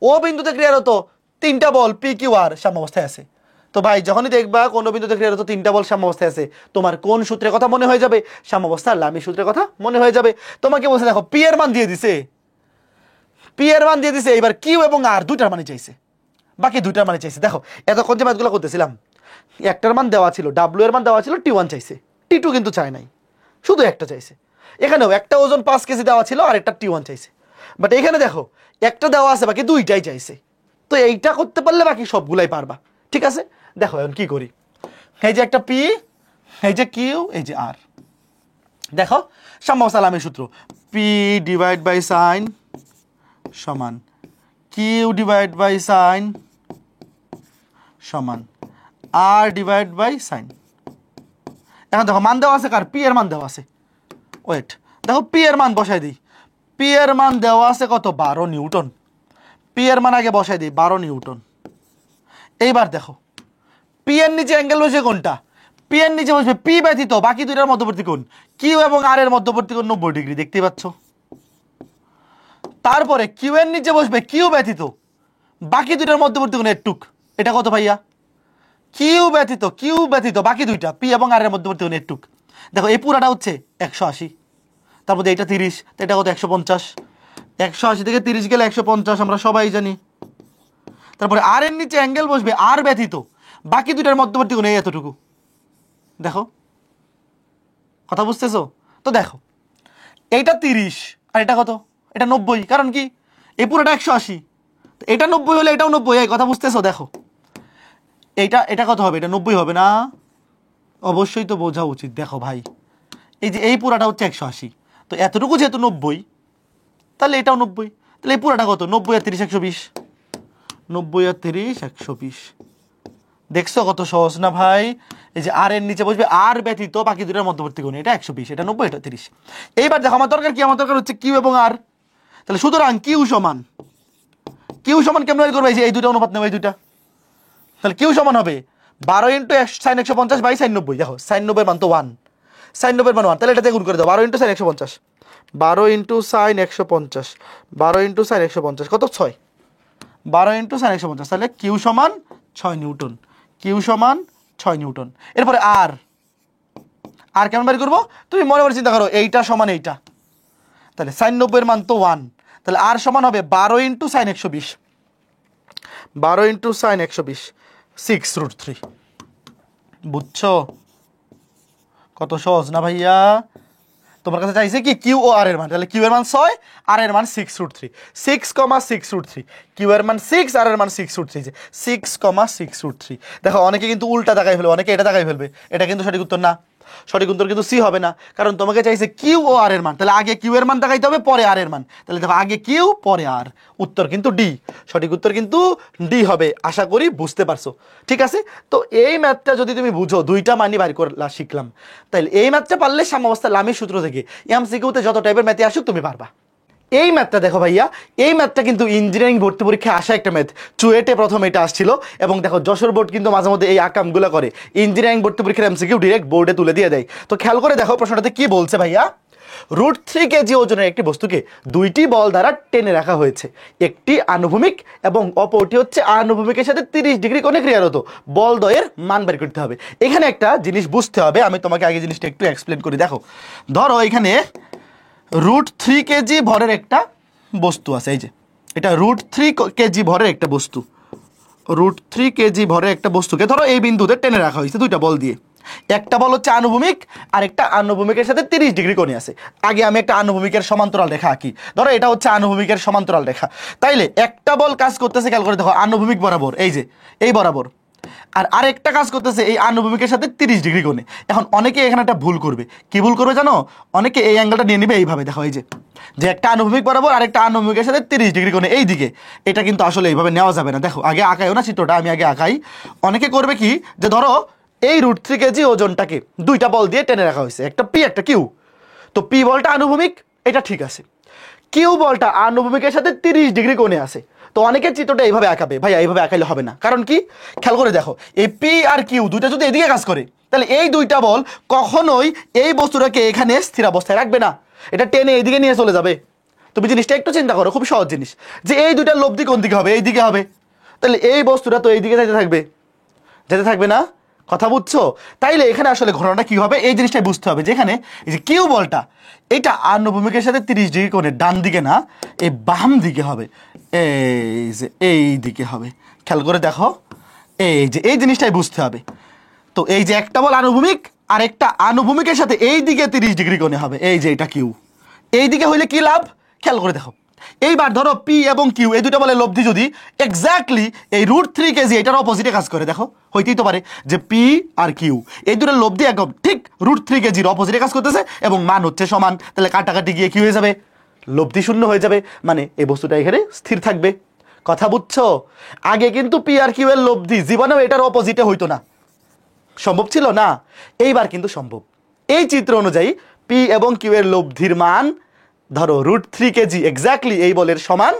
ও বিন্দুতে ক্লিয়ার হতো 3টা বল পি কিউ আর সাম্যাবস্থায় আছে। তো ভাই যখনই দেখবা কোনো বিন্দুতে ক্লিয়ার হতো 3টা বল সাম্যাবস্থায় আছে, তোমার কোন সূত্রের কথা মনে হয়ে যাবে? সাম্যাবস্থা লামির সূত্রের কথা মনে হয়ে যাবে। তোমাকে বলছে দেখো পি এর মান দিয়ে দিছে, পি এর মান দিয়ে দিছে, এবার কিউ এবং আর দুইটার মানে চাইছে, বাকি দুইটার মানে চাইছে। দেখো এতক্ষণ যে ম্যাথগুলো করতেছিলাম একটার মান দেওয়া ছিল, ডাব্লিউ এর মান দেওয়া ছিল, T1 চাইছে, T2 কিন্তু চায় নাই, শুধু একটা চাইছে। এখানেও একটা ওজন 5 কেজি দেওয়া ছিল আর একটা T1 চাইছে, বাট এখানে দেখো একটা দেওয়া আছে বাকি দুইটাই চাইছে। তো এইটা করতে পারলে বাকি সবগুলাই পারবা। ঠিক আছে, দেখো এখন কি করি। এই যে একটা পি, এই যে কিউ, এই যে আর। দেখো সাম্যাবস্থা লামির সূত্র, পি ডিভাইড বাই সাইন সমান কিউ ডিভাইড বাই সাইন সমান আর ডিভাইড বাই সাইন। এখন দেখো মান দেওয়া আছে কার? পি এর মান দেওয়া আছে। ওয়েট, দেখো পি এর মান বসাই দিই। পি এর মান দেওয়া আছে কত? 12 নিউটন। পি এর মান আগে বসাই দিই, 12 নিউটন। এইবার দেখো পি এর নিচে অ্যাঙ্গেল বসে কোনটা? পি এর নিচে বসবে পি ব্যতীত বাকি দুইটার মধ্যবর্তী কোণ, কিউ এবং আর এর মধ্যবর্তী কোণ 90 ডিগ্রি, দেখতেই পাচ্ছ। তারপরে কিউ এর নিচে বসবে কিউ ব্যতীত বাকি দুইটার মধ্যবর্তী কোণ এটুক, এটা কত ভাইয়া? কিউ ব্যতীত বাকি দুইটা পি এবং আর এর মধ্যবর্তী কোণ এটুক। দেখো এই পুরাটা হচ্ছে 180, তারপর এটা 30, তো এটা কত? 150। 180 থেকে 30 গেলে 150, আমরা সবাই জানি। তারপরে আর এর নিচে অ্যাঙ্গেল বসবে আর ব্যতীত বাকি দুইটার মধ্যবর্তী কোণ এই এতটুকু। দেখো কথা বুঝতেছো? তো দেখো এইটা 30 আর এটা কত? এটা 90, কারণ কি এই পুরোটা 180, এটা 90 হলে এটাও 90, এই কথা বুঝতেছো? দেখো এটা কত হবে? এটা 90 হবে না? অবশ্যই তো বোঝা উচিত। দেখো ভাই এই যে এই পুরাটা হচ্ছে 180, তো এতটুকু যেহেতু 90, তাহলে এটাও 90, তাহলে এই পুরাটা কত? 90 আর 30 120, 90 আর 30 120। দেখছো কত সহজ না ভাই? এই যে আর এর নিচে বসবে আর ব্যতীত বাকি দুটোর মধ্যবর্তী কোণ, এটা 120, এটা 90, এটা 30। এইবার দেখো আমার দরকার কি? আমার দরকার হচ্ছে কিউ এবং আর। তাহলে সুতরাং কিউ সমান কেমন বের করবে? এই দুটো অনুপাত নেবে, এই দুইটা। তাহলে কিউ সমান হবে 12 × sin 150 বাই sin 90। দেখো sin 90 এর মান তো 1, sin 90 এর মান 1, তাহলে এটা গুণ করে দাও। 12 × sin 150, 12 × sin 150, 12 × sin 150 কত? 6, 12 × sin 150, তাহলে কিউ সমান 6 নিউটন, কিউ সমান 6 নিউটন। এরপরে আর কেমন বের করবো? তুমি মনে করে চিন্তা করো, এইটা সমান এইটা, তাহলে sin 90 এর মান তো 1, তাহলে আর সমান হবে 12 × sin 120, 12 × sin 120, 6√3। বুঝছো কত সহজ না ভাইয়া? তোমার কাছে চাইছে কি কিউ ও আর এর মান, তাহলে কিউ এর মান 6 আর এর মান 6√3, 6,6√3। কিউ এর মান 6 আর এর মান 6√3, 6,6√3। দেখো অনেকে কিন্তু উল্টা দাগাই ফেলবে, অনেকে এটা দাগাই ফেলবে, এটা কিন্তু সঠিক উত্তর না। সঠিক উত্তর কিন্তু সি হবে না, কারণ তোমাকে চাইছে কিউ ও আর এর মান, তাহলে আগে কিউ এর মান দেখাইতে হবে পরে আর এর মান। তাহলে দেখো আগে কিউ পরে আর, উত্তর কিন্তু ডি, সঠিক উত্তর কিন্তু ডি হবে। আশা করি বুঝতে পারছো। ঠিক আছে, তো এই ম্যাথটা যদি তুমি বুঝো, দুইটা মানই বাড়ি করলা শিখলাম, তাহলে এই ম্যাথটা পারলে সাম্যাবস্থা লামির সূত্র থেকে এমসিকিউতে যত টাইপের ম্যাথে আসুক তুমি পারবা। এই ম্যাথটা দেখো ভাইয়া, এই ম্যাথটা কিন্তু ইঞ্জিনিয়ারিং ভর্তি পরীক্ষায় আসা একটা ম্যাথ। চুয়েটে প্রথম এটা আসছিল, এবং দেখো যশোর বোর্ড কিন্তু মাঝে মধ্যে এই আকামগুলো করে, ইঞ্জিনিয়ারিং ভর্তি পরীক্ষার এমসিকিউ ডিরেক্ট বোর্ডে তুলে দিয়ে দেয়। তো খেয়াল করে দেখো প্রশ্নটাতে কি বলছে ভাইয়া। √3 কেজি ওজনের একটি বস্তুকে দুইটি বল দ্বারা টেনে রাখা হয়েছে, একটি আনুভূমিক এবং অপরটি হচ্ছে আনুভূমিকের সাথে 30 ডিগ্রি কোণে ক্রিয়ারত। বল দ্বয়ের মান বের করতে হবে। এখানে একটা জিনিস বুঝতে হবে, আমি তোমাকে আগে জিনিসটা একটু এক্সপ্লেন করি। দেখো ধরো এখানে √3 কেজি ভরের একটা বস্তু আছে, এই যে এটা √3 কেজি ভরের একটা বস্তু, √3 কেজি ভরের একটা বস্তুকে ধরো এই বিন্দুতে টেনে রাখা হয়েছে দুইটা বল দিয়ে। একটা বল হচ্ছে আনুভূমিক, আর একটা আনুভূমিকের সাথে 30 ডিগ্রি কোণে আছে। আগে আমি একটা আনুভূমিকের সমান্তরাল রেখা আঁকি, ধরো এটা হচ্ছে আনুভূমিকের সমান্তরাল রেখা। তাইলে একটা বল কাজ করতেছে, খেয়াল করে দেখো, আনুভূমিক বরাবর, এই যে এই বরাবর, আর আরেকটা কাজ করতেছে এই আনুভূমিকের সাথে 30 ডিগ্রি কোণে। এখন অনেকে এখানে একটা ভুল করবে, কি ভুল করবে জানো? অনেকে এই অ্যাঙ্গেলটা নিয়ে নেবে এইভাবে, দেখো এই যে যে একটা আনুভূমিক বরাবর আর একটা আনুভূমিকের সাথে 30 ডিগ্রি কোণে এই দিকে। এটা কিন্তু আসলে এইভাবে নেওয়া যাবে না। দেখো আগে আঁকাইও না চিত্রটা, আমি আগে আঁকাই। অনেকে করবে কি, যে ধরো এই √3 কেজি ওজনটাকে দুইটা বল দিয়ে টেনে রাখা হয়েছে, একটা পি একটা কিউ। তো পি বলটা আনুভূমিক, এটা ঠিক আছে। কিউ বলটা আনুভূমিকের সাথে 30 ডিগ্রি কোণে আছে। তো অনেকের চিত্রটা এইভাবে আঁকাবে, ভাই এইভাবে আঁকাইলে হবে না। কারণ কি, খেয়াল করে দেখো, এই পি আর কিউ দুইটা যদি এদিকে কাজ করে, তাহলে এই দুইটা বল কখনোই এই বস্তুটাকে এখানে স্থির অবস্থায় রাখবে না, এটা টেনে এইদিকে নিয়ে চলে যাবে। তুমি জিনিসটা একটু চিন্তা করো, খুব সহজ জিনিস, যে এই দুইটার লব্ধি কোন দিকে হবে? এই দিকে হবে। তাহলে এই বস্তুটা তো এই দিকে যেতে থাকবে না, কথা বুঝছো? তাইলে এখানে আসলে ঘটনাটা কি হবে, এই জিনিসটাই বুঝতে হবে, যেখানে এই যে কিউ বলটা এটা আনুভূমিকের সাথে 30 ডিগ্রি কোণে ডান দিকে না, এই বাম দিকে হবে, এই যে এই দিকে হবে। খেয়াল করে দেখো, এই যে এই জিনিসটাই বুঝতে হবে। তো এই যে একটা বল আনুভূমিক, আর একটা আনুভূমিকের সাথে এই দিকে 30 ডিগ্রি কোণে হবে, এই যে এটা কিউ। এই দিকে হইলে কি লাভ, খেয়াল করে দেখো। এইবার ধরো পি এবং কিউ এই দুটো বলের লব্ধি যদি এক্স্যাক্টলি এই √3 কেজি এটার অপোজিটে কাজ করে, দেখো হইতেই তো পারে যে পি আর কিউ এই দুটোর লব্ধি একদম ঠিক √3 কেজির অপোজিটে কাজ করতেছে এবং মান হচ্ছে সমান। তাহলে কাটাকাটি গিয়ে কি হয়ে যাবে, লব্ধি শূন্য হয়ে যাবে, মানে এই বস্তুটা এখানে স্থির থাকবে। কথা বুঝছো? আগে কিন্তু পি আর কিউ এর লব্ধি জীবনেও এটার অপোজিটে হইতো না, সম্ভব ছিল না। এইবার কিন্তু সম্ভব। এই চিত্র অনুযায়ী পি এবং কিউ এর লব্ধির মান ধরো √3 কেজি এক্স্যাক্টলি এই বলের সমান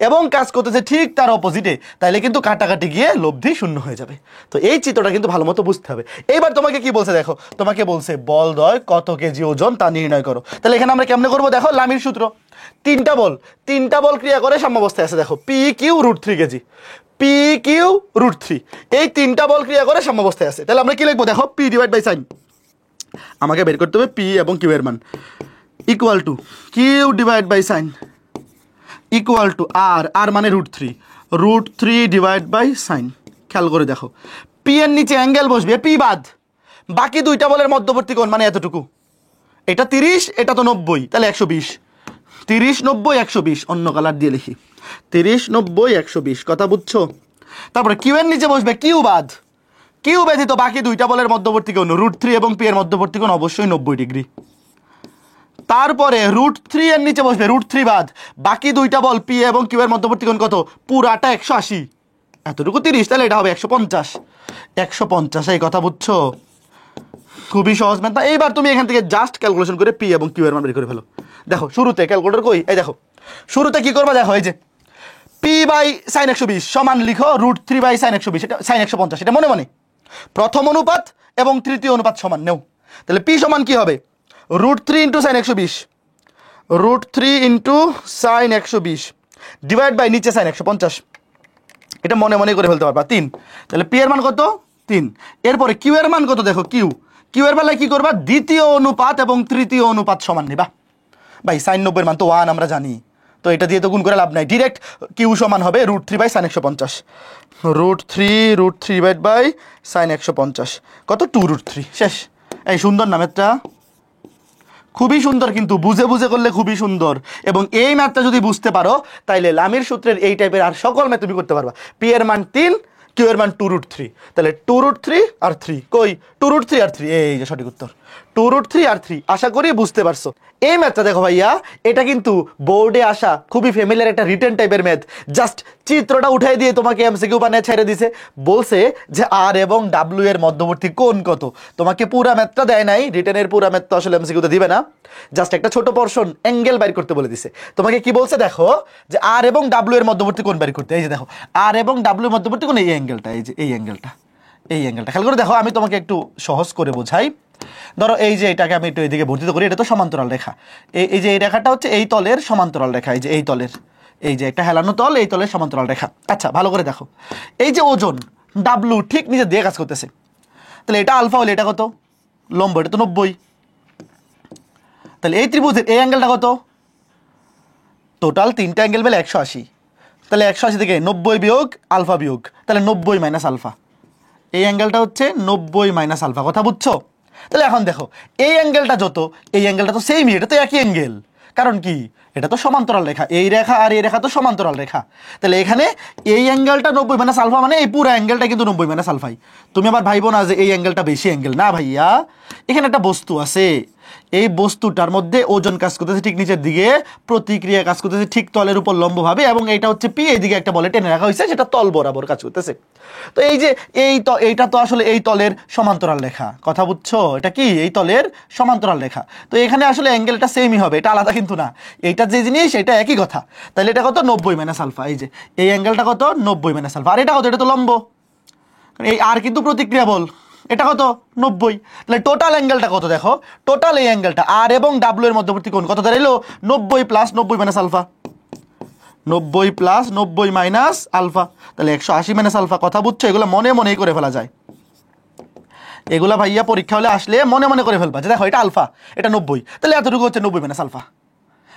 এবং কাজ করতেছে ঠিক তার অপোজিটে, তাইলে কিন্তু কাটাকাটি গিয়ে লব্ধি শূন্য হয়ে যাবে। তো এই চিত্রটা কিন্তু ভালো মতো বুঝতে হবে। এইবার তোমাকে কি বলছে দেখো, তোমাকে বলছে বলদ্বয় কত কেজি ওজন তা নির্ণয় করো। তাহলে এখানে আমরা কেমনে করবো দেখো, লামির সূত্র। তিনটা বল ক্রিয়া করে সাম্যাবস্থায় আছে, দেখো p q √3 KG, p q √3, এই তিনটা বল ক্রিয়া করে সাম্যাবস্থায় আছে। তাহলে আমরা কি লিখবো দেখো, পি ডিভাইড বাই সাইন, আমাকে বের করতে হবে পি এবং কিউ এর মান, equal to Q divide by sine equal to R মানে √3 ডিভাইড বাই সাইন। খেয়াল করে দেখো, পি এর নিচে অ্যাঙ্গেল বসবে পি বাদ, বাকি দুইটা বলের মধ্যবর্তী কোণ মানে এতটুকু, এটা 30 এটা তো 90, তাহলে 120, 30 90 120, অন্য কালার দিয়ে লিখি 30 90 120, কথা বুঝছো? তারপরে কিউ এর নিচে বসবে কিউ বাদ, কিউ ব্যতীত বাকি দুইটা বলের মধ্যবর্তী কোণ √3 এবং পি এর মধ্যবর্তী কোণ অবশ্যই 90 ডিগ্রি। তারপরে √3 এর নিচে বসবে √3 বাদ, বাকি দুইটা বল পি এবং কিউ এর মধ্যবর্তী কোণ কত, পুরাটা 180, এতটুকু 30, তাহলে এটা হবে 150, এই কথা বুঝছো? খুবই সহজ ম্যাথ। এইবার তুমি এখান থেকে জাস্ট ক্যালকুলেশন করে পি এবং কিউ এর মান বের করে ফেলো। দেখো শুরুতে ক্যালকুলেটর কই, এই দেখো শুরুতে কি করবা, দেখো এই যে পি বাই সাইন 120 সমান লিখো √3 বাই সাইন 120, এটা সাইন 150, এটা মনে মনে প্রথম অনুপাত এবং তৃতীয় অনুপাত সমান নেও। তাহলে পি সমান কি হবে, √3 into sine 120, √3 into sine 120 divide by নিচে সাইন 150, এটা মনে মনে করে ফেলতে পারবা 3। তাহলে পি এর মান কত 3। এরপরে কিউ এর মান কত দেখো, কিউ এর বেলায় কি করবা, দ্বিতীয় অনুপাত এবং তৃতীয় অনুপাত সমান নেবা। ভাই সাইন 90 এর মান তো 1 আমরা জানি, তো এটা দিয়ে তো গুণ করে লাভ নাই, ডিরেক্ট কিউ সমান হবে √3 by sine 150, √3 divide by sine 150 কত 2√3, শেষ। এই সুন্দর না ম্যাথটা, খুবই সুন্দর, কিন্তু বুঝে বুঝে করলে খুবই সুন্দর। এবং এই ম্যাথটা যদি বুঝতে পারো তাইলে লামির সূত্রের এই টাইপের আর সকল ম্যাথ তুমি করতে পারবা। পি এর মান 3, কিউ এর মান 2√3, তাহলে 2√3 আর 3 কই, 2√3 আর 3, এই যে সঠিক উত্তর 2√3 আর 3। আশা করি বুঝতে পারছো। এই ম্যাথটা দেখো ভাইয়া, এটা কিন্তু বোর্ডে আসা খুবই ফ্যামিলিয়ার একটা রিটেন টাইপের ম্যাথ। জাস্ট চিত্রটা উঠাই দিয়ে তোমাকে এমসিকিউ বানিয়ে ছেড়ে দিছে, বলছে যে আর এবং ডাব্লিউ এর মধ্যবর্তী কোণ কত। তোমাকে পুরা ম্যাথটা দেয় নাই, রিটেনের পুরা ম্যাথ তো আসলে এমসিকিউতে দিবে না, জাস্ট একটা ছোট পোরশন অ্যাঙ্গেল বাইর করতে বলে দিছে। তোমাকে কি বলছে দেখো, যে আর এবং ডাব্লিউ এর মধ্যবর্তী কোণ বাইর করতে। এই যে দেখো আর এবং ডাব্লিউ এর মধ্যবর্তী কোণ এই অ্যাঙ্গেলটা, এই যে এই অ্যাঙ্গেলটা খেয়াল করে দেখো। আমি তোমাকে একটু সহজ করে বোঝাই। ধরো এই যে এটাকে আমি একটু এইদিকে বর্ধিত করি, এটা তো সমান্তরাল রেখা, এই যে এই রেখাটা হচ্ছে এই তলের সমান্তরাল রেখা, এই যে এই তলের, এই যে একটা হেলানো তল, এই তলের সমান্তরাল রেখা। আচ্ছা ভালো করে দেখো, এই যে ওজন ডাব্লু ঠিক নিচে দিয়ে কাজ করতেছে, তাহলে এটা আলফা হলে এটা কত, লম্ব, এটা তো 90, তাহলে এই ত্রিভুজের এই অ্যাঙ্গেলটা কত? টোটাল তিনটা অ্যাঙ্গেল মিলে 180। তাহলে 180 থেকে 90 বিয়োগ আলফা বিয়োগ, তাহলে 90 মাইনাস আলফা। এই অ্যাঙ্গেলটা হচ্ছে 90 মাইনাস আলফা, কথা বুঝছো? তাহলে এখন দেখো এই অ্যাঙ্গেলটা যত, এই অ্যাঙ্গেলটা তো সেমই, এটা তো একই অ্যাঙ্গেল। কারণ কি, এটা তো সমান্তরাল রেখা, এই রেখা আর এই রেখা তো সমান্তরাল রেখা। তাহলে এখানে এই অ্যাঙ্গেলটা 90 মাইনাস আলফা, মানে এই পুরো অ্যাঙ্গেলটা কিন্তু 90 মাইনাস আলফাই। তুমি আবার ভাইবো না যে এই অ্যাঙ্গেলটা বেশি অ্যাঙ্গেল, না ভাইয়া, এখানে একটা বস্তু আছে, এই বস্তুটার মধ্যে ওজন কাজ করতেছে ঠিক নিচের দিকে, প্রতিক্রিয়া কাজ করতেছে ঠিক তলের উপর লম্বভাবে, এবং এইটা হচ্ছে পি, এইদিকে একটা বলে টেনে রাখা হয়েছে, সেটা তল বরাবর কাজ করতেছে। তো এই যে এইটা তো আসলে এই তলের সমান্তরাল রেখা, কথা বুঝছো? এটা কি এই তলের সমান্তরাল রেখা। তো এখানে আসলে অ্যাঙ্গেলটা সেমই হবে, এটা আলাদা কিন্তু না, এইটা যে জিনিস এটা একই কথা। তাহলে এটা কত? 90 মাইনাস আলফা। এই যে এই অ্যাঙ্গেলটা কত? 90 মাইনাস আলফা। আর এটা কত? এটা তো লম্ব, এই আর কিন্তু প্রতিক্রিয়া বল, এটা কত? 90। তাহলে টোটাল অ্যাঙ্গেলটা কত? দেখো টোটাল এই অ্যাঙ্গেলটা আর এবং ডাব্লিউ এর মধ্যবর্তী কোণ কত দাঁড়াইলো? 90 plus 90 minus alpha, 90 plus 90 minus alpha, তাহলে 180 মাইনাস আলফা। কথা বুঝছো? এগুলো মনে মনেই করে ফেলা যায়, এগুলা ভাইয়া পরীক্ষা হলে আসলে মনে মনে করে ফেলবা যে দেখো এটা আলফা, এটা 90, তাহলে এতটুকু হচ্ছে 90 মাইনাস আলফা।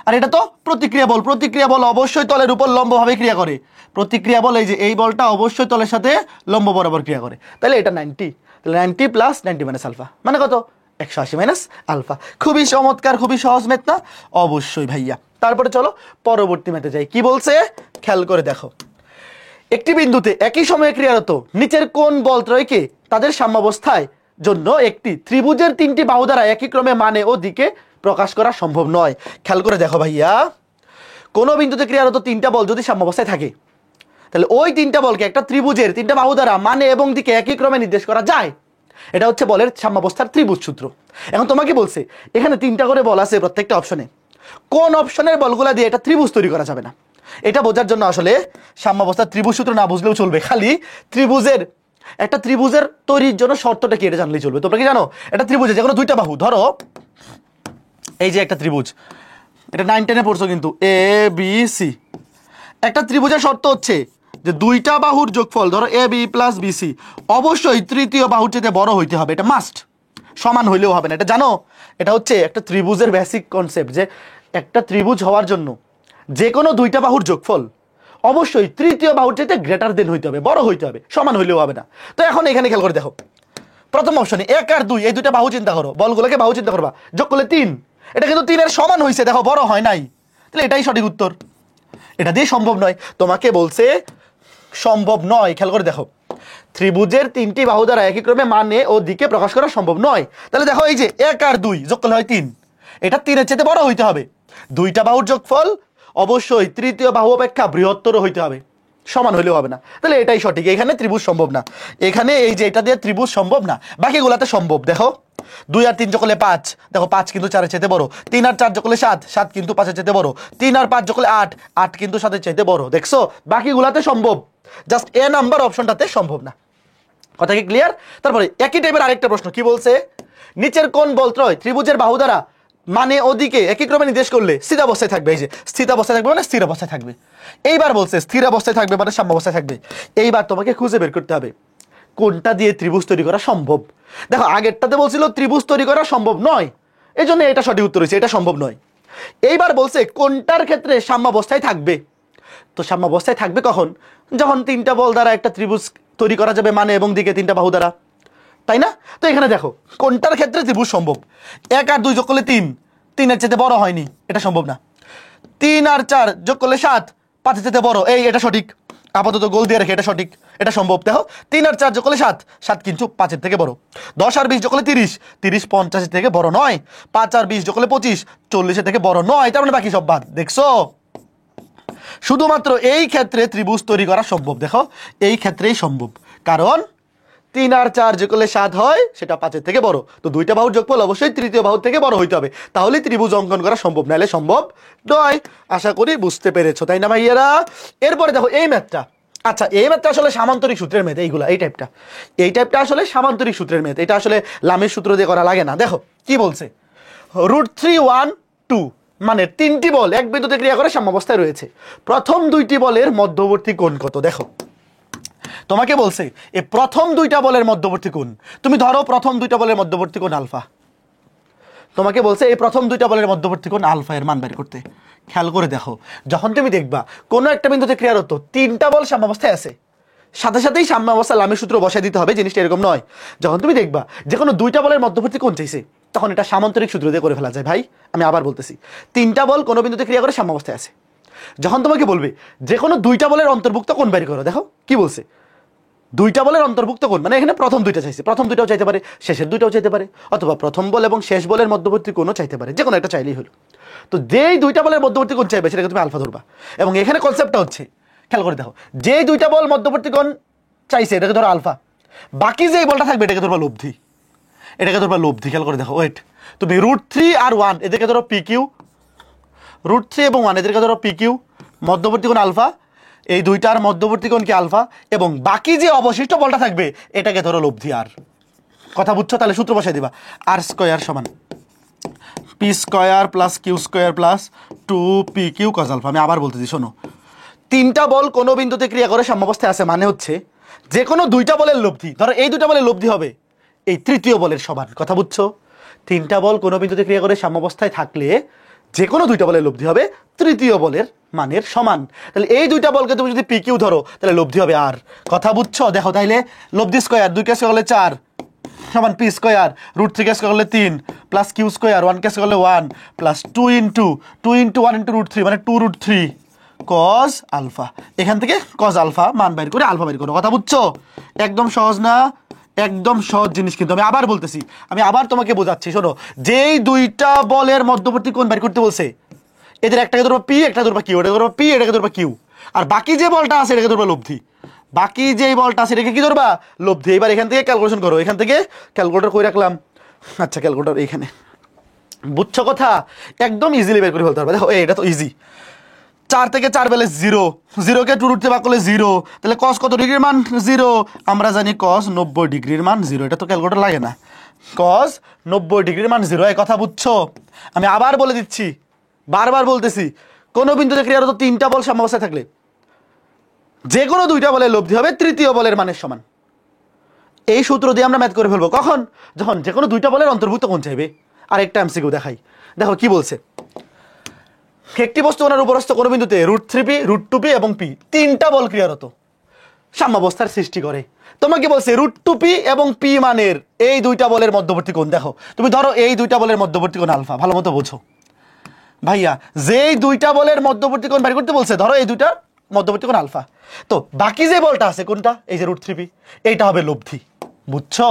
আর এটা তো প্রতিক্রিয়া বল, প্রতিক্রিয়া বল অবশ্যই তলের উপর লম্বভাবে ক্রিয়া করে। প্রতিক্রিয়া বল এই যে এই বলটা অবশ্যই তলের সাথে লম্ব বরাবর ক্রিয়া করে। তাহলে এটা 90, তাহলে 90 প্লাস 90 মাইনাস আলফা মানে কত? 180 মাইনাস আলফা। খুবই চমৎকার, খুবই সহজ ম্যাথ না? অবশ্যই ভাইয়া। তারপরে চলো পরবর্তী ম্যাথে যাই। কি বলছে খেয়াল করে দেখো, একটি বিন্দুতে একই সময়ে ক্রিয়ারত নিচের কোন বলত্রয়কে তাদের সাম্যাবস্থায় জন্য একটি ত্রিভুজের তিনটি বাহু দ্বারা একই ক্রমে মানে ও দিকে প্রকাশ করা সম্ভব নয়। খেয়াল করে দেখো ভাইয়া, কোন বিন্দুতে ক্রিয়ারত তিনটা বল যদি সাম্যাবস্থায় থাকে, তাহলে ওই তিনটা বলকে একটা ত্রিভুজের তিনটা বাহু দ্বারা মানে এবং দিকে একই ক্রমে নির্দেশ করা যায়। এটা হচ্ছে বলের সাম্যাবস্থার ত্রিভুজ সূত্র। এখন তোমাকে বলছে এখানে তিনটা করে বল আছে প্রত্যেকটা অপশনে, কোন অপশনের বলগুলা দিয়ে এটা ত্রিভুজ তৈরি করা যাবে না। এটা বোঝার জন্য আসলে সাম্যাবস্থার ত্রিভুজ সূত্র না বুঝলেও চলবে, খালি একটা ত্রিভুজের তৈরির জন্য শর্তটা কি এটা জানলেই চলবে। তোমরা কি জানো একটা ত্রিভুজে যে কোনো দুইটা বাহু, ধরো এই যে একটা ত্রিভুজ, এটা 9 10-এ পড়ছো কিন্তু, এ বি সি। একটা ত্রিভুজের শর্ত হচ্ছে যে দুইটা বাহুর যোগফল, ধরো A B plus B C, অবশ্যই তৃতীয় বাহুর চেয়ে বড় হইতে হবে, এটা মাস্ট। সমান হইলেও হবে না, এটা জানো? এটা হচ্ছে একটা ত্রিভুজের বেসিক কনসেপ্ট, যে একটা ত্রিভুজ হওয়ার জন্য যে কোনো দুইটা বাহুর যোগফল অবশ্যই তৃতীয় বাহুর চাইতে গ্রেটার দেন হইতে হবে, বড় হইতে হবে, সমান হইলেও হবে না। তো এখন এখানে খেয়াল করে দেখো, প্রথম অপশনে 1 আর 2 এই দুইটা বাহু চিন্তা করো, বলগুলোকে বাহু চিন্তা করবা, যোগ করলে 3, এটা কিন্তু 3 এর সমান হয়েছে, দেখো বড় হয় নাই, তাহলে এটাই সঠিক উত্তর। এটা দিয়ে সম্ভব নয়, তোমাকে বলছে সম্ভব নয়। খেয়াল করে দেখো, ত্রিভুজের তিনটি বাহু দ্বারা একই ক্রমে মানে ও দিকে প্রকাশ করা সম্ভব নয়। তাহলে দেখো এই যে 1 আর 2 যোগ করলে হয় 3, এটা 3 এর চেয়ে বড় হইতে হবে, দুইটা বাহুর যোগফল অবশ্যই তৃতীয় বাহু অপেক্ষা বৃহত্তর হইতে হবে, সমান হইলেও হবে না। তাহলে এটাই সঠিক, এখানে ত্রিভুজ সম্ভব না, এখানে এই যে এটা দিয়ে ত্রিভুজ সম্ভব না, বাকিগুলাতে সম্ভব। দেখো 2 আর 3 যোগ করলে 5, দেখো 5 কিন্তু 4 এর চাইতে বড়, 3 আর 4 যোগ করলে 7, 7 কিন্তু 5 এর চাইতে বড়, 3 আর 5 যোগ করলে 8, 8 কিন্তু 7 এর চাইতে বড়। দেখছো বাকিগুলাতে সম্ভব, জাস্ট এ নাম্বার অপশনটাতে সম্ভব না। কথা কি ক্লিয়ার? তারপরে একই টাইপের আরেকটা প্রশ্ন, কি বলছে, নিচের কোন বলত্রয় ত্রিভুজের বাহু দ্বারা মানে ওদিকে একই ক্রমে নির্দেশ করলে স্থিতাবস্থায় থাকবে? এই যে স্থিতাবস্থায় থাকবে মানে স্থির অবস্থায় থাকবে। এইবার বলছে স্থির অবস্থায় থাকবে মানে সাম্যাবস্থায় থাকবে। এইবার তোমাকে খুঁজে বের করতে হবে কোনটা দিয়ে ত্রিভুজ তৈরি করা সম্ভব। দেখো আগেরটাতে বলছিল ত্রিভুজ তৈরি করা সম্ভব নয়, এই জন্য এটা সঠিক উত্তর হয়েছে, এটা সম্ভব নয়। এইবার বলছে কোনটার ক্ষেত্রে সাম্যাবস্থায় থাকবে। তো সাম্যাবস্থায় থাকবে কখন? যখন তিনটা বল দ্বারা একটা ত্রিভুজ তৈরি করা যাবে মানে এবং দিকে তিনটা বাহু দ্বারা, তাই না? তো এখানে দেখো কোনটার ক্ষেত্রে ত্রিভুজ সম্ভব। 1 আর 2 যোগ করলে 3, 3 এর চেয়ে বড় হয়নি, এটা সম্ভব না। 3 আর 4 যোগ করলে 7, 5 এর চেয়ে বড়, এটা সঠিক, আপাতত গোল দিয়ে রেখে এটা সঠিক, এটা সম্ভব। দেখো 3 আর 4 যোগ করলে 7, 7 কিন্তু 5 এর থেকে বড়। 10 আর 20 যোগ করলে 30, 30 50 এর থেকে বড় নয়। 5 আর 20 যোগ করলে 25, 40 এর থেকে বড় নয়। তার মানে বাকি সব বাদ। দেখছো শুধুমাত্র এই ক্ষেত্রে ত্রিভুজ তৈরি করা সম্ভব। দেখো এই ক্ষেত্রেই সম্ভব, কারণ 3 আর 4 যোগ করলে 7 হয়, সেটা 5 এর থেকে বড়। তো দুইটা বাহুর যোগফল অবশ্যই তৃতীয় বাহুর থেকে বড় হইতে হবে, তাহলে ত্রিভুজ অঙ্কন করা সম্ভব, নাহলে সম্ভব নয়। আশা করি বুঝতে পেরেছো, তাই না ভাইয়েরা? এরপরে দেখো এই ম্যাথটা, আচ্ছা এই ম্যাথটা আসলে সামান্তরিক সূত্রের ম্যাথ, এইগুলা এই টাইপটা আসলে সামান্তরিক সূত্রের ম্যাথ, এটা আসলে লামের সূত্র দিয়ে করা লাগে না। দেখো কি বলছে, √3 1 2 মানে তিনটি বল এক বিন্দুতে ক্রিয়া করে সাম্যাবস্থায় রয়েছে, প্রথম দুইটি বলের মধ্যবর্তী কোণ কত? দেখো তোমাকে বলছে এই প্রথম দুইটা বলের মধ্যবর্তী কোণ, তুমি ধরো প্রথম দুইটা বলের মধ্যবর্তী কোণ আলফা, তোমাকে বলছে এই প্রথম দুইটা বলের মধ্যবর্তী কোণ আলফা এর মান বের করতে। খেয়াল করে দেখো, যখন তুমি দেখবা কোনো একটা বিন্দুতে ক্রিয়ারত তিনটা বল সাম্যাবস্থায় আছে, সাথে সাথেই সাম্যাবস্থা লামের সূত্র বসায় দিতে হবে, জিনিসটা এরকম নয়। যখন তুমি দেখবা যে কোনো দুইটা বলের মধ্যবর্তী কোণ চাইছে, তখন এটা সামান্তরিক সূত্র দিয়ে করে ফেলা যায়। ভাই আমি আবার বলতেছি, তিনটা বল কোনো বিন্দুতে ক্রিয়া করে সাম্যাবস্থায় আছে। যখন তোমাকে বলবে যে কোনো দুইটা বলের অন্তর্ভুক্ত কোণ বের করো, দেখো কি বলছে, দুইটা বলের অন্তর্ভুক্ত কোণ, মানে এখানে প্রথম দুইটা চাইছে, প্রথম দুইটাও চাইতে পারে, শেষের দুইটাও চাইতে পারে, অথবা প্রথম বল এবং শেষ বলের মধ্যবর্তী কোণও চাইতে পারে, যে কোনো একটা চাইলেই হলো। তো যেই দুইটা বলের মধ্যবর্তী কোণ চাইবে সেটাকে তুমি আলফা ধরবা। এবং এখানে কনসেপ্টটা হচ্ছে, খেয়াল করে দেখো, যেই দুইটা বল মধ্যবর্তী কোণ চাইছে এটাকে ধরো আলফা, বাকি যেই বলটা থাকবে এটাকে ধরবা লব্ধি, এটাকে ধরবা লব্ধি। খেয়াল করে দেখো, ওয়েট, তুমি √3 আর 1 এদেরকে ধরো পি কিউ, √3 এবং 1 এদেরকে ধরো পি কিউ, মধ্যবর্তী কোণ আলফা, এই দুইটার মধ্যবর্তী কোণ কি আলফা, এবং বাকি যে অবশিষ্ট বলটা থাকবে এটাকে ধরো লব্ধি আর। কথা বুঝছো? তাহলে সূত্র বসাই দিবা, আর স্কয়ার সমান p square plus q square plus 2pq cos alpha. আমি আবার বলতেছি, শোনো, তিনটা বল কোনো বিন্দুতে ক্রিয়া করে সাম্যাবস্থায় আছে, মানে হচ্ছে যে কোনো দুইটা বলের লব্ধি, ধরো এই দুইটা বলের লব্ধি হবে এই তৃতীয় বলের সমান। কথা বুঝছো? তিনটা বল কোনো বিন্দুতে ক্রিয়া করে সাম্যাবস্থায় থাকলে যে কোনো দুইটা বলের লব্ধি হবে তৃতীয় বলের মানের সমান। তাহলে এই দুইটা বলকে তুমি যদি পি কিউ ধরো তাহলে লব্ধি হবে আর। কথা বুঝছো? দেখো, তাইলে লব্ধি স্কয়ার 2 কে স্কয়ার করলে 4 সমান পি স্কয়ার, √3 কে স্কয়ার করলে 3 প্লাস কিউ স্কয়ার 1 কে স্কয়ার করলে 1 প্লাস 2 ইন্টু 1 ইন্টু √3 মানে 2√3 cos আলফা। এখান থেকে cos আলফা মান বের করে আলফা বের করো। কথা বুঝছো? একদম সহজ না? একদম সহজ জিনিস। কিন্তু আমি আবার বলতেছি, আমি আবার তোমাকে বোঝাচ্ছি, শোনো, যেই দুইটা বলের মধ্যবর্তী কোণ বের করতে বলছে, এদের একটাকে ধরবা পি, একটা ধরবা কিউ, এটাকে ধরবা পি, এটাকে ধরবা কিউ, আর বাকি যে বলটা আছে এটাকে ধরবা লব্ধি, বাকি যেই বলটা আছে এটাকে কি ধরবা? লব্ধি। এবার এখান থেকে ক্যালকুলেশন করো, এখান থেকে ক্যালকুলেটর কই রাখলাম? আচ্ছা, ক্যালকুলেটর এইখানে। বুঝছো কথা? একদম ইজিলি বের করে ফেলতে পারবে। দেখো এটা তো ইজি, 4 থেকে 4 পেলে 0, 0 কে 2 ভাগ করলে 0, তাহলে cos কত ডিগ্রির মান? 0। আমরা জানি cos 90 ডিগ্রির মান 0, এটা তো ক্যালকুলেটর লাগে না। cos 90 ডিগ্রির মান 0। এই কথা বুঝছো? আমি আবার বলে দিচ্ছি, বারবার বলতেছি, কোনো বিন্দুতে ক্রিয়ারত তিনটা বল সাম্যাবস্থায় থাকলে যে কোনো দুইটা বলের লব্ধি হবে তৃতীয় বলের মানের সমান। এই সূত্র দিয়ে আমরা ম্যাথ করে ফেলবো কখন? যখন যে কোনো দুইটা বলের অন্তর্ভুক্ত কোণ চাইবে। আর একটা এমসিকিউ দেখাই, দেখো কি বলছে। একটি বস্তু ওনার উপরস্থ কোনো বিন্দুতে √3p, √2p এবং p তিনটা বল ক্রিয়ারত সাম্যাবস্থার সৃষ্টি করে। তোমাকে বলছে √2p এবং p মানের এই দুইটা বলের মধ্যবর্তী কোণ। দেখো, তুমি ধরো এই দুইটা বলের মধ্যবর্তী কোণ আলফা, ভালো মতো বোঝো ভাইয়া, যেই দুইটা বলের মধ্যবর্তী কোণ বের করতে বলছে, ধরো এই দুইটার মধ্যবর্তী কোণ আলফা, তো বাকি যে বলটা আছে কোনটা? এই যে √3p, এইটা হবে লব্ধি। বুঝছো?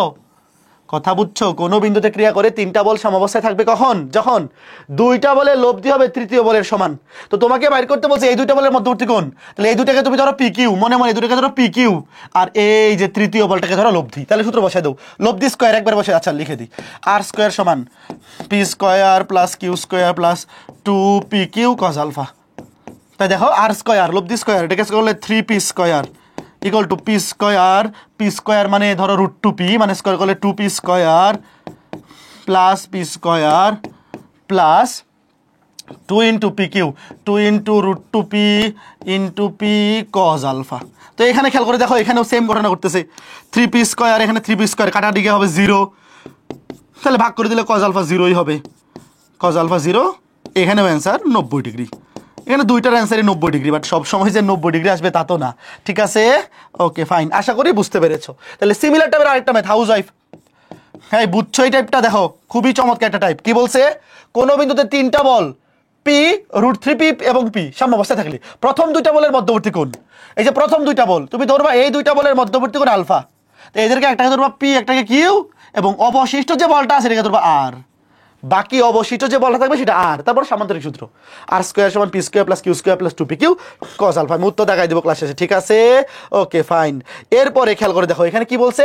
কথা বুঝছো? কোনো বিন্দুতে ক্রিয়া করে তিনটা বল সাম্যাবস্থায় থাকবে কখন? যখন দুইটা বলের লব্ধি হবে তৃতীয় বলের সমান। তো তোমাকে বাইর করতে বলছে এই দুইটা বলের মধ্যবর্তী কোণ, তাহলে এই দুইটাকে তুমি ধরো পি কিউ, মনে মনে এই দুইটাকে ধরো পি কিউ, আর এই যে তৃতীয় বলটাকে ধরো লব্ধি। তাহলে সূত্র বসাই দাও, লব্ধি স্কয়ার একবার বসে, আচ্ছা লিখে দিই, আর স্কয়ার সমান p square plus q square plus 2pq cos alpha. তাই দেখো, আর স্কয়ার লব্ধি স্কয়ার, এটাকে স্কয়ার করলে 3p square equal to p square, p square মানে ধরো √2p, মানে স্কয়ার করলে 2p square plus p square plus 2 into P Q, 2 into √2p into p cos alpha. তো এখানে খেয়াল করে দেখো, এখানেও সেম ঘটনা করতেছে, 3p স্কয়ার, এখানে 3p স্কয়ার, কাটা দিকে হবে 0, তাহলে ভাগ করে দিলে cos আলফা 0ই হবে, cos আলফা 0। এখানেও অ্যান্সার 90 ডিগ্রি। এখানে দুইটার অ্যান্সারই 90 ডিগ্রি, বাট সব সময় যে 90 ডিগ্রি আসবে তা তো না। ঠিক আছে, ওকে ফাইন, আশা করি বুঝতে পেরেছো। তাহলে সিমিলার টাইপের আরেকটা ম্যাথ, হাউস ওয়াইফ। হ্যাঁ, বুঝছো এই টাইপটা? দেখো খুবই চমৎকার একটা টাইপ। কি বলছে? কোনো বিন্দুতে তিনটা বল পি, √3p এবং p সাম্যাবস্থায় থাকলে প্রথম দুইটা বলের মধ্যবর্তী কোণ, এই যে প্রথম দুইটা বল, তুমি ধরবা এই দুইটা বলের মধ্যবর্তী কোণ আলফা, তো এদেরকে একটাকে ধরবা পি, একটাকে কিউ, এবং অবশিষ্ট যে বলটা আছে সেটাকে ধরবা আর। বাকি অবশিষ্ট যে বলটা থাকবে সেটা আর, তারপর সামান্তরিক সূত্র, আর স্কয়ার সমান p square plus q square plus 2pq cos alpha. আমি উত্তর দেখাই দেবো ক্লাস শেষে। ঠিক আছে, ওকে ফাইন। এরপরে খেয়াল করে দেখো, এখানে কি বলছে?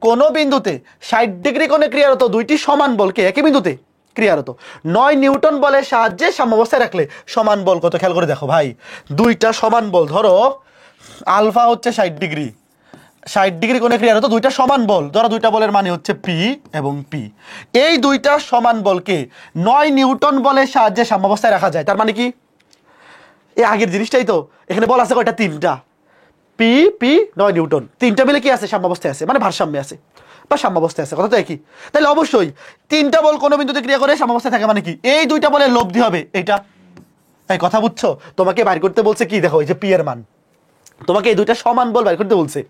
কোনো বিন্দুতে 60 ডিগ্রি কোণে ক্রিয়ারত দুইটি সমান বলকে একই বিন্দুতে ক্রিয়ারত 9 নিউটন বলের সাহায্যে সাম্যাবস্থায় রাখলে সমান বল কত? খেয়াল করে দেখো ভাই, দুইটা সমান বল, ধরো আলফা হচ্ছে 60 ডিগ্রি, 60 ডিগ্রি কোণে ক্রিয়ারত দুইটা সমান বল, ধরো দুইটা বলের মানে হচ্ছে পি এবং পি। এই দুইটা সমান বলকে 9 নিউটন বলের সাহায্যে সাম্যাবস্থায় রাখা যায়। তার মানে কি? এই আগের জিনিসটাই তো, এখানে বল আছে কয়টা? তিনটা, পি পি 9 নিউটন, তিনটা মিলে কি আছে? সাম্যাবস্থায় আছে, মানে ভারসাম্যে আছে। বা সাম্যাবস্থায় আছে, কথা তো একই। তাহলে অবশ্যই তিনটা বল কোনো বিন্দুতে ক্রিয়া করে সাম্যাবস্থায় থাকে মানে কি, এই দুইটা বলের লব্ধি হবে এইটা। এই কথা বুঝছো? তোমাকে বাইর করতে বলছে কি, দেখো এই যে পি এর মান, তোমাকে এই দুইটা সমান বল বাইর করতে বলছে,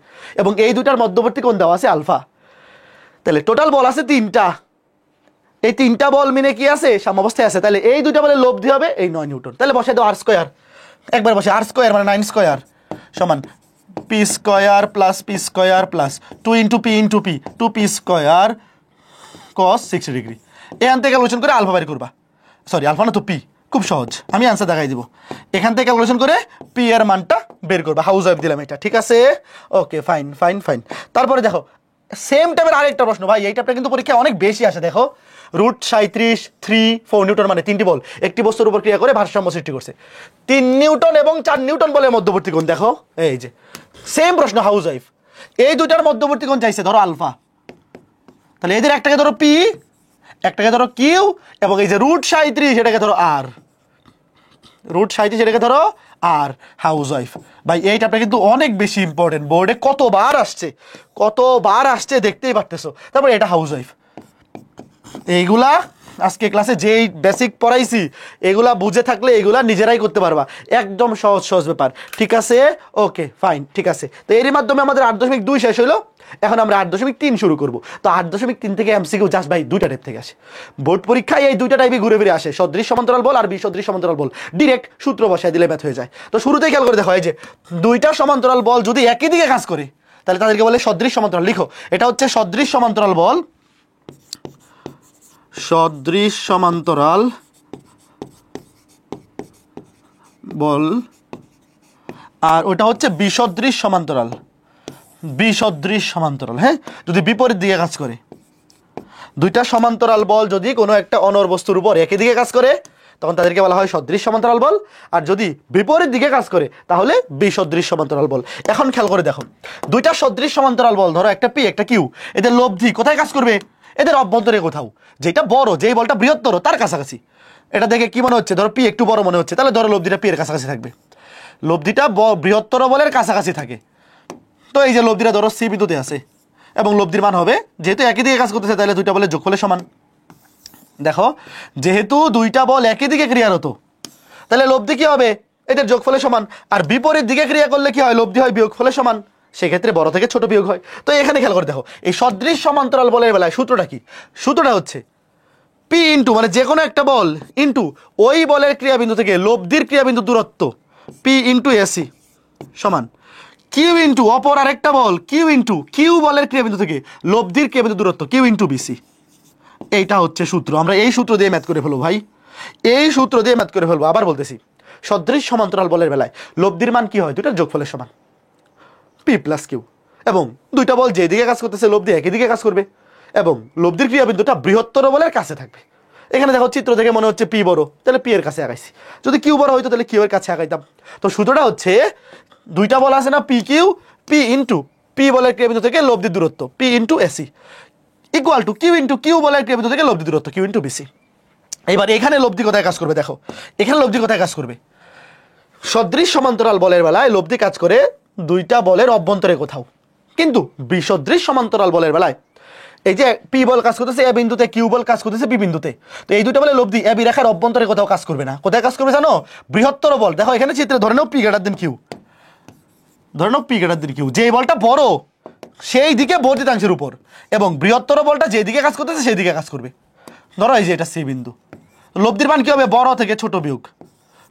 এবং এই দুইটার মধ্যবর্তী কোণ দেওয়া আছে আলফা। তাহলে টোটাল বল আছে তিনটা, এই তিনটা বল মিলে কি আছে, সাম্যাবস্থায় আছে। তাহলে এই দুইটা বলের লব্ধি হবে এই 9 নিউটন। তাহলে বসাই দাও আর স্কোয়ার, একবার বসে আর স্কোয়ার মানে 9 স্কোয়ার সমান P square plus P square plus 2 into P 2p square cos 60 degree. এখান থেকে ক্যালকুলেশন করে আলফা বের করবা, সরি আলফা না তো পি, খুব সহজ, আমি আনসার দেখাই দিব। এখান থেকে ক্যালকুলেশন করে পি এর মানটা বের করবা, হাউস ওয়াইফ দিলাম এটা, ঠিক আছে? Okay fine fine fine. তারপরে দেখো সেম টাইপের আরেকটা প্রশ্ন ভাই, এই টাইপটা কিন্তু পরীক্ষায় অনেক বেশি আসে। দেখো √37 3 4 নিউটন মানে তিনটি বল একটি বস্তুর উপর ক্রিয়া করে ভারসাম্য সৃষ্টি করছে। 3 নিউটন এবং 4 নিউটন বলের মধ্যবর্তী কোণ দেখো, এই যে সেম প্রশ্ন হাউস ওয়াইফ, এই দুইটার মধ্যবর্তী কোণ চাইছে ধরো আলফা। তাহলে এদের একটাকে ধরো পি, একটাকে ধরো কিউ, এবং এই যে √37 সেটাকে ধরো আর, √37 সেটাকে ধরো আর, হাউস ওয়াইফ। ভাই এইটা কিন্তু অনেক বেশি ইম্পর্টেন্ট, বোর্ডে কতবার আসছে দেখতেই পারতেছো। তারপরে এটা হাউস ওয়াইফ, এইগুলা আজকে ক্লাসে যেই বেসিক পড়াইছি এগুলা বুঝে থাকলে এগুলা নিজেরাই করতে পারবা, একদম সহজ সহজ ব্যাপার, ঠিক আছে? ওকে ফাইন, ঠিক আছে। তো এরই মাধ্যমে আমাদের 8.2 শেষ হইলো, এখন আমরা 8.3 শুরু করব। তো 8.3 থেকে এমসিকিউ জাস্ট ভাই দুইটা টাইপ থেকে আসে, বোর্ড পরীক্ষায় এই দুইটা টাইপই ঘুরে ফিরে আসে, সদৃশ সমান্তরাল বল আর বিসদৃশ সমান্তরাল বল, ডিরেক্ট সূত্র বসায় দিলে ম্যাথ হয়ে যায়। তো শুরুতেই খেয়াল করে দেখো, এই যে দুইটা সমান্তরাল বল যদি একই দিকে কাজ করে তাহলে তাদেরকে বলে সদৃশ সমান্তরাল। লিখো এটা হচ্ছে সদৃশ সমান্তরাল বল, সদৃশ সমান্তরাল বল, আর ওটা হচ্ছে বিসদৃশ সমান্তরাল, বিসদৃশ সমান্তরাল। হ্যাঁ, যদি বিপরীত দিকে কাজ করে, দুইটা সমান্তরাল বল যদি কোনো একটা অনর বস্তুর উপর একই দিকে কাজ করে তখন তাদেরকে বলা হয় সদৃশ সমান্তরাল বল, আর যদি বিপরীত দিকে কাজ করে তাহলে বিসদৃশ সমান্তরাল বল। এখন খেয়াল করে দেখো, দুইটা সদৃশ সমান্তরাল বল ধরো একটা পি একটা কিউ, এদের লব্ধি কোথায় কাজ করবে, এদের অভ্যন্তরে কোথাও, যেটা বড়, যেই বলটা বৃহত্তর তার কাছাকাছি। এটা দেখে কি মনে হচ্ছে, ধরো পি একটু বড় মনে হচ্ছে, তাহলে ধরো লব্ধিটা পি এর কাছাকাছি থাকবে, লব্ধিটা বৃহত্তর বলের কাছাকাছি থাকে। তো এই যে লব্ধিটা ধরো সি বিন্দুতে আছে, এবং লব্ধির মান হবে, যেহেতু একই দিকে কাজ করতেছে তাহলে দুইটা বলের যোগফলের সমান। দেখো যেহেতু দুইটা বল একই দিকে ক্রিয়ারত তাহলে লব্ধি কি হবে, এদের যোগফলের সমান। আর বিপরীত দিকে ক্রিয়া করলে কি হয়, লব্ধি হয় বিয়োগফলের সমান, সেক্ষেত্রে বড় থেকে ছোট বিয়োগ হয়। তো এখানে খেয়াল করে দেখো, এই সদৃশ সমান্তরাল বলের বেলায় সূত্রটা কি, সূত্রটা হচ্ছে পি ইন্টু মানে যে কোনো একটা বল ইন্টু ওই বলের ক্রিয়াবিন্দু থেকে লব্ধির ক্রিয়াবিন্দু দূরত্ব পি ইন্টু এসি সমান কিউ ইন্টু অপর আরেকটা বল কিউ ইন্টু কিউ বলের ক্রিয়াবিন্দু থেকে লব্ধির ক্রিয়াবিন্দু দূরত্ব কিউ ইন্টু বিসি। এইটা হচ্ছে সূত্র, আমরা এই সূত্র দিয়ে ম্যাথ করে ফেলবো ভাই, এই সূত্র দিয়ে ম্যাথ করে ফেলবো। আবার বলতেছি, সদৃশ সমান্তরাল বলের বেলায় লব্ধির মান কি হয়, দুইটার যোগফলের সমান পি প্লাস কিউ, এবং দুইটা বল যেদিকে কাজ করতেছে লব্ধি একই দিকে কাজ করবে, এবং লব্ধির ক্রিয়াবিন্দুটা বৃহত্তর বলের কাছে থাকবে। এখানে দেখো চিত্র থেকে মনে হচ্ছে পি বড়, তাহলে পি এর কাছে আগাইছি, যদি কিউ বড় হইতো তাহলে কিউ এর কাছে আগাইতাম। তো সূত্রটা হচ্ছে দুইটা বল আছে না p q, p into p বলের ক্রিয়াবিন্দু থেকে লব্ধির দূরত্ব p into AC equal to q into q বলের ক্রিয়াবিন্দু থেকে লব্ধি দূরত্ব কিউ ইন্টু বিসি। এবার এখানে লব্ধি কোথায় কাজ করবে, দেখো এখানে লব্ধি কোথায় কাজ করবে, সদৃশ সমান্তরাল বলের বেলায় লব্ধি কাজ করে দুইটা বলের অভ্যন্তরে কোথাও, কিন্তু বিসদৃশ সমান্তরাল বলের বেলায় এই যে পি বল কাজ করতেছে এ বিন্দুতে, কিউ বল কাজ করতেছে বি বিন্দুতে, তো এই দুইটা বলে লব্ধি এ বি রেখার অভ্যন্তরে কোথাও কাজ করবে না। কোথায় কাজ করবে জানো, বৃহত্তর বল। দেখো এখানে চিত্রে ধরে নাও পি গ্রেটার দেন কিউ, ধরে নাও পি গ্রেটার দেন কিউ, যে বলটা বড় সেই দিকে বর্ধিতাংশের উপর, এবং বৃহত্তর বলটা যেদিকে কাজ করতেছে সেই দিকে কাজ করবে। ধরো এই যে এটা সি বিন্দু, লব্ধির মান কি হবে, বড় থেকে ছোট বিয়োগ,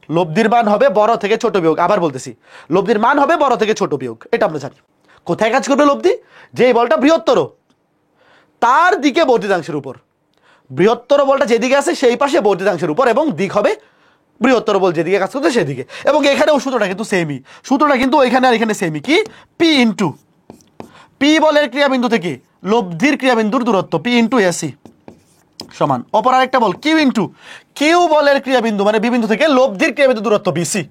লব্ধির মান হবে বড় থেকে ছোট বিয়োগ। আবার বলতেছি, লব্ধির মান হবে বড় থেকে ছোট বিয়োগ, এটা আমরা জানি। কোথায় কাজ করবে লব্ধি, যে বলটা বৃহত্তর তার দিকে বর্ধিতাংশের উপর, বৃহত্তর বলটা যেদিকে আছে সেই পাশে বর্ধিতাংশের উপর, এবং দিক হবে বৃহত্তর বল যেদিকে কাজ করতে সেদিকে। এবং এখানেও সূত্রটা কিন্তু সেমই, সূত্রটা কিন্তু এখানে আর এখানে সেমই, কি পি ইন্টু পি বলের ক্রিয়াবিন্দু থেকে লব্ধির ক্রিয়াবিন্দুর দূরত্ব পি ইন্টু এসি সমান অপর আরেকটা বল কিউ ইন্টু কিউ বলের ক্রিয়াবিন্দু মানে বি বিন্দু থেকে লব্ধির ক্রিয়াবিন্দু দূরত্ব বিসি।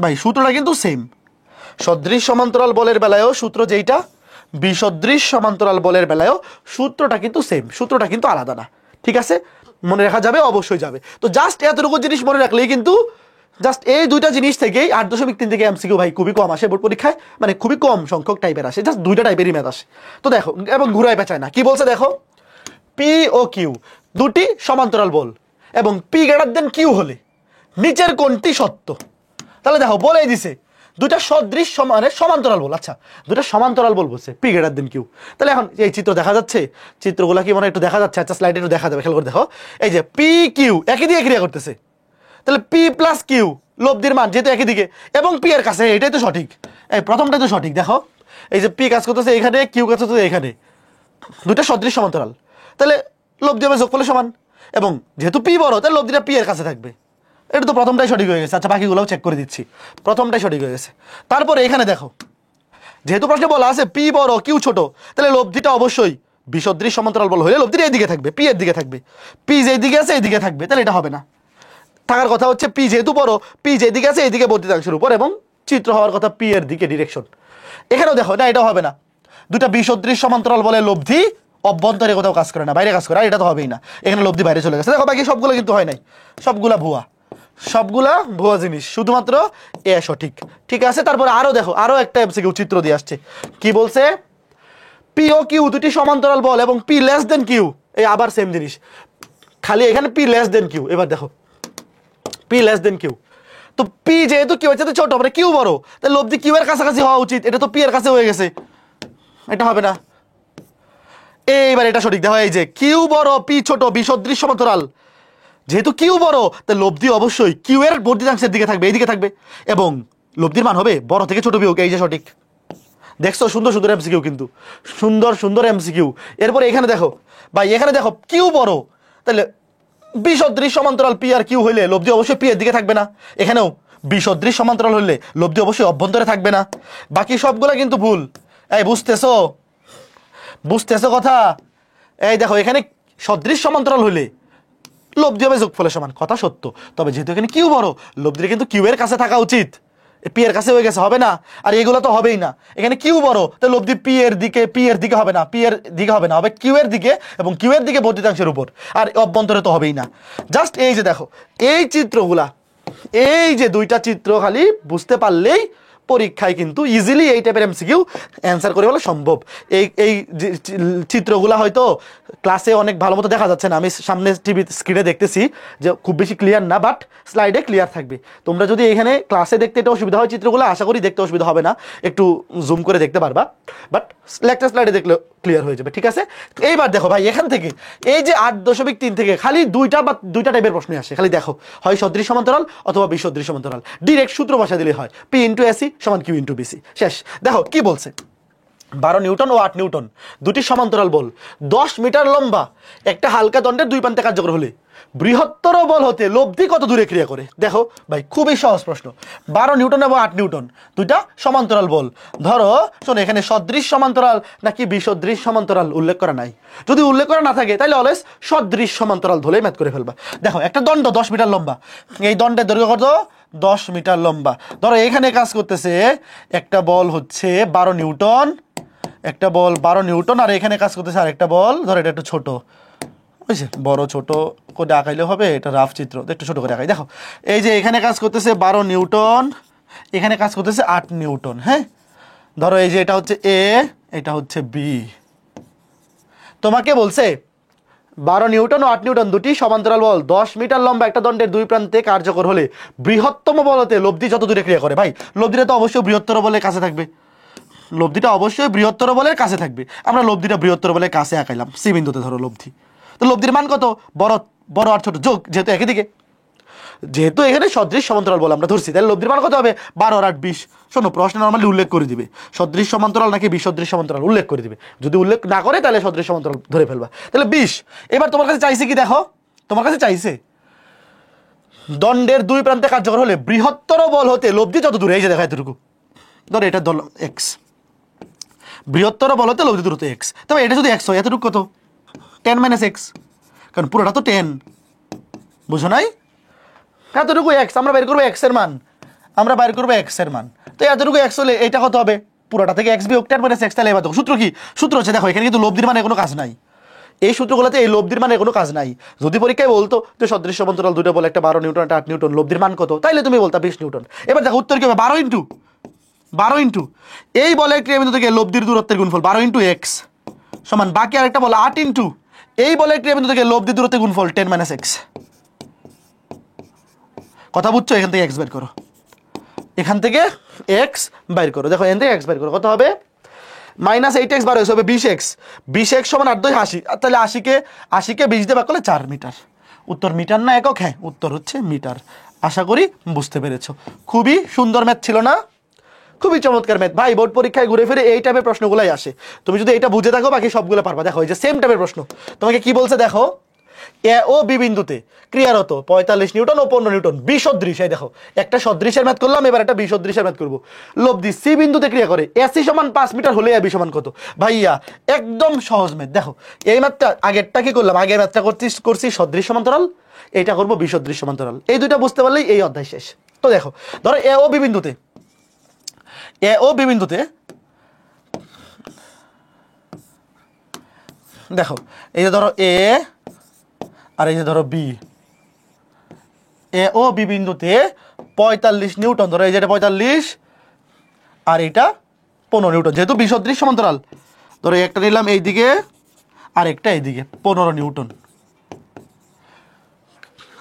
ভাই সূত্রটা কিন্তু সেম, সদৃশ সমান্তরাল বলের বেলায়ও সূত্র যেইটা, বিসদৃশ সমান্তরাল বলের বেলায়ও সূত্রটা কিন্তু সেম, সূত্রটা কিন্তু আলাদা না। ঠিক আছে, মনে রাখা যাবে, অবশ্যই যাবে। তো জাস্ট এতটুকু জিনিস মনে রাখলেই কিন্তু জাস্ট এই দুইটা জিনিস থেকেই 8.3 থেকে এমসিকিউ ভাই খুবই কম আসে বোর্ড পরীক্ষায়, মানে খুবই কম সংখ্যক টাইপের আসে, জাস্ট দুইটা টাইপেরই ম্যাথ আসে। তো দেখো এবং ঘুরাই পেঁচায় না, কি বলছে দেখো, পি ও কিউ দুটি সমান্তরাল বল এবং পি গ্রেটার দেন কিউ হলে নিচের কোনটি সত্য। তাহলে দেখো বলেই দিছে দুইটা সদৃশ সমান্তরাল বল, আচ্ছা দুইটা সমান্তরাল বল বলছে পি গ্রেটার দেন কিউ। তাহলে এখন এই চিত্র দেখা যাচ্ছে, চিত্রগুলো কি মনে একটু দেখা যাচ্ছে, আচ্ছা স্লাইডে একটু দেখা যাবে, খেয়াল করে দেখো, এই যে পি কিউ একই দিকে ক্রিয়া করতেছে, তাহলে পি প্লাস কিউ লব্ধির মান যেহেতু একই দিকে এবং পি এর কাছে, এটাই তো সঠিক, এই প্রথমটাই তো সঠিক। দেখো এই যে পি কাজ করতেছে এখানে, কিউ কাজ করতেছে এখানে, দুইটা সদৃশ সমান্তরাল, তাহলে লব্ধি হবে যোগফলের সমান, এবং যেহেতু পি বড় তাহলে লব্ধিটা পি এর কাছে থাকবে, এটা তো প্রথমটাই সঠিক হয়ে গেছে। আচ্ছা বাকিগুলোও চেক করে দিচ্ছি, প্রথমটাই সঠিক হয়ে গেছে। তারপরে এখানে দেখো যেহেতু প্রশ্নে বলা আছে পি বড় কিউ ছোট, তাহলে লব্ধিটা অবশ্যই বিসদৃশ সমান্তরাল বল হলে লব্ধিটা এই দিকে থাকবে, পি এর দিকে থাকবে, পি যেই দিকে আছে এই দিকে থাকবে, তাহলে এটা হবে না। থাকার কথা হচ্ছে পি যেহেতু বড়, পি যেদিকে আছে এইদিকে বর্ধিতাংশের উপর এবং চিত্র হওয়ার কথা পি এর দিকে ডিরেকশন। এখানেও দেখো না এটা হবে না, দুটা বিসদৃশ সমান্তরাল বলে লব্ধি অভ্যন্তরে কোথাও কাজ করে না, বাইরে কাজ করে, আর এটা তো হবেই না, এখানে লব্ধি বাইরে চলে গেছে। দেখো বাকি সবগুলো কিন্তু হয় নাই, সবগুলা ভুয়া, সবগুলা ভুয়া জিনিস, শুধুমাত্র এ সঠিক। ঠিক আছে, তারপরে আরো দেখো আরো একটা এমসিকিউ চিত্র দিয়ে আসছে, কি বলছে, পি ও কিউ দুটি সমান্তরাল বল এবং পি লেস দেন কিউ, এই আবার সেম জিনিস, খালি এখানে পি লেস দেন কিউ। এবার দেখো পি লেস দেন কিউ, তো পি যেহেতু কিউ এর সাথে ছোট মানে কিউ বড়, তাহলে লব্ধি কিউ এর কাছাকাছি হওয়া উচিত, এটা তো পি এর কাছে হয়ে গেছে, এটা হবে না। এইবার এটা সঠিক, দেখো এই যে কিউ বড় পি ছোট বিসদৃশ সমান্তরাল, যেহেতু কিউ বড় তাই লব্ধি অবশ্যই কিউ এর বর্ধিতাংশের দিকে থাকবে, এইদিকে থাকবে, এবং লব্ধির মান হবে বড় থেকে ছোট বিয়োগ, এই যে সঠিক। দেখছো সুন্দর সুন্দর এমসিকিউ, কিন্তু সুন্দর সুন্দর এমসিকিউ। এরপরে এখানে দেখো ভাই, এখানে দেখো কিউ বড়, তাহলে বিসদৃশ সমান্তরাল পি আর কিউ হইলে লব্ধি অবশ্যই পি এর দিকে থাকবে না, এখানেও বিসদৃশ সমান্তরাল হইলে লব্ধি অবশ্যই অভ্যন্তরে থাকবে না। বাকি সবগুলা কিন্তু ভুল, এই বুঝতেছো, বুঝতেছো কথা? এই দেখো এখানে সদৃশ সমান্তরাল হইলে লব্ধি হবে যোগফলের সমান, কথা সত্য, তবে যেহেতু এখানে কিউ বড় লব্ধিটা কিন্তু কিউ এর কাছে থাকা উচিত, পি এর কাছে হয়ে গেছে, হবে না। আর এগুলো তো হবেই না, এখানে কিউ বড় তাহলে লব্ধি পি এর দিকে হবে না, পি এর দিকে হবে না, হবে কিউ এর দিকে, এবং কিউ এর দিকে বর্ধিতাংশের উপর, আর অভ্যন্তরে তো হবেই না। জাস্ট এই যে দেখো এই চিত্রগুলা, এই যে দুইটা চিত্র খালি বুঝতে পারলেই পরীক্ষায় কিন্তু ইজিলি এই টাইপের এমসিকিউ অ্যান্সার করে বলা সম্ভব। এই এই চিত্রগুলা হয়তো ক্লাসে অনেক ভালো মতো দেখা যাচ্ছে না, আমি সামনে টিভি স্ক্রিনে দেখতেছি যে খুব বেশি ক্লিয়ার না, বাট স্লাইডে ক্লিয়ার থাকবে। তোমরা যদি এখানে ক্লাসে দেখতে এটা অসুবিধা হয় চিত্রগুলো, আশা করি দেখতে অসুবিধা হবে না, একটু জুম করে দেখতে পারবা, বাট লেকচার স্লাইডে দেখলে ক্লিয়ার হয়ে যাবে। ঠিক আছে, এইবার দেখো ভাই এখান থেকে এই যে 8.3 থেকে খালি দুইটা টাইপের প্রশ্ন আসে, খালি দেখো হয় সদৃশ সমান্তরাল অথবা বিসদৃশ সমান্তরাল, ডিরেক্ট সূত্র বসা দিলে হয় পি ইন্টু এসি সমান কিউ ইন্টু বিসি, শেষ। দেখো কি বলছে, 12 নিউটন ও 8 নিউটন দুটি সমান্তরাল বল 10 মিটার লম্বা একটা হালকা দণ্ডের দুই প্রান্তে কার্যকর হলে বৃহত্তর বল হতে লব্ধি কত দূরে ক্রিয়া করে। দেখো ভাই খুবই সহজ প্রশ্ন, 12 নিউটন এবং 8 নিউটন দুইটা সমান্তরাল বল, ধরো শোনো এখানে সদৃশ সমান্তরাল নাকি বিসদৃশ সমান্তরাল উল্লেখ করা নাই, যদি উল্লেখ করা না থাকে তাহলে অলওয়েজ সদৃশ সমান্তরাল ধরে ম্যাথ করে ফেলবা। দেখো একটা দণ্ড 10 মিটার লম্বা, এই দণ্ডের দৈর্ঘ্য কত 10 মিটার লম্বা, ধরো এখানে কাজ করতেছে একটা বল হচ্ছে 12 নিউটন, একটা বল 12 নিউটন, আর এখানে কাজ করতেছে আরেকটা বল, ধরো এটা একটু ছোট, বুঝছে, বড় ছোট করে আঁকাইলে হবে, এটা রাফ চিত্র, একটু ছোট করে আঁকাই। দেখো এই যে এখানে কাজ করতেছে 12 নিউটন, এখানে কাজ করতেছে 8 নিউটন, হ্যাঁ, ধরো এই যে এটা হচ্ছে এ, এটা হচ্ছে বি, তোমাকে বলছে 12 নিউটন ও 8 নিউটন দুটি সমান্তরাল বল 10 মিটার লম্বা একটা দণ্ডের দুই প্রান্তে কার্যকর হলে বৃহত্তম বলতে লব্ধি যত দূরে ক্রিয়া করে। ভাই লব্ধিটা তো অবশ্যই বৃহত্তর বলের কাছে থাকবে, লব্ধিটা অবশ্যই বৃহত্তর বলের কাছে থাকবে, আমরা লব্ধিটা বৃহত্তর বলের কাছে আঁকাইলাম, সি বিন্দুতে ধরো লব্ধি, তো লব্ধির মান কত, বড় আর ছোট যোগ, যেহেতু একই দিকে, যেহেতু এখানে সদৃশ সমান্তরাল বল আমরা ধরছি, তাহলে লব্ধির মান কত হবে 12 আর 8 20। শোনো প্রশ্ন নর্মালি উল্লেখ করে দিবে সদৃশ সমান্তরাল নাকি বিসদৃশ সমান্তরাল উল্লেখ করে দিবে, যদি উল্লেখ না করে তাহলে সদৃশ সমান্তরাল ধরে ফেলবা, তাহলে 20। এবার তোমার কাছে চাইছে কি, দেখো তোমার কাছে চাইছে দণ্ডের দুই প্রান্তে কার্যকর হলে বৃহত্তর বল হতে লব্ধি যত দূরে, এই যে দেখো এতটুকু, ধরো এটা দল এক্স, বৃহত্তর বল হতে লব্ধি দূরত্ব এক্স, তবে এটা যদি এক্স হয় এতটুকু কত 10 - x, কারণ পুরোটা তো 10, বুঝো নাই, এতটুকু এক্স, আমরা বের করবো এক্স এর মান, আমরা বাইর করবো এক্স এর মান, তো এতটুকু এক্স হলে এটা কত হবে পুরোটা থেকে এক্স বিয়োগ 10 - x, তাহলে এবার দেখো সূত্র কি, সূত্র হচ্ছে দেখো এখানে কিন্তু লব্ধির মানে কোনো কাজ নাই, এই সূত্রগুলোতে এই লব্ধির মানে কোনো কাজ নাই। যদি পরীক্ষায় বলতো যে সদৃশ্য সমান্তরাল দুটো বল, একটা 12 নিউটন, একটা 8 নিউটন, লব্ধির মান কত, তাইলে তুমি বলতা 20 নিউটন। এবার দেখো উত্তর কি হবে, 12 ইন্টু এই বলের ক্রিয়াবিন্দু থেকে লব্ধির দূরত্বের গুণফল 12 ইন্টু এক্স সমান বাকি আরেকটা বল 8 ইন্টু এই বলের ক্রিয়াবিন্দু থেকে লব্ধির দূরত্বের গুণফল 10 - x। কথা বুঝছো? এখান থেকে এক্স বের করো, এখান থেকে এক্স বাইর করো। দেখো এখান থেকে এক্স বাইর করো, কত হবে? -8x বার হয়েছে হবে 20x। 20x সমান 8 2 80। তাহলে 80কে 20 দিয়ে ভাগ করলে 4 মিটার। উত্তর মিটার না একক? হ্যাঁ, উত্তর হচ্ছে মিটার। আশা করি বুঝতে পেরেছো। খুবই সুন্দর ম্যাথ ছিল না? খুবই চমৎকার ম্যাথ ভাই। বোর্ড পরীক্ষায় ঘুরে ফিরে এই টাইপের প্রশ্নগুলাই আসে। তুমি যদি এটা বুঝে থাকো বাকি সবগুলো পারবা। দেখো এই যে সেম টাইপের প্রশ্ন তোমাকে কি বলছে, দেখো এ ও বি বিন্দুতে ক্রিয়ারত 45 নিউটন ও 15 নিউটন বিসদৃশ। এই দেখো একটা সদৃশের ম্যাথ করলাম, এবার একটা বিসদৃশের ম্যাথ করব। লব্ধি সি বিন্দুতে ক্রিয়া করে এসি সমান 5 মিটার হলে এবি সমান কত? ভাইয়া একদম সহজ ম্যাথ। দেখো এই ম্যাথটা আগেরটা কি করলাম, আগের ম্যাথটা করছি সদৃশ সমান্তরাল, এইটা করব বিসদৃশ সমান্তরাল। এই দুইটা বুঝতে পারলেই এই অধ্যায় শেষ। তো দেখো ধরো এ ও বি বিন্দুতে দেখো এই যে ধরো এ আর এই যে ধরো বি, এ ও বি বিন্দুতে 45 নিউটন, ধরো এই যে এটা 45 আর এটা 15 নিউটন, যেহেতু বিসদৃশ সমান্তরাল ধরো একটা নিলাম এইদিকে আর একটা এইদিকে 15 নিউটন।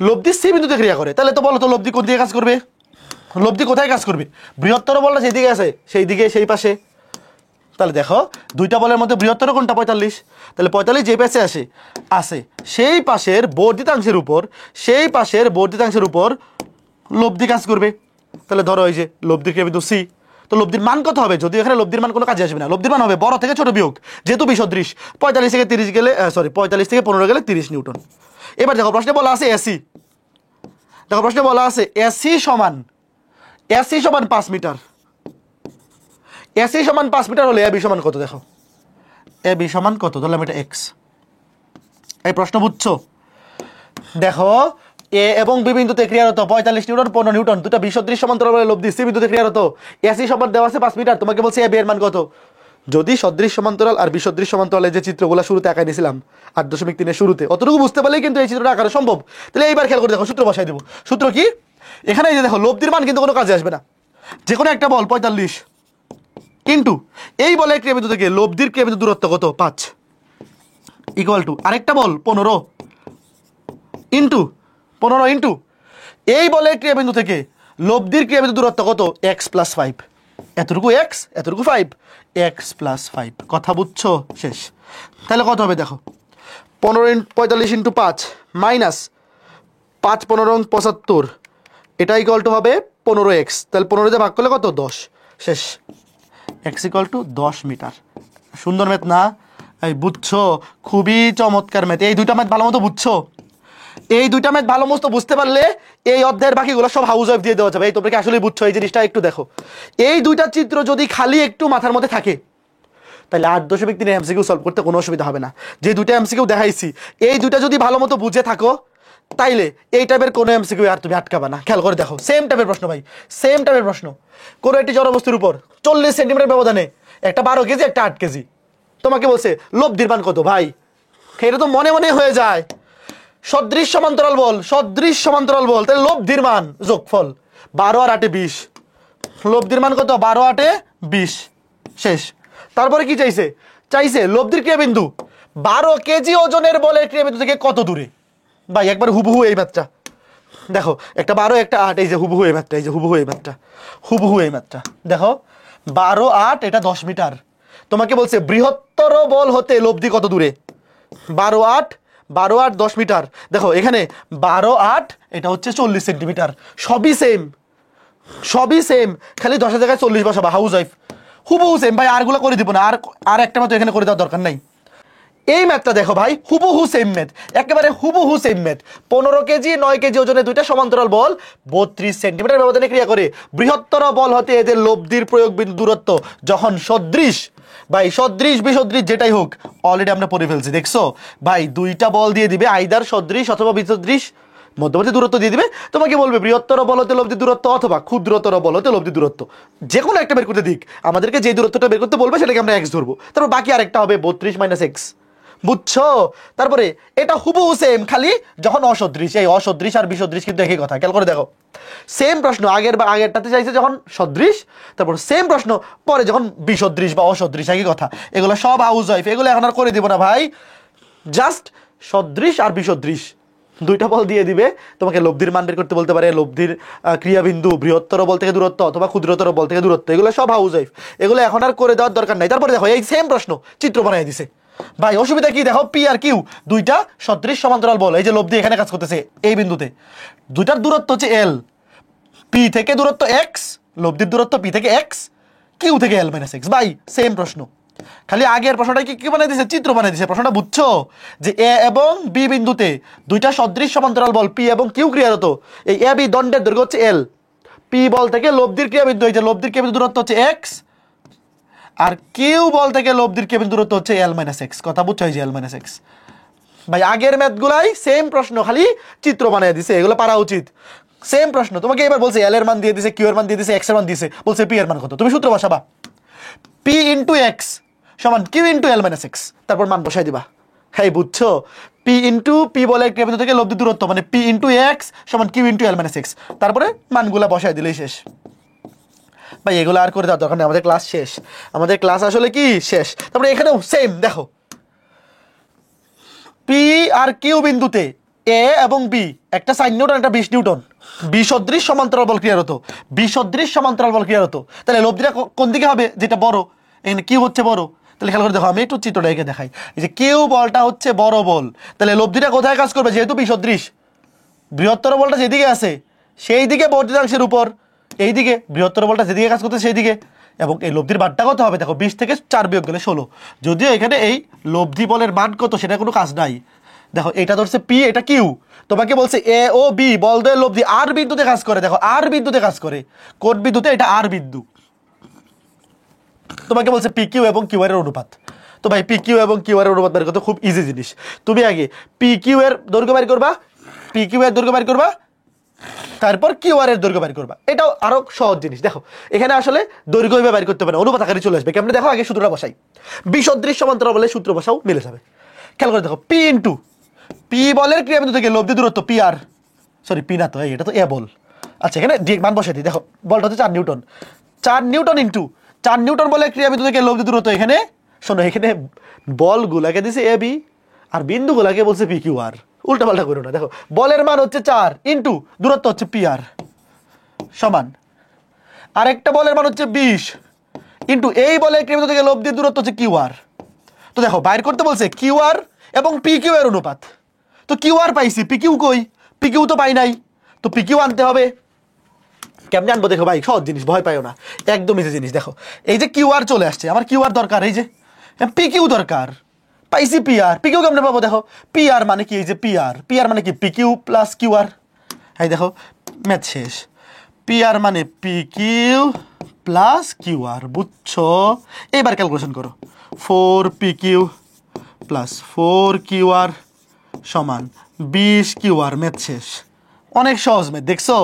লব্ধি সি বিন্দুতে ক্রিয়া করে, তাহলে তো বলো তো লব্ধি কোন দিকে কাজ করবে? লব্ধি কোথায় কাজ করবে? বৃহত্তর বলটা যেদিকে আছে সেই দিকে, সেই পাশে। তাহলে দেখো দুইটা বলের মধ্যে বৃহত্তর কোনটা? 45। তাহলে 45 যে পাশে আসে সেই পাশের বর্ধিতাংশের উপর লব্ধি কাজ করবে। তাহলে ধরো এই যে লব্ধির ক্রিয়াবিন্দু সি, তো লব্ধির মান কত হবে? যদি এখানে লব্ধির মান কোনো কাজে আসবে না, লব্ধির মান হবে বড় থেকে ছোট বিয়োগ, যেহেতু বিসদৃশ। 45 থেকে 30 গেলে 45 থেকে 15 গেলে 30 নিউটন। এবার দেখো প্রশ্নে বলা আছে এসি, এসি সমান 5 মিটার। এসি সমান 5 মিটার হলে এবি সমান কত? দেখো এবি সমান কত, ধরলাম এটা এক্স। এই প্রশ্ন বুঝছো? দেখো এ এবং বি বিন্দুতে ক্রিয়ারত 45 নিউটন 15 নিউটন, দুটো বিসদৃশ সমান্তরাল বলে লব্ধি সি বিন্দুতে ক্রিয়ারত এসি সমান দেওয়া আছে 5 মিটার। তোমাকে বলছে এবি এর মান কত? যদি সদৃশ সমান্তরাল আর বিসদৃশ সমান্তরালের যে চিত্রগুলো শুরুতে আঁকাই দিয়েছিলাম 8.3 এর শুরুতে, অতটুকু বুঝতে পারলেই কিন্তু এই চিত্রটা আঁকানো সম্ভব। তাহলে এইবার খেয়াল করে দেখো, সূত্র বসাই দেবো। সূত্র কি? এখানে এই যে দেখো লব্ধির মান কিন্তু কোনো কাজে আসবে না। যে কোনো একটা বল 45 কিন্তু এই বলের ক্রিয়াবিন্দু থেকে লব্ধির ক্রিয়াবিন্দু দূরত্ব কত? 5 ইকুয়াল টু আরেকটা বল 15 ইন্টু এই বলের ক্রিয়াবিন্দু থেকে লব্ধির ক্রিয়াবিন্দু দূরত্ব কত? x + 5। এতটুকু x, এতটুকু 5, x + 5। কথা বুঝছো? শেষ। তাহলে কত হবে দেখো, 45 ইন্টু 5 মাইনাস 5 15 75, এটা ইকুয়াল টু হবে 15x। তাহলে 15 দিয়ে ভাগ করলে কত? 10। শেষ। x = 10 metre. সুন্দর ম্যাথ না? এই বুঝছো? খুবই চমৎকার ম্যাথ। এই দুইটা ম্যাথ ভালো মতো বুঝছো? এই দুইটা ম্যাথ ভালো মতো বুঝতে পারলে এই অধ্যায়ের বাকিগুলো সব হাউস ওয়াইফ দিয়ে দেওয়া যাবে। এই তোমরা কি আসলে বুঝছো এই জিনিসটা? একটু দেখো এই দুইটা চিত্র যদি খালি একটু মাথার মধ্যে থাকে তাহলে 8.3 এমসিকিউ সলভ করতে কোনো অসুবিধা হবে না। যে দুইটা এমসিকিউ দেখাইছি এই দুইটা যদি ভালো মতো বুঝে থাকো তাইলে এই টাইপের কোনো এমসিকিউ আর তুমি আটকাবা না। খেয়াল করে দেখো সেম টাইপের প্রশ্ন ভাই, সেম টাইপের প্রশ্ন। কোনো একটি জড়বস্তুর উপর 40 সেন্টিমিটার ব্যবধানে একটা 12 কেজি একটা 8 কেজি, তোমাকে বলছে লব্ধির মান কত? ভাই এটা তো মনে মনে হয়ে যায়। সদৃশ সমান্তরাল বল, তাহলে লব্ধির মান যোগফল 12 আর 8 এ 20। লব্ধির মান কত? 12 8 এ 20। শেষ। তারপরে কি চাইছে লব্ধির ক্রিয়াবিন্দু 12 কেজি ওজনের বলের ক্রিয়াবিন্দু থেকে কত দূরে। ভাই একবার হুবহু এই ম্যাথটা দেখো, একটা 12 একটা 8, এই যে হুবহু এই ম্যাথটা, হুবহু এই ম্যাথটা দেখো 12 8 এটা 10 মিটার। তোমাকে বলছে বৃহত্তর বল হতে লব্ধি কত দূরে? 12 8 10 মিটার। দেখো এখানে 12 8 এটা হচ্ছে 40 সেন্টিমিটার। সবই সেম, খালি 10 জায়গায় 40 বসাবা। হাউস ওয়াইফ হুবহু সেম ভাই। আরগুলো করে দিব না, আর একটা মতো এখানে করে দেওয়ার দরকার নাই। এই ম্যাথটা দেখো ভাই, হুবহু সেম ম্যাথ, একেবারে হুবহু সেম ম্যাথ। 15 কেজি 9 কেজি ওজনের দুইটা সমান্তরাল বল 32 সেন্টিমিটার ব্যবধানে ক্রিয়া করে। বৃহত্তর বল হতে এদের লব্ধির প্রয়োগ বিন্দু দূরত্ব যখন সদৃশ, ভাই সদৃশ বিসদৃশ যেটাই হোক অলরেডি আমরা পড়ে ফেলছি। দেখছো ভাই, দুইটা বল দিয়ে দিবে, আইদার সদৃশ অথবা বিসদৃশ, মধ্যবর্তী দূরত্ব দিয়ে দিবে। তোমাকে বলবে বৃহত্তর বল হতে লব্ধি দূরত্ব অথবা ক্ষুদ্রতর বল হতে লব্ধি দূরত্ব, যে কোনো একটা বের করতে দিক। আমাদেরকে যে দূরত্বটা বের করতে বলবে সেটাকে আমরা x ধরবো। তারপর বাকি আরেকটা হবে 32 - x, বুঝছো? তারপরে এটা হুবহু সেম, খালি যখন অসদৃশ, এই অসদৃশ আর বিসদৃশ কিন্তু একই কথা। খেয়াল করে দেখো, সেম প্রশ্ন আগেরটাতে চাইছে যখন সদৃশ, তারপর সেম প্রশ্ন পরে যখন বিসদৃশ বা অসদৃশ, একই কথা। এগুলো সব হাউস ওয়াইফ, এগুলো এখন আর করে দিব না ভাই। জাস্ট সদৃশ আর বিসদৃশ দুইটা বল দিয়ে দিবে, তোমাকে লব্ধির মান বের করতে বলতে পারে, লব্ধির ক্রিয়াবিন্দু, বৃহত্তর বল থেকে দূরত্ব অথবা ক্ষুদ্রতর বল থেকে দূরত্ব, এগুলো সব হাউস ওয়াইফ, এগুলো এখন আর করে দেওয়ার দরকার নাই। তারপরে দেখো এই সেম প্রশ্ন চিত্র বানাই দিছে ভাই। অসুবিধা কি দেখো, পি আর কিউ দুইটা সদৃশ সমান্তরাল বল, এই যে লব্ধি এখানে কাজ করতেছে এই বিন্দুতে, দুইটার দূরত্ব হচ্ছে এল, পি থেকে দূরত্ব এক্স, লব্ধির দূরত্ব পি থেকে এক্স, কিউ থেকে এল মাইনাস এক্স। ভাই সেম প্রশ্ন, খালি আগের প্রশ্নটা কি বানাই দিছে, চিত্র বানাই দিছে। প্রশ্নটা বুঝছো যে এ এবং বি বিন্দুতে দুইটা সদৃশ সমান্তরাল বল পি এবং কিউ ক্রিয়ারত, এই এ বি দণ্ডের দৈর্ঘ্য হচ্ছে এল, পি বল থেকে লব্ধির ক্রিয়াবিন্দু, এই যে লব্ধির ক্রিয়াবিন্দু দূরত্ব হচ্ছে এক্স, আর কিউ বল থেকে লব্ধির ক্রিয়াবিন্দু দূরত্ব হচ্ছে এল মাইনাস এক্স। কথা বুঝছো, এই যে এল মাইনাস এক্স। ভাই আগের ম্যাথগুলাই সেম প্রশ্ন, খালি চিত্র বানিয়ে দিছে, এগুলো পারা উচিত। সেম প্রশ্ন তোমাকে এবার বলছে এল এর মান দিয়ে দিছে, কিউ এর মান দিয়ে দিছে, এক্স এর মান দিছে, বলছে পি এর মান কত, তুমি সূত্র বসাবা পি ইন্টু এক্স সমান q into L minus x, তারপর মান বসাই দিবা। হ্যাঁ বুঝছো, পি ইন্টু পি বলে ক্রিয়াবিন্দু থেকে লব্ধি দূরত্ব, মানে পি ইন্টু এক্স সমান q into L minus x, তারপরে মানগুলা বসাই দিলেই শেষ। ভাই এগুলো আর করে দেওয়ার দরকার নেই, আমাদের ক্লাস শেষ, আমাদের ক্লাস আসলে কি শেষ। তারপরে এখানেও সেম দেখো, পি আর কিউ বিন্দুতে এ এবং বি একটা 4 নিউটন একটা 20 নিউটন বিসদৃশ সমান্তরাল বল ক্রিয়ারত, বিসদৃশ সমান্তরাল বল ক্রিয়ারত, তাহলে লব্ধিটা কোন দিকে হবে, যেটা বড়, এখানে কিউ হচ্ছে বড়, তাহলে খেয়াল করে দেখো, আমি একটু চিত্রটা এঁকে দেখাই। এই যে কিউ বলটা হচ্ছে বড় বল, তাহলে লব্ধিটা কোথায় কাজ করবে, যেহেতু বিসদৃশ, বৃহত্তর বলটা যেদিকে আছে সেই দিকে বর্ধিতাংশের উপর, এই দিকে বৃহত্তর বলটা যেদিকে কাজ করতে সেই দিকে, এবং এই লব্ধির মানটা কত হবে দেখো, 20 থেকে 4 বিয়োগ গেলে 16, যদিও এখানে এই লব্ধি বলের মান কত সেটা কোনো কাজ নাই। দেখো এটা ধরছে পি, এটা কিউ, তোমাকে বলছে এ ও বি বল দ্বয়ের লব্ধি আর বিন্দুতে কাজ করে, দেখো আর বিন্দুতে কাজ করে, কোন বিন্দুতে, এটা আর বিন্দু, তোমাকে বলছে পি কিউ এবং কিউ এর অনুপাত। তো ভাই পি কিউ এবং কিউ এর অনুপাত বের করতে খুব ইজি জিনিস, তুমি আগে পি কিউ এর দৈর্ঘ্য বের করবা, পি কিউ এর দৈর্ঘ্য বের করবা, তারপর কিউ আর এর দৈর্ঘ্য বের করবা, এটাও আরো সহজ জিনিস। দেখো এখানে আসলে দৈর্ঘ্য বের করতে পারে, অনুপাত আকারে চলে আসবে। কেমনে দেখো, আগে সূত্রটা বসাই, বিসদৃশ সমান্তরাল বলে সূত্র বসাও, মিলে যাবে। খেয়াল করে দেখো, পি ইন্টু পি বলের ক্রিয়াবিন্দু থেকে লব্ধি দূরত্ব পি আর, সরি পি না তো, এটা তো এ বল, আচ্ছা এখানে ডিরেক্ট মান বসাই দিই। দেখো বলটা হচ্ছে 4 নিউটন, 4 নিউটন ইন্টু 4 নিউটন বলের ক্রিয়াবিন্দু থেকে লব্ধি দূরত্ব, এখানে শোনো, এখানে বলগুলাকে দিছে এ বি আর বিন্দুগুলাকে বলছে পি কিউ আর, উল্টা পাল্টা করো না। দেখো বলের মান হচ্ছে 4 ইন্টু দূরত্ব হচ্ছে পি আর সমান, আরেকটা বলের মান হচ্ছে 20 ইন্টু এই বলের ক্রিয়াবিন্দু থেকে লব্ধির দূরত্ব হচ্ছে কিউ আর। তো দেখো বাইর করতে বলছে কিউ আর এবং পি কিউ এর অনুপাত, তো কিউ আর পাইছি, পি কিউ কই, পি কিউ তো পাই নাই, তো পি কিউ আনতে হবে। কেমনে আনবো দেখো ভাই, সহজ জিনিস, ভয় পাইও না, একদম ইজি জিনিস। দেখো এই যে কিউ আর চলে আসছে, আমার কিউ আর দরকার, এই যে পি কিউ দরকার, পাইছি পি আর, পি কিউ কেমনে পাবো, দেখো পি আর মানে কি, এই যে পি আর, পি আর মানে কি P Q plus Q R, এই দেখো ম্যাথ শেষ, পি আর মানে P Q plus Q R, বুঝছো? এবার ক্যালকুলেশন করো, 4 P Q plus 4 Q R সমান 20 কিউ আর, ম্যাথ শেষ। অনেক সহজ ম্যাথ, দেখছো?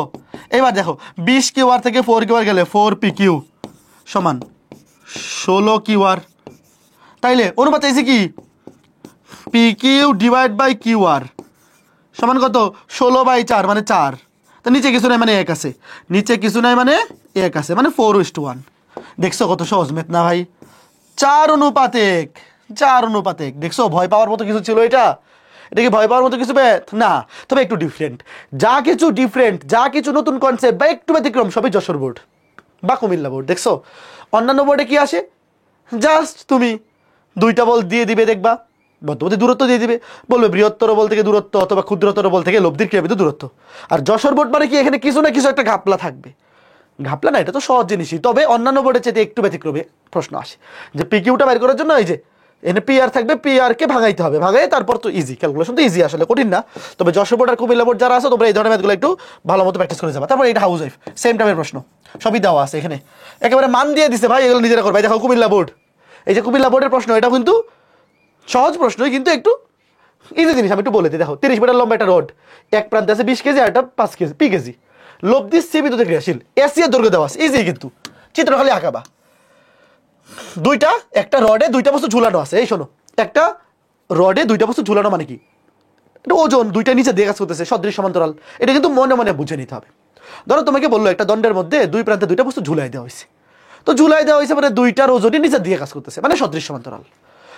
এবার দেখো 20 কিউ আর থেকে 4 কিউ আর গেলে 4 পি কিউ সমান 16 কিউ আর, তাইলে অনুপাত চাইছে কি, P Q divide by Q R সমান কত, 16/4 মানে 4, তো নিচে কিছু নাই মানে 1 আছে, নিচে কিছু নাই মানে 1 আছে, মানে 4:1। দেখছো কত সহজ ম্যাথ না ভাই, 4:1, 4:1। দেখছো ভয় পাওয়ার মতো কিছু ছিল এটা, এটা কি ভয় পাওয়ার মতো কিছু ম্যাথ না, তবে একটু ডিফারেন্ট, যা কিছু ডিফারেন্ট, যা কিছু নতুন কনসেপ্ট বা একটু ব্যতিক্রম সবই যশোর বোর্ড বা কুমিল্লা বোর্ড। দেখছো অন্যান্য বোর্ডে কি আসে, জাস্ট তুমি দুইটা বল দিয়ে দিবে, দেখবা মধ্যবর্তী দূরত্ব দিয়ে দিবে, বলবে বৃহত্তর বল থেকে দূরত্ব অথবা ক্ষুদ্রতর বল থেকে লব্ধির ক্রিয়াবিন্দু দূরত্ব। আর যশোর বোর্ড মানে কি, এখানে কিছু না কিছু একটা ঘাপলা থাকবে, ঘাপলা না, এটা তো সহজ জিনিসই, তবে অন্যান্য বোর্ডের চাইতে একটু ব্যতিক্রমে প্রশ্ন আসে, যে পি কিউটা বের করার জন্য এই যে এখানে পি আর থাকবে, পি আর কে ভাঙাইতে হবে, ভাঙাই তারপর তো ইজি, ক্যালকুলেশন তো ইজি, আসলে কঠিন না। তবে যশোর বোর্ড আর কুমিল্লা বোর্ড যারা আছে, তোমরা এই ধরনের ম্যাথগুলো একটু ভালো মতো প্র্যাকটিস করে যাবা। তারপর এটা হাউস ওয়াইফ, সেম টাইপের প্রশ্ন সবই দেওয়া আছে, এখানে একেবারে মান দিয়ে দিছে ভাই, এগুলো নিজেরা করবে। দেখো কুমিল্লা বোর্ড, এই যে কুমিল্লা বোর্ডের প্রশ্ন, এটা কিন্তু সহজ প্রশ্নই, কিন্তু একটু ইজি জিনিস। আমি একটু বলে দিই, দেখো 30 মিটার লম্বা একটা রড, এক প্রান্তে আছে 20 কেজি আর একটা 5 কেজি পি কেজি, লব্ধি সি বিন্দুতে ক্রিয়াশীল, এসি এর দৈর্ঘ্য দেওয়া আছে, ইজি কিন্তু চিত্র খালি আঁকাবা। দুইটা, একটা রডে দুইটা বস্তু ঝুলানো আছে, এই শোনো, একটা রডে দুইটা বস্তু ঝুলানো মানে কি, এটা ওজন দুইটা নিচে দিয়ে কাজ করতেছে, সদৃশ সমান্তরাল, এটা কিন্তু মনে মনে বুঝে নিতে হবে। ধরো তোমাকে বললো একটা দণ্ডের মধ্যে দুই প্রান্তে দুইটা বস্তু ঝুলাই দেওয়া হয়েছে, তো ঝুলাই দেওয়া হয়েছে মানে দুইটার ওজনই নিচে দিয়ে কাজ করতেছে, মানে সদৃশ সমান্তরাল।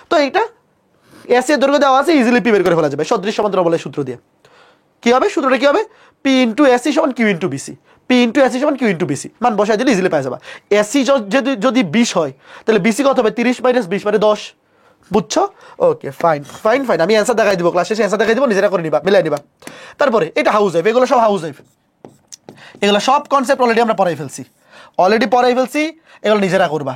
তো এইটা এস এর দৈর্ঘ্য দেওয়া আছে, ইজিলি পি বের করে ফেলা যাবে সদৃশ সমান্তরাল বলে সূত্র দিয়ে। কি হবে সূত্রটা, কি হবে, পি ইন্টু এসি সমান q into BC, p into AC সমান কিউ ইন্টু বিসি, মান বসাই দিলে ইজিলি পাওয়া যাবে। এসি যদি 20 হয় তাহলে বিসি কত হবে, 30 মাইনাস 20 মানে 10, বুঝছো? ওকে ফাইন ফাইন ফাইন, আমি অ্যান্সার দেখাই দিব, ক্লাস শেষে অ্যান্সার দেখাই দিব, নিজেরা করে নিবা, মিলাই নিবা। তারপরে এটা হাউস ওয়াইফ, এগুলো সব হাউস ওয়াইফ, এগুলো সব কনসেপ্ট অলরেডি আমরা পড়াই ফেলছি, এগুলো নিজেরা করবা,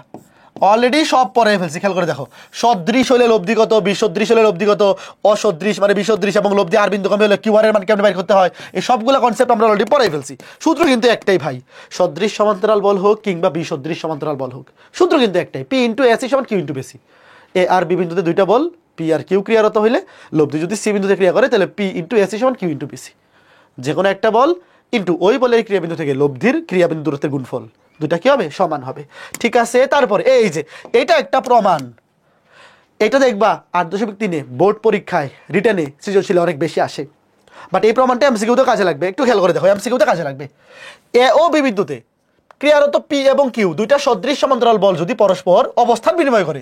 অলরেডি সব পড়াই ফেলছি। খেয়াল করে দেখো, সদৃশ হলে লব্ধি কত, বিসদৃশ হলে লব্ধি কত, অসদৃশ মানে বিসদৃশ এবং লব্ধি আর বিন্দু কমে হলে কিউআর এর মান কেমনে বের করতে হয়, এই সবগুলো কনসেপ্ট আমরা অলরেডি পড়াই ফেলছি। সূত্র কিন্তু একটাই ভাই, সদৃশ সমান্তরাল বল হোক কিংবা বিসদৃশ সমান্তরাল বল হোক, সূত্র কিন্তু একটাই, পি ইন্টু এসি সমান কিউ ইন্টু বিসি। এ আর বি বিন্দুতে দুইটা বল, পি আর কিউ ক্রিয়ারত হইলে লব্ধি যদি সি বিন্দুতে ক্রিয়া করে তাহলে পি ইন্টু এসি সমান কিউ ইন্টু বিসি। যে কোনো একটা বল ইন্টু ওই বলের ক্রিয়াবিন্দু থেকে লব্ধির ক্রিয়াবিন্দু দূরত্বের গুণফল, দুইটা কি হবে, সমান হবে। ঠিক আছে, তারপরে এই যে এটা একটা প্রমাণ, এটা দেখবা 8.3 বোর্ড পরীক্ষায় রিটেনে সৃজনশীল অনেক বেশি আসে, বাট এই প্রমাণটা এমসিকিউতে কাজে লাগবে, একটু খেয়াল করে দেখো, এমসিকিউতে কাজে লাগবে। এ ও বি বিন্দুতে ক্রিয়ারত পি এবং কিউ দুইটা সদৃশ সমান্তরাল বল যদি পরস্পর অবস্থান বিনিময় করে,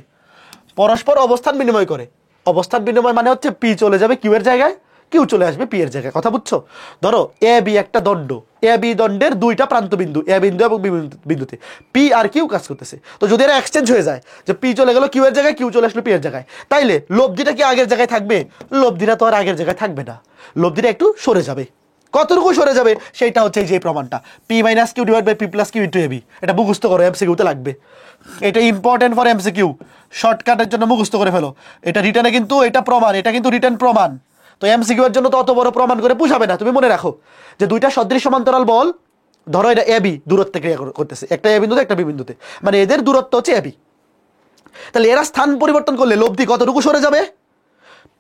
অবস্থান বিনিময় মানে হচ্ছে পি চলে যাবে কিউ এর জায়গায়, কিউ চলে আসবে পি এর জায়গায়, কথা বুঝছো? ধরো এ বি একটা দণ্ড, এ বি দণ্ডের দুইটা প্রান্ত বিন্দু, এ বিন্দু এবং বি বিন্দুতে পি আর কিউ কাজ করতেছে, তো যদি এরা এক্সচেঞ্জ হয়ে যায়, যে পি চলে গেল কিউ এর জায়গায়, কিউ চলে আসলো পি এর জায়গায়, তাইলে লব্ধিটা কি আগের জায়গায় থাকবে? লব্ধিটা তো আর আগের জায়গায় থাকবে না, লব্ধিটা একটু সরে যাবে। কতটুকু সরে যাবে সেইটা হচ্ছে যে প্রমাণটা, p minus q divide by p plus q into AB, এটা মুখস্থ করো, এমসিকিউতে লাগবে, এটা ইম্পর্টেন্ট ফর এমসিকিউ, শর্টকাটের জন্য মুখস্থ করে ফেলো। এটা রিটার্নে কিন্তু এটা প্রমাণ, এটা কিন্তু রিটার্ন প্রমাণ, তো এমসিকিউ এর জন্য তো অত বড় প্রমাণ করে পুষাবে না। তুমি মনে রাখো যে দুইটা সদৃশ সমান্তরাল বল, ধরো এটা এবি দূরত্বে ক্রিয়া করতেছে, একটা এ বিন্দুতে একটা বি বিন্দুতে, মানে এদের দূরত্ব হচ্ছে এবি, তাহলে এরা স্থান পরিবর্তন করলে লব্ধি কতটুকু সরে যাবে,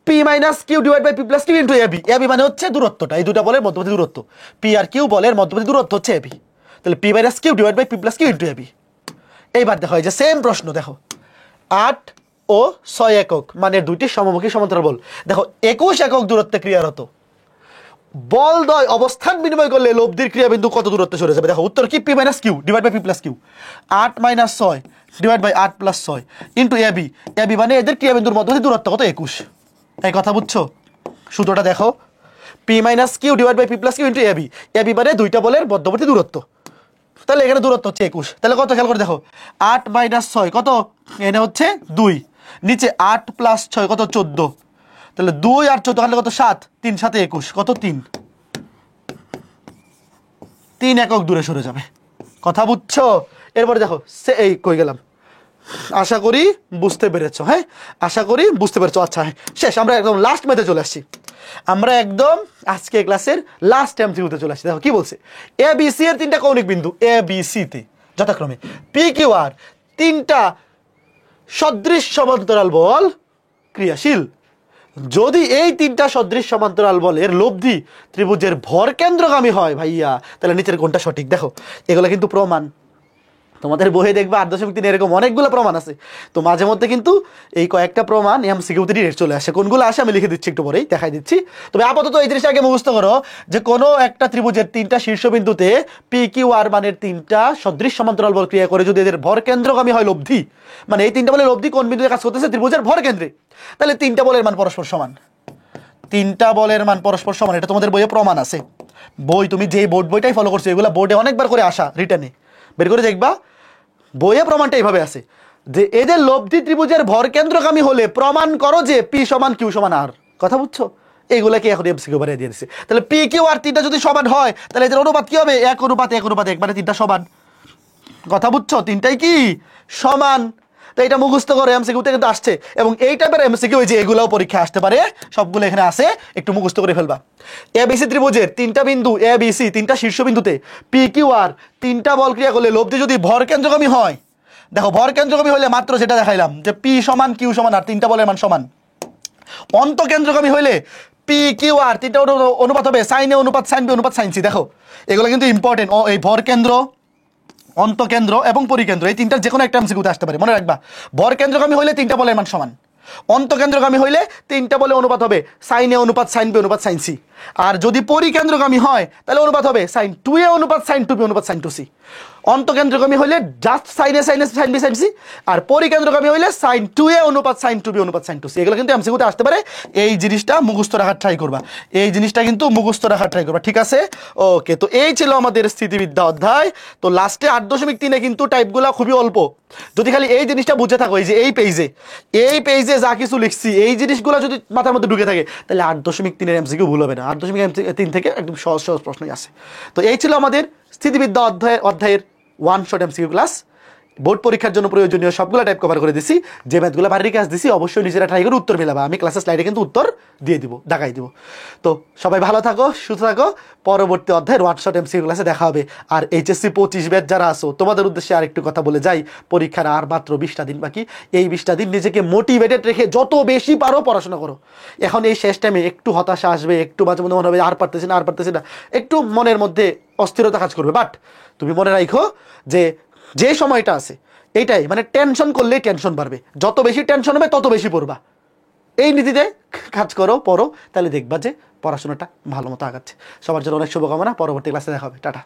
p minus q divide by p plus q into AB, AB মানে হচ্ছে দূরত্বটা, এই দুটা বলের মধ্যবর্তী দূরত্ব, পি আর কিউ বলের মধ্যবর্তী দূরত্ব হচ্ছে এবি, তাহলে p minus q divide by p plus q into AB. এইবার দেখো এই যে সেম প্রশ্ন, দেখো 8 ও 6 একক মানে দুইটি সমমুখী সমান্তরাল বল, দেখো 21 একক দূরত্বে ক্রিয়ারত বল দ্বয় অবস্থান বিনিময় করলে লব্ধির ক্রিয়াবিন্দু কত দূরত্বে সরে যাবে? দেখো উত্তর কি, p minus q divide by p plus q, 8 minus 6 divide by 8 plus 6 into AB, AB মানে এদের ক্রিয়াবিন্দুর মধ্যে দূরত্ব কত, 21। এই কথা বুঝছো? সূত্রটা দেখো, p minus q divide by p plus q into AB, AB মানে দুইটা বলের মধ্যবর্তী দূরত্ব, তাহলে এখানে দূরত্ব হচ্ছে 21, তাহলে কত খেয়াল করে দেখো, 8 মাইনাস 6 কত, এখানে হচ্ছে 2, নিচে 8 প্লাস 6 কত 14, তাহলে 2 আর 14 কত 7, 3 7 21 কত 3 একক দূরে সরে যাবে, কথা বুঝছো? এরপরে দেখো সে এই কই গেলাম, আশা করি বুঝতে পেরেছো, হ্যাঁ আশা করি বুঝতে পেরেছো। আচ্ছা শেষ, আমরা একদম লাস্ট ম্যাথে চলে আসছি, আমরা একদম আজকে ক্লাসের লাস্ট এমসিকিউতে চলে আসছি। দেখো কি বলছে, এ বি সি এর তিনটা কৌণিক বিন্দু এ বি সি তে যথাক্রমে পি কিউ আর তিনটা সদৃশ সমান্তরাল বল ক্রিয়াশীল, যদি এই তিনটা সদৃশ সমান্তরাল বলের লব্ধি ত্রিভুজের ভর কেন্দ্রগামী হয় ভাইয়া, তাহলে নিচের কোনটা সঠিক? দেখো এগুলো কিন্তু প্রমাণ, তোমাদের বইয়ে দেখবে 8.3 এরকম অনেকগুলো প্রমাণ আছে, তো মাঝে মধ্যে কিন্তু এই কয়েকটা প্রমাণ এমসিকিউতে ডিরেক্ট চলে আসে, কোনগুলো আসে আমি লিখে দিচ্ছি, একটু পরেই দেখাই দিচ্ছি। তবে আপাতত এই জিনিসটা আগে মুখস্থ করো যে কোনো একটা ত্রিভুজের তিনটা শীর্ষবিন্দুতে পি কিউ আর মানের তিনটা সদৃশ সমান্তরাল বল ক্রিয়া করে যদি এদের ভর কেন্দ্রগামী হয় লব্ধি, মানে এই তিনটা বলের লব্ধি কোন বিন্দুতে কাজ করতেছে, ত্রিভুজের ভর কেন্দ্রে, তাহলে তিনটা বলের মান পরস্পর সমান, তিনটা বলের মান পরস্পর সমান, এটা তোমাদের বইয়ে প্রমাণ আছে। বই তুমি যেই বোর্ড বইটাই ফলো করছো, এগুলো বোর্ডে অনেকবার করে আসা, রিটার্নে বের করে দেখবা বইয়ে প্রমাণটা এইভাবে আছে যে এদের লব্ধি ত্রিভুজের ভর কেন্দ্রগামী হলে প্রমাণ করো যে পি সমান কিউ সমান আর, কথা বুঝছো? এইগুলাকে এখন এমসিকিউ বানিয়ে দিয়ে দিচ্ছে, তাহলে পি কিউ আর তিনটা যদি সমান হয় তাহলে এদের অনুপাত কি হবে, 1:1:1 মানে তিনটা সমান, কথা বুঝছো? তিনটাই কি সমান, তো এটা মুখস্থ করে এমসিকিউতে কিন্তু আসছে, এবং এই টাইপের এমসিকিউ যে এগুলাও পরীক্ষা আসতে পারে, সবগুলো এখানে আছে, একটু মুখস্থ করে ফেলবা। এ বি সি ত্রিভুজের তিনটা বিন্দু এ বি সি তিনটা শীর্ষবিন্দুতে পি কিউ আর তিনটা বল ক্রিয়া করলে লব্ধি যদি ভর কেন্দ্রগামী হয়, দেখো ভর কেন্দ্রগামী হলে মাত্র যেটা দেখাইলাম যে পি সমান কিউ সমান আর তিনটা বলের মান সমান, অন্তকেন্দ্রগামী হইলে পি কিউ আর তিনটা অনুপাত হবে সাইন এ অনুপাত সাইন বি অনুপাত সাইন সি। দেখো এগুলো কিন্তু ইম্পর্টেন্ট, ও এই ভর কেন্দ্র, অন্তকেন্দ্র এবং পরিকেন্দ্র এই তিনটার যে কোনো একটা এমসিকিউতে আসতে পারে, মনে রাখবা ভর কেন্দ্রগামী হইলে তিনটা বলের মান সমান, অন্তকেন্দ্রগামী হইলে 3টা বলে অনুপাত হবে সাইন এ অনুপাত সাইন বি অনুপাত সাইন সি। আর যদি পরিকেন্দ্রগামী হয় তাহলে অনুপাত হবে সাইন 2a অনুপাত সাইন 2b অনুপাত সাইন 2c। অন্তকেন্দ্রগামী হইলে জাস্ট sine A sine B sine C, আর পরিকেন্দ্রগামী হইলে সাইন 2a অনুপাত সাইন 2b অনুপাত সাইন 2c। এগুলো কিন্তু এমসিকিউতে আসতে পারে, এই জিনিসটা মুখস্থ রাখার ট্রাই করবা, এই জিনিসটা কিন্তু মুখস্থ রাখার ট্রাই করবা, ঠিক আছে? ওকে, তো এই ছিল আমাদের স্থিতিবিদ্যা অধ্যায়। তো লাস্টে 8.3-এ কিন্তু টাইপগুলো খুবই অল্প, যদি খালি এই জিনিসটা বুঝে থাকো, এই যে এই পেজে যা কিছু লিখছি এই জিনিসগুলো যদি মাথার মধ্যে ঢুকে থাকে তাহলে 8.3-এর এমসিকিউ ভুল হবে না। 8.3 থেকে একদম সহজ সহজ প্রশ্নই আছে। তো এই ছিল আমাদের স্থিতিবিদ্যা অধ্যায়ের one shot MCQ class. Board পরীক্ষার জন্য প্রয়োজনীয় সবগুলো টাইপ কভার করে দিছি। যে ম্যাথগুলো বাড়ির কাজ দিছি অবশ্যই নিজেরা ট্রাই করে উত্তর মিলাবা, আমি ক্লাসের স্লাইডে কিন্তু উত্তর দিয়ে দিব, দেখাই দিব। তো সবাই ভালো থাকো, সুস্থ থাকো, পরবর্তী অধ্যায়ের ওয়ান শট এমসিকিউ ক্লাসে দেখা হবে। আর এইচএসসি 25 ব্যাচ যারা আসো তোমাদের উদ্দেশ্যে আরেকটু কথা বলে যাই, পরীক্ষার আর মাত্র 20টা দিন বাকি। এই 20টা দিন নিজেকে মোটিভেটেড রেখে যত বেশি পারো পড়াশোনা করো। এখন এই শেষ টাইমে একটু হতাশা আসবে, একটু মাঝে মধ্যে মনে হবে আর পারতেছি না, একটু মনের মধ্যে অস্থিরতা কাজ করবে, বাট তুমি মনে রাখো যে সময়টা আছে এইটাই, মানে টেনশন করলেই টেনশন বাড়বে, যত বেশি টেনশন হবে তত বেশি পড়বা। এই নীতিতে কাজ করো, পড়ো, তাহলে দেখবা যে পড়াশোনাটা ভালো মতো আগাচ্ছে। সবার জন্য অনেক শুভকামনা, পরবর্তী ক্লাসে দেখা হবে, টাটা।